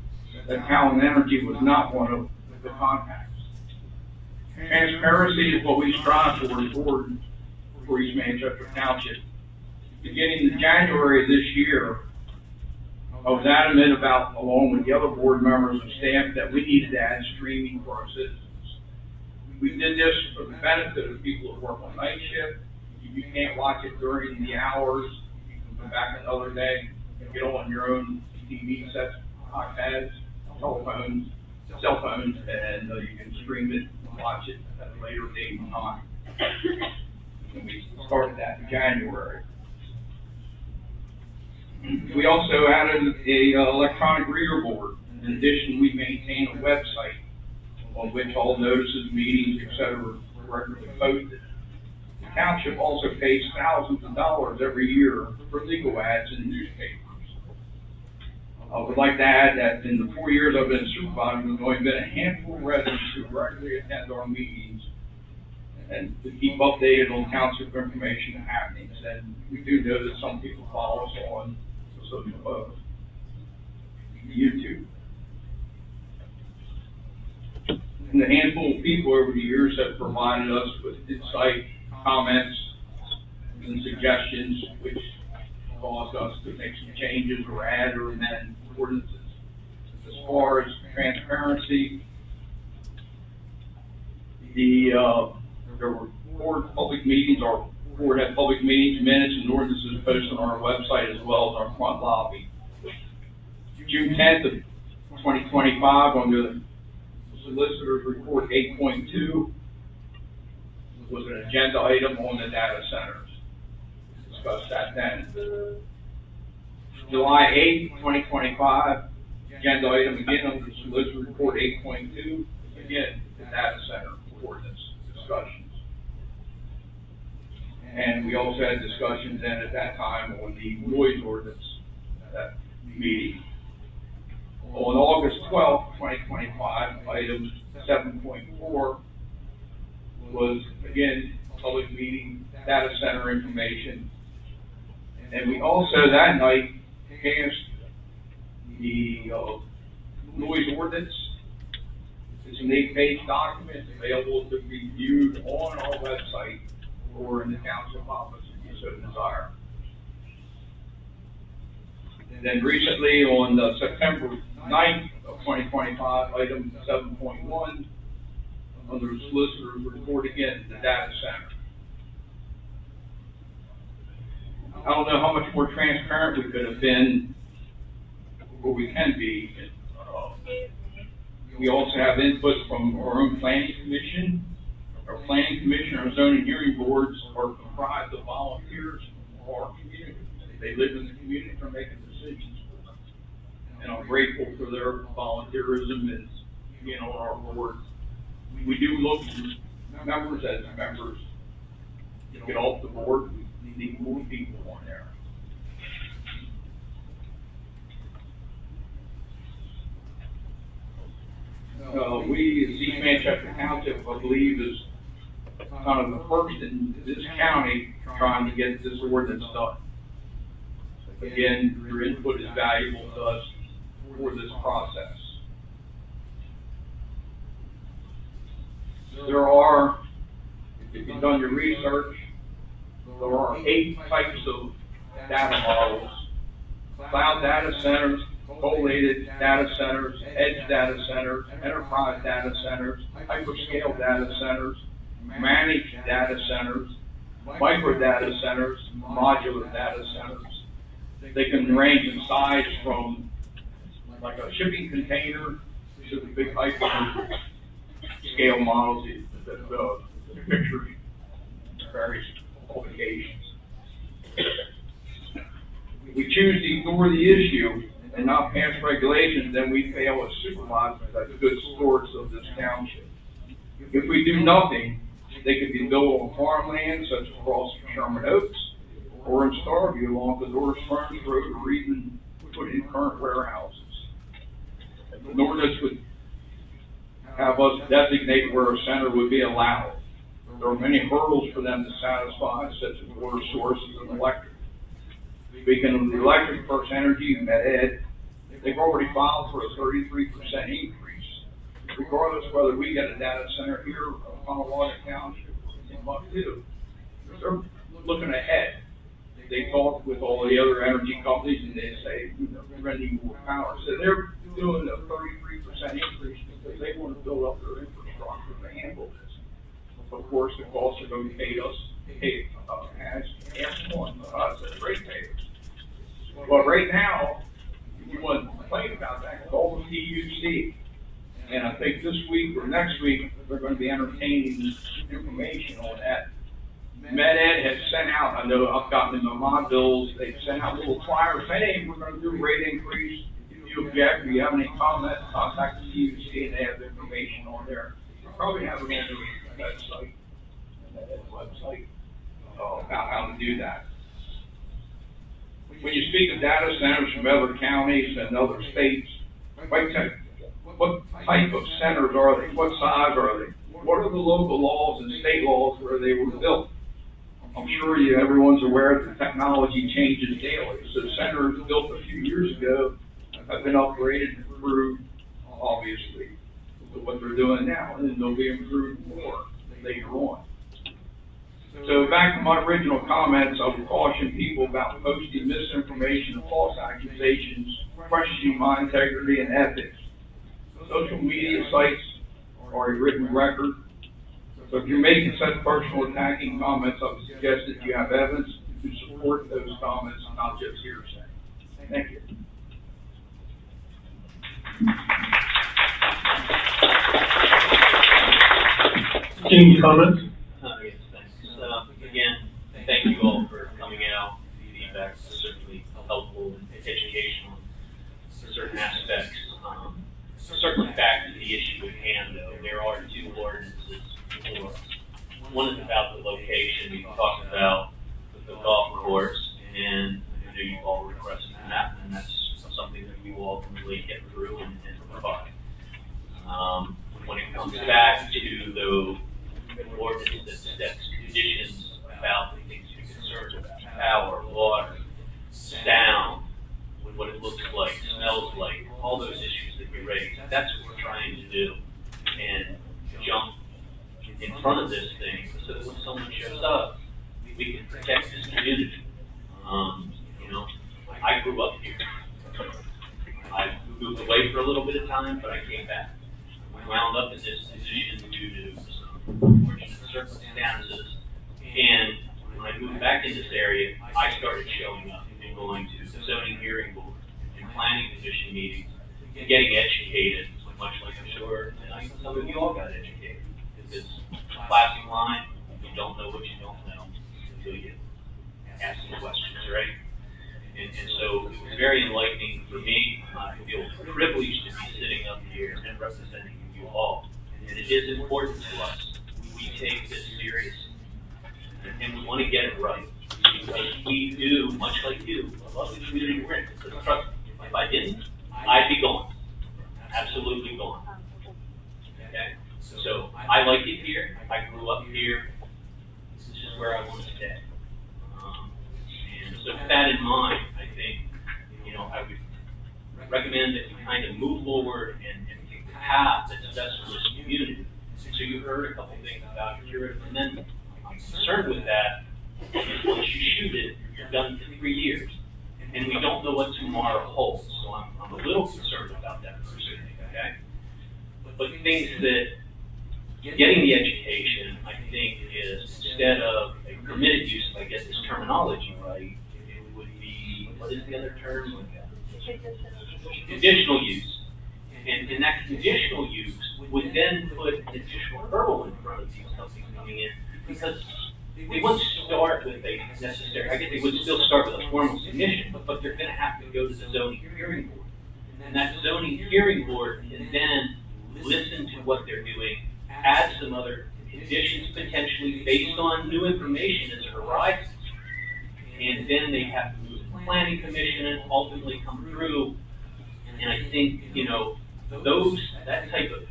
that Talon Energy was not one of the contacts. Transparency is what we strive for East Manchester Township. Beginning in January of this year, I was adamant about, along with the other board members and staff, that we needed to add streaming for our citizens. We did this for the benefit of people who work on night shift. You can't watch it during the hours. You can come back another day and get on your own TV sets, iPads, telephones, cell phones, and you can stream it and watch it at a later date and time. And we started that in January. We also added a electronic reader board. In addition, we maintain a website on which all notices, meetings, etc. are regularly posted. The township also pays thousands of dollars every year for legal ads in newspapers. I would like to add that in the 4 years I've been supervisor, there's only been a handful of residents who regularly attend our meetings and to keep updated on township information and happenings. And we do know that some people follow us on social YouTube. And the handful of people over the years have provided us with insight, comments, and suggestions, which caused us to make some changes or add or amend ordinances. As far as transparency, there were 4 public meetings, our board had public meetings, minutes, and ordinances posted on our website as well as our front lobby. June 10th of 2025, on the Solicitor's Report 8.2 was an agenda item on the data centers. Discussed that then. July 8th, 2025, agenda item again on the Solicitor's Report 8.2, again, the data center ordinance discussions. And we also had discussions then at that time on the noise ordinance at that meeting. On August 12th, 2025, item 7.4 was, again, public meeting, data center information. And we also that night passed the noise ordinance. It's an 8-page document available to be viewed on our website or in the township office if you so desire. And then recently on September 9th of 2025, item 7.1, under the Solicitor's Report again, the data center. I don't know how much more transparent we could have been, or we can be. We also have input from our own planning commission. Our planning commission, our zoning hearing boards are comprised of volunteers from our community. They live in the community and are making decisions. And I'm grateful for their volunteerism and being on our board. We do look at members as members get off the board. We need more people on there. We, as East Manchester Township, I believe, is kind of the first in this county trying to get this ordinance done. Again, your input is valuable to us for this process. There are, if you've done your research, there are 8 types of data models cloud data centers, collated data centers, edge data centers, enterprise data centers, hyperscale data centers, managed data centers, micro data centers, modular data centers. They can range in size from like a shipping container to the big hyper scale models that picture various qualifications. If we choose to ignore the issue and not pass regulations, then we fail as supervisors as good stewards of this township. If we do nothing, they could be built on farmland such as across Sherman Oaks or in Starview along the North Springs Road, or even put in current warehouses. An ordinance would have us designate where a center would be allowed. There are many hurdles for them to satisfy, such as water sources and electric. Speaking of the electric, First Energy, Med-Ed, they've already filed for a 33% increase. Regardless whether we get a data center here or Colorado Township in Buck 2, they're looking ahead. They talk with all the other energy companies and they say, you know, we're going to need more power. So they're doing a 33% increase because they want to build up their infrastructure to handle this. Of course, the costs are going to be paid as one us as ratepayers. But right now, you want to complain about that, it's all the PUC. And I think this week or next week, they're going to be entertaining information on that. Med-Ed has sent out, I know I've gotten in my bills, they've sent out little flyers saying, hey, we're going to do a rate increase. If you object, or you have any comments, contact the PUC, and they have the information on there. You probably have it on their website, about how to do that. When you speak of data centers from other counties and other states, what type of centers are they? What size are they? What are the local laws and state laws where they were built? I'm sure everyone's aware that technology changes daily. So centers built a few years ago have been upgraded and improved, obviously, to what they're doing now, and then they'll be improved more later on. So back to my original comments, I would caution people about posting misinformation and false accusations, questioning my integrity and ethics. Social media sites are a written record. So if you're making such personal attacking comments, I would suggest that you have evidence to support those comments, not just hearsay. Thank you. Any comments? Yes, thanks. Again, thank you all for coming out. The feedback is certainly helpful and educational in certain aspects. Circling back to the issue at hand, though, there are two ordinances before us. One is about the location. We talked about the golf course, and I know you all requested that, and that's something that we will ultimately get through and provide. When it comes back to the ordinance that sets conditions about the things you're concerned about, power, water, sound, what it looks like, smells like, all those issues that you raised, that's what we're trying to do. And jump in front of this thing so that when someone shows up, we can protect this community. You know, I grew up here. I moved away for a little bit of time, but I came back. I wound up in this position due to some unfortunate circumstances. And when I moved back in this area, I started showing up and going to the zoning hearing board and planning commission meetings and getting educated, much like I'm sure and some of you all got educated. Because classic line, you don't know what you don't know until you ask some questions, right? And so it was very enlightening for me. I feel privileged to be sitting up here and representing you all. And it is important to us. We take this seriously. And we want to get it right. Because we do, much like you, love the community we're in. So trust me, if I didn't, I'd be gone. Absolutely gone. Okay? So I like it here. I grew up here. This is where I want to stay. And so with that in mind, I think, you know, I would recommend that we kind of move forward and take the path that's best for this community. So you heard a couple things about your curative amendment. I'm concerned with that. Once you shoot it, you're done for 3 years. and we don't know what tomorrow holds, so I'm a little concerned about that personally, okay? But things that, getting the education, I think, is instead of a permitted use, if I get this terminology right, it would be, what is the other term? Conditional use. And that conditional use would then put an additional hurdle in front of these companies coming in, because they wouldn't start with a necessary, I guess they would still start with a formal submission, but they're gonna have to go to the zoning hearing board. And that zoning hearing board can then listen to what they're doing, add some other conditions potentially based on new information as it arises. And then they have to move to the planning commission and ultimately come through. And I think, that type of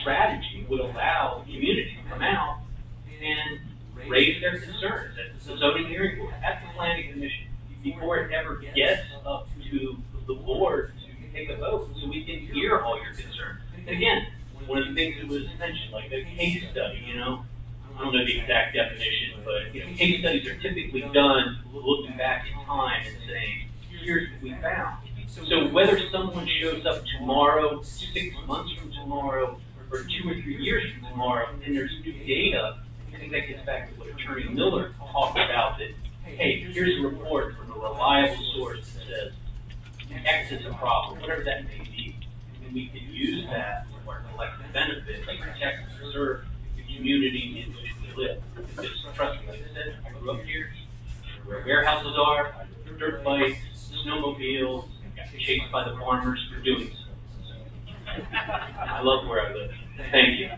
strategy would allow the community to come out and raise their concerns at the zoning hearing board, at the planning commission, before it ever gets up to the board to take a vote, so we can hear all your concerns. And again, one of the things that was mentioned, like a case study, I don't know the exact definition, but case studies are typically done looking back in time and saying, here's what we found. So whether someone shows up tomorrow, 6 months from tomorrow, or 2 or 3 years from tomorrow, and there's new data, I think that gets back to what Attorney Miller talked about, that, hey, here's a report from a reliable source that says X is a problem, whatever that may be. And we can use that for our collective benefit to protect and preserve the community in which we live. Because trust me, like I said, I grew up here, where warehouses are, dirt bikes, snowmobiles, got chased by the farmers for doing so. I love where I live. Thank you.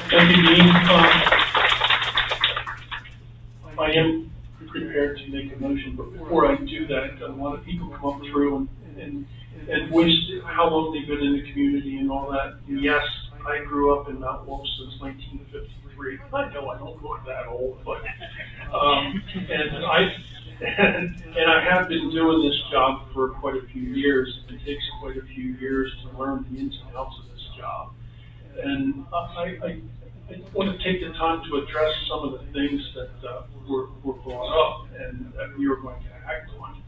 Thank you, Dean. I am prepared to make a motion, but before I do that, a lot of people come up through and voice how long they've been in the community and all that. And yes, I grew up in Mount Wolf since 1953. I know I don't look that old, but and I have been doing this job for quite a few years. It takes quite a few years to learn the ins and outs of this job. And I want to take the time to address some of the things that were brought up and that we are going to act on.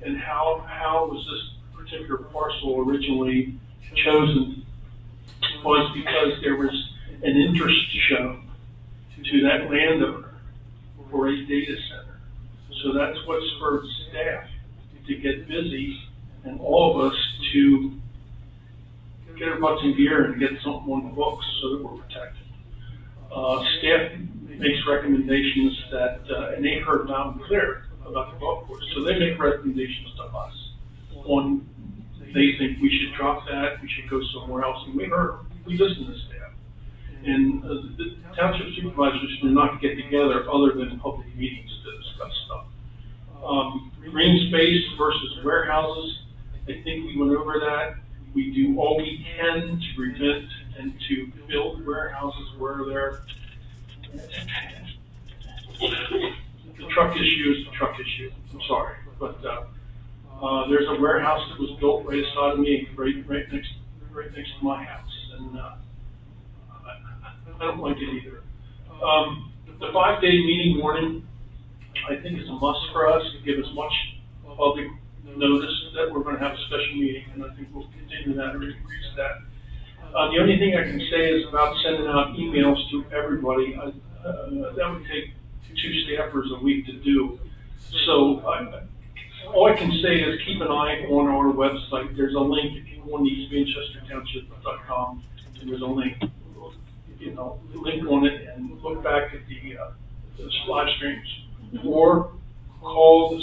And how was this particular parcel originally chosen was because there was an interest shown to that landowner for a data center. So that's what spurred staff to get busy and all of us to get our butts in gear and get something on the books so that we're protected. Staff makes recommendations that, and they heard loud and clear about the golf course, so they make recommendations to us on, they think we should drop that, we should go somewhere else, and we listened to staff. And the township supervisors do not get together other than public meetings to discuss stuff. Green space versus warehouses, I think we went over that. We do all we can to prevent and to build warehouses where they're, the truck issue is the truck issue, I'm sorry. But there's a warehouse that was built right beside of me, right next to my house, and I don't like it either. The 5-day meeting warning, I think is a must for us to give as much public notice that we're going to have a special meeting, and I think we'll continue that or increase that. The only thing I can say is about sending out emails to everybody. That would take 2 staffers a week to do. So all I can say is keep an eye on our website. There's a link if you go on eastmanchestertownship.com, and there's a link, link on it, and look back at the live streams, or call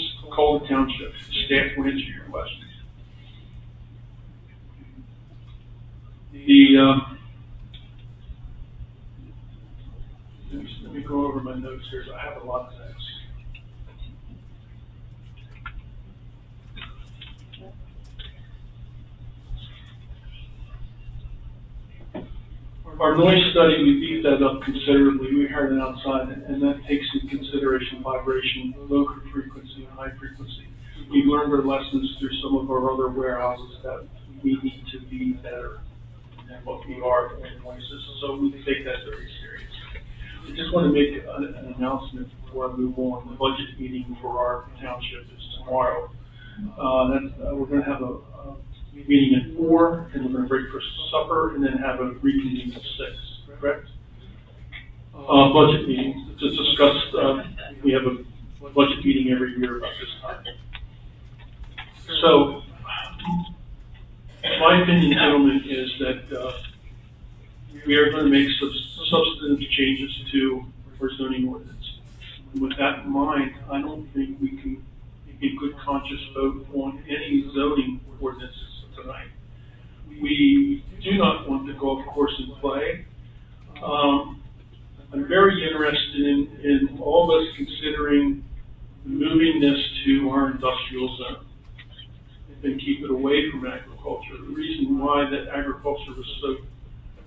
the township. Staff will answer your questions. Let me go over my notes here. I have a lot of things. Our noise study, we beefed that up considerably. We heard it outside, and that takes into consideration vibration, low frequency, and high frequency. We've learned our lessons through some of our other warehouses that we need to be better than what we are in noises, so we take that very seriously. I just want to make an announcement before I move on. The budget meeting for our township is tomorrow. We're going to have a meeting at 4, and we're going to break for supper, and then have a reconvene at 6, correct? Budget meeting, to discuss, we have a budget meeting every year about this time. So, my opinion, gentlemen, is that we are going to make some substantive changes to our zoning ordinance. And with that in mind, I don't think we can make a good conscious vote on any zoning ordinances tonight. We do not want to go off course and play. I'm very interested in all of us considering moving this to our industrial zone and keep it away from agriculture. The reason why that agriculture was so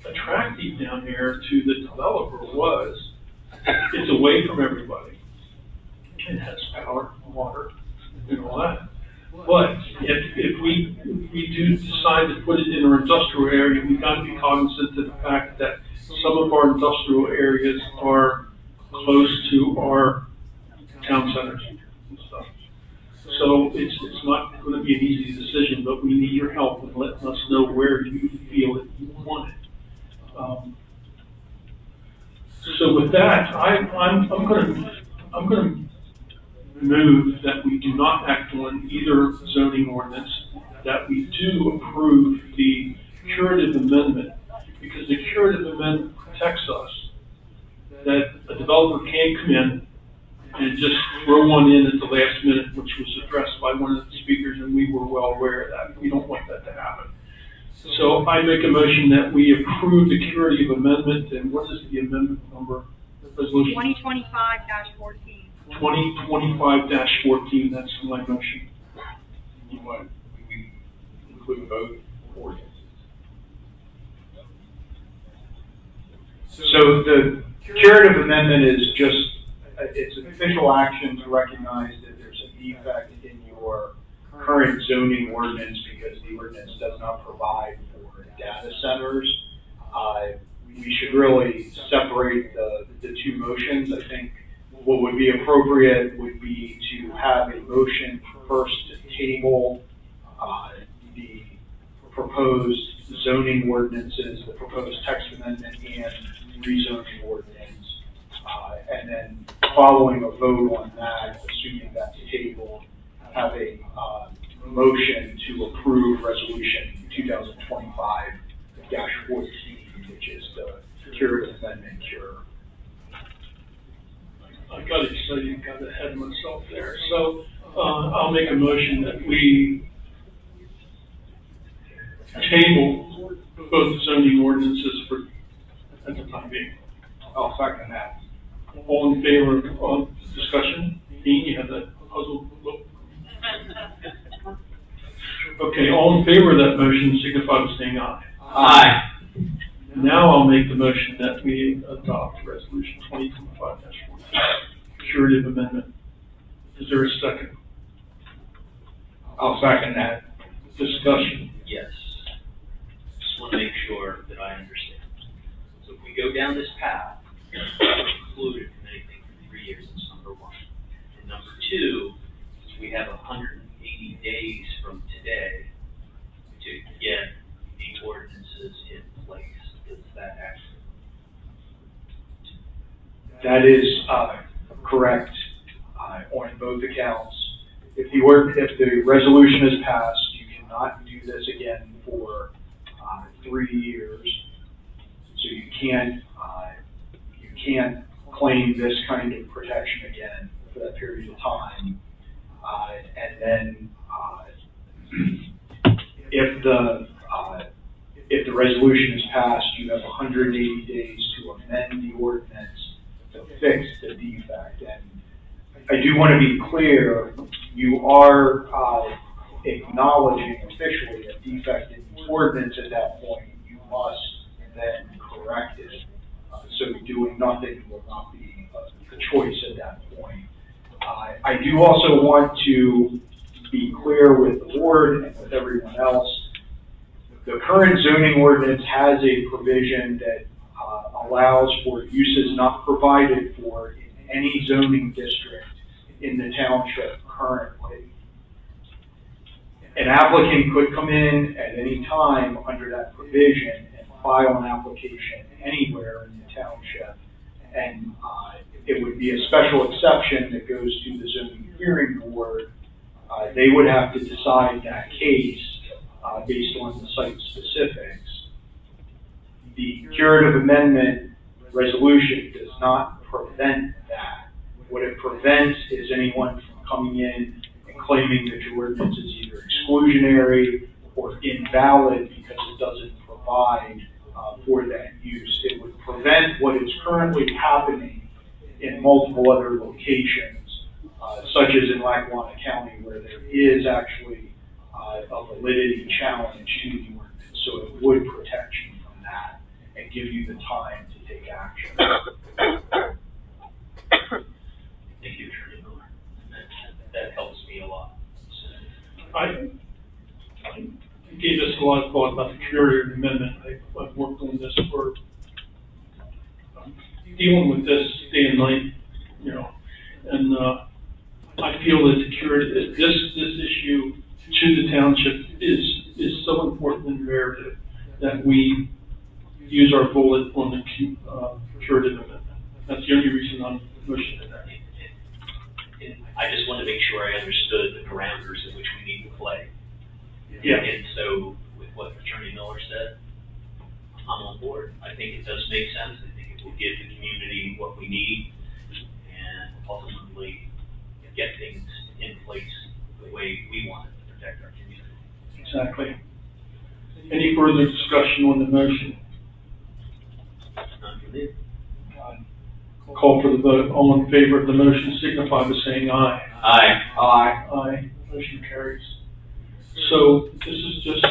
attractive down there to the developer was it's away from everybody. It has power, water, and all that. But if we do decide to put it in our industrial area, we've got to be cognizant of the fact that some of our industrial areas are close to our town centers and stuff. So it's not going to be an easy decision, but we need your help in letting us know where you feel that you want it. So with that, I'm going to move that we do not act on either zoning ordinance, that we do approve the curative amendment, because the curative amendment protects us, that a developer can't come in and just throw one in at the last minute, which was addressed by one of the speakers, and we were well aware of that. We don't want that to happen. So I make a motion that we approve the curative amendment, and what is the amendment number? Resolution 2025-14. 2025-14, that's my motion. You want, we include both ordinances. So the curative amendment is just, it's an official action to recognize that there's a defect in your current zoning ordinance because the ordinance does not provide for data centers. We should really separate the two motions. I think what would be appropriate would be to have a motion first to table the proposed zoning ordinances, the proposed text amendment and rezoning ordinance, and then following a vote on that, assuming that's tabled, have a motion to approve resolution 2025-14, which is the curative amendment cure. I got excited and got ahead of myself there. So I'll make a motion that we table both zoning ordinances for at the time being. I'll second that. All in favor of discussion? Dean, you have that puzzle look? Okay, all in favor of that motion signify by saying aye. Aye. Now I'll make the motion that we adopt resolution 2025-14, curative amendment. Is there a second? I'll second that. Discussion. Yes. Just want to make sure that I understand. So if we go down this path, we're excluded from anything for 3 years, that's number one. And number two, is we have 180 days from today to get the ordinances in place. Is that accurate? That is correct on both accounts. If the resolution is passed, you cannot do this again for 3 years. So you can't claim this kind of protection again for that period of time. And then if the resolution is passed, you have 180 days to amend the ordinance to fix the defect. And I do want to be clear, you are acknowledging officially a defect in the ordinance at that point. You must then correct it. So doing nothing will not be a choice at that point. I do also want to be clear with the board and with everyone else. The current zoning ordinance has a provision that allows for uses not provided for in any zoning district in the township currently. An applicant could come in at any time under that provision and file an application anywhere in the township. And it would be a special exception that goes to the zoning hearing board. They would have to decide that case based on the site specifics. The curative amendment resolution does not prevent that. What it prevents is anyone from coming in and claiming that your ordinance is either exclusionary or invalid because it doesn't provide for that use. It would prevent what is currently happening in multiple other locations, such as in Lackawanna County, where there is actually a validity challenge to the ordinance. So it would protect you from that and give you the time to take action. Thank you, Attorney Miller. That helps me a lot. I gave us a lot of thought about the curative amendment. I've worked on this for dealing with this day and night, you know, and I feel that the curative, this issue to the township is so important and imperative that we use our bullet on the curative amendment. That's the only reason I'm pushing it. I just want to make sure I understood the parameters in which we need to play. Yeah. And so, with what Attorney Miller said, I'm on board. I think it does make sense. I think it will give the community what we need and ultimately get things in place the way we want it to protect our community. Exactly. Any further discussion on the motion? None for me. Call for the vote. All in favor of the motion signify by saying aye. Aye. Aye. Aye. Motion carries. So this is just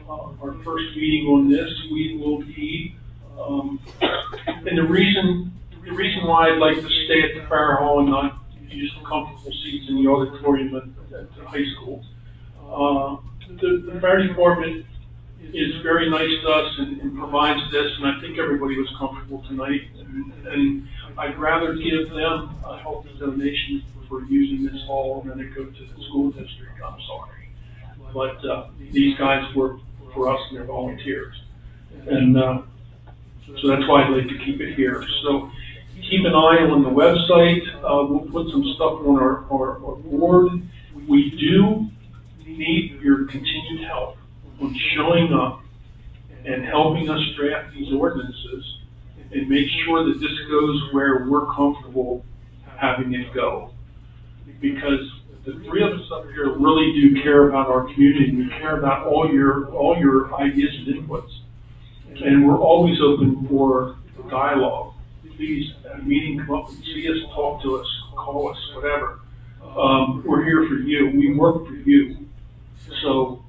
our first meeting on this. We will be, and the reason why I'd like to stay at the fire hall and not use the comfortable seats in the auditorium at the high school. The fire department is very nice to us and provides this, and I think everybody was comfortable tonight. And I'd rather give them a healthy donation for using this hall than it go to the school district. I'm sorry, but these guys work for us and they're volunteers, and so that's why I'd like to keep it here. So keep an eye on the website. We'll put some stuff on our board. We do need your continued help on showing up and helping us draft these ordinances and make sure that this goes where we're comfortable having it go. Because the three of us up here really do care about our community. We care about all your ideas and inputs. And we're always open for dialogue. Please, at a meeting, come up and see us, talk to us, call us, whatever. We're here for you. We work for you. So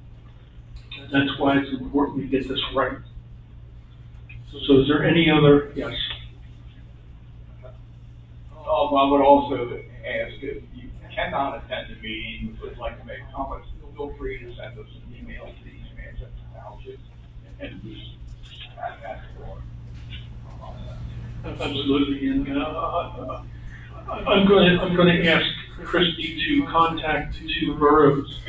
that's why it's important to get this right. So is there any other, yes? I would also ask if you cannot attend the meeting, would like to make comments, feel free to send us an email to the East Manchester Township and ask for. Absolutely, and I'm going to ask Christie to contact the two boroughs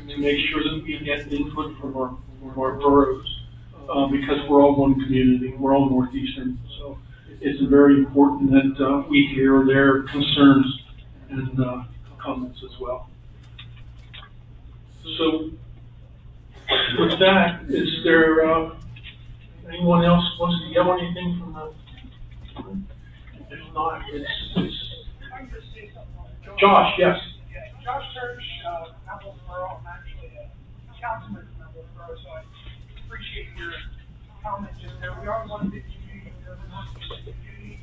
to make sure that we get input from our boroughs, because we're all one community, we're all Northeastern, so it's very important that we hear their concerns and comments as well. So, with that, is there anyone else wants to yell anything from the? If not, it's Josh, yes. Yeah, Josh Church, Apples Borough. I'm actually a councilman from Apples Borough, so I appreciate your comments just there. We are one big community, we are one big community,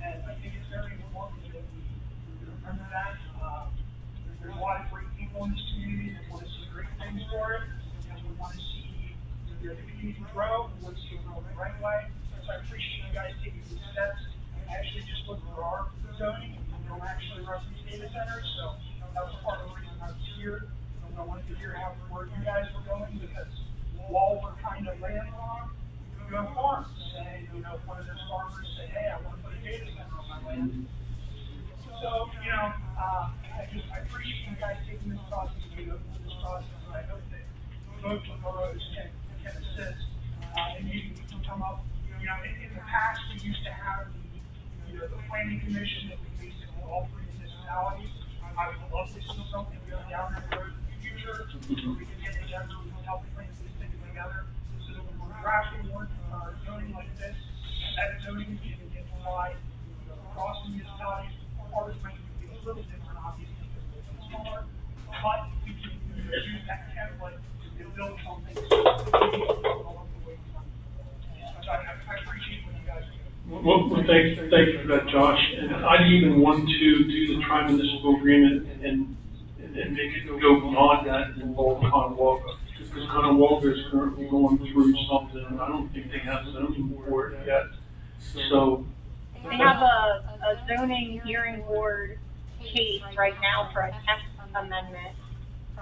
and I think it's very important that we remember that. There's a lot of great people in this community that want to see great things for it, and we want to see the community grow, we want to see it grow the right way. So I appreciate you guys taking these steps. I actually just looked for our zoning, and we don't actually reference data centers, so that was part of the reason I was here. And I wanted to hear where you guys were going, because while we're kind of landlocked, we do have farms, and if one of those farmers say, hey, I want to put a data center on my land. So, I appreciate you guys taking this process, this process, and I hope that both of those can assist, and maybe we can come up, in the past, we used to have the planning commission that we basically all three municipalities. I would love to see something going down the road in the future, where we can get together, we can help plan these things together, so that when we're drafting one, zoning like this, that zoning can get applied across the municipalities. Ours might be a little different, obviously, because it's smaller, but we can use that template to build something. So I appreciate what you guys are doing. Well, thank you for that, Josh. And I'd even want to do the tri-municipal agreement and make it go beyond that and involve Conowalga. Because Conowalga is currently going through something, and I don't think they have zoning for it yet. So. They have a zoning hearing board case right now for a text amendment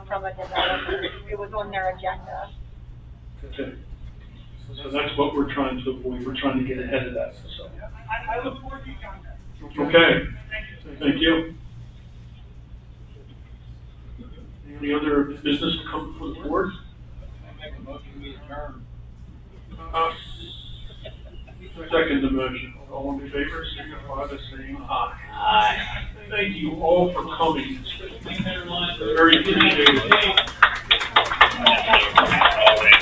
from a developer. It was on their agenda. Okay. So that's what we're trying to avoid. We're trying to get ahead of that. So. I look forward to you doing that. Okay. Thank you. Any other business to come before the board? I make a motion we adjourn. Second the motion. All in favor, signify by saying aye. Aye. Thank you all for coming. Very appreciated.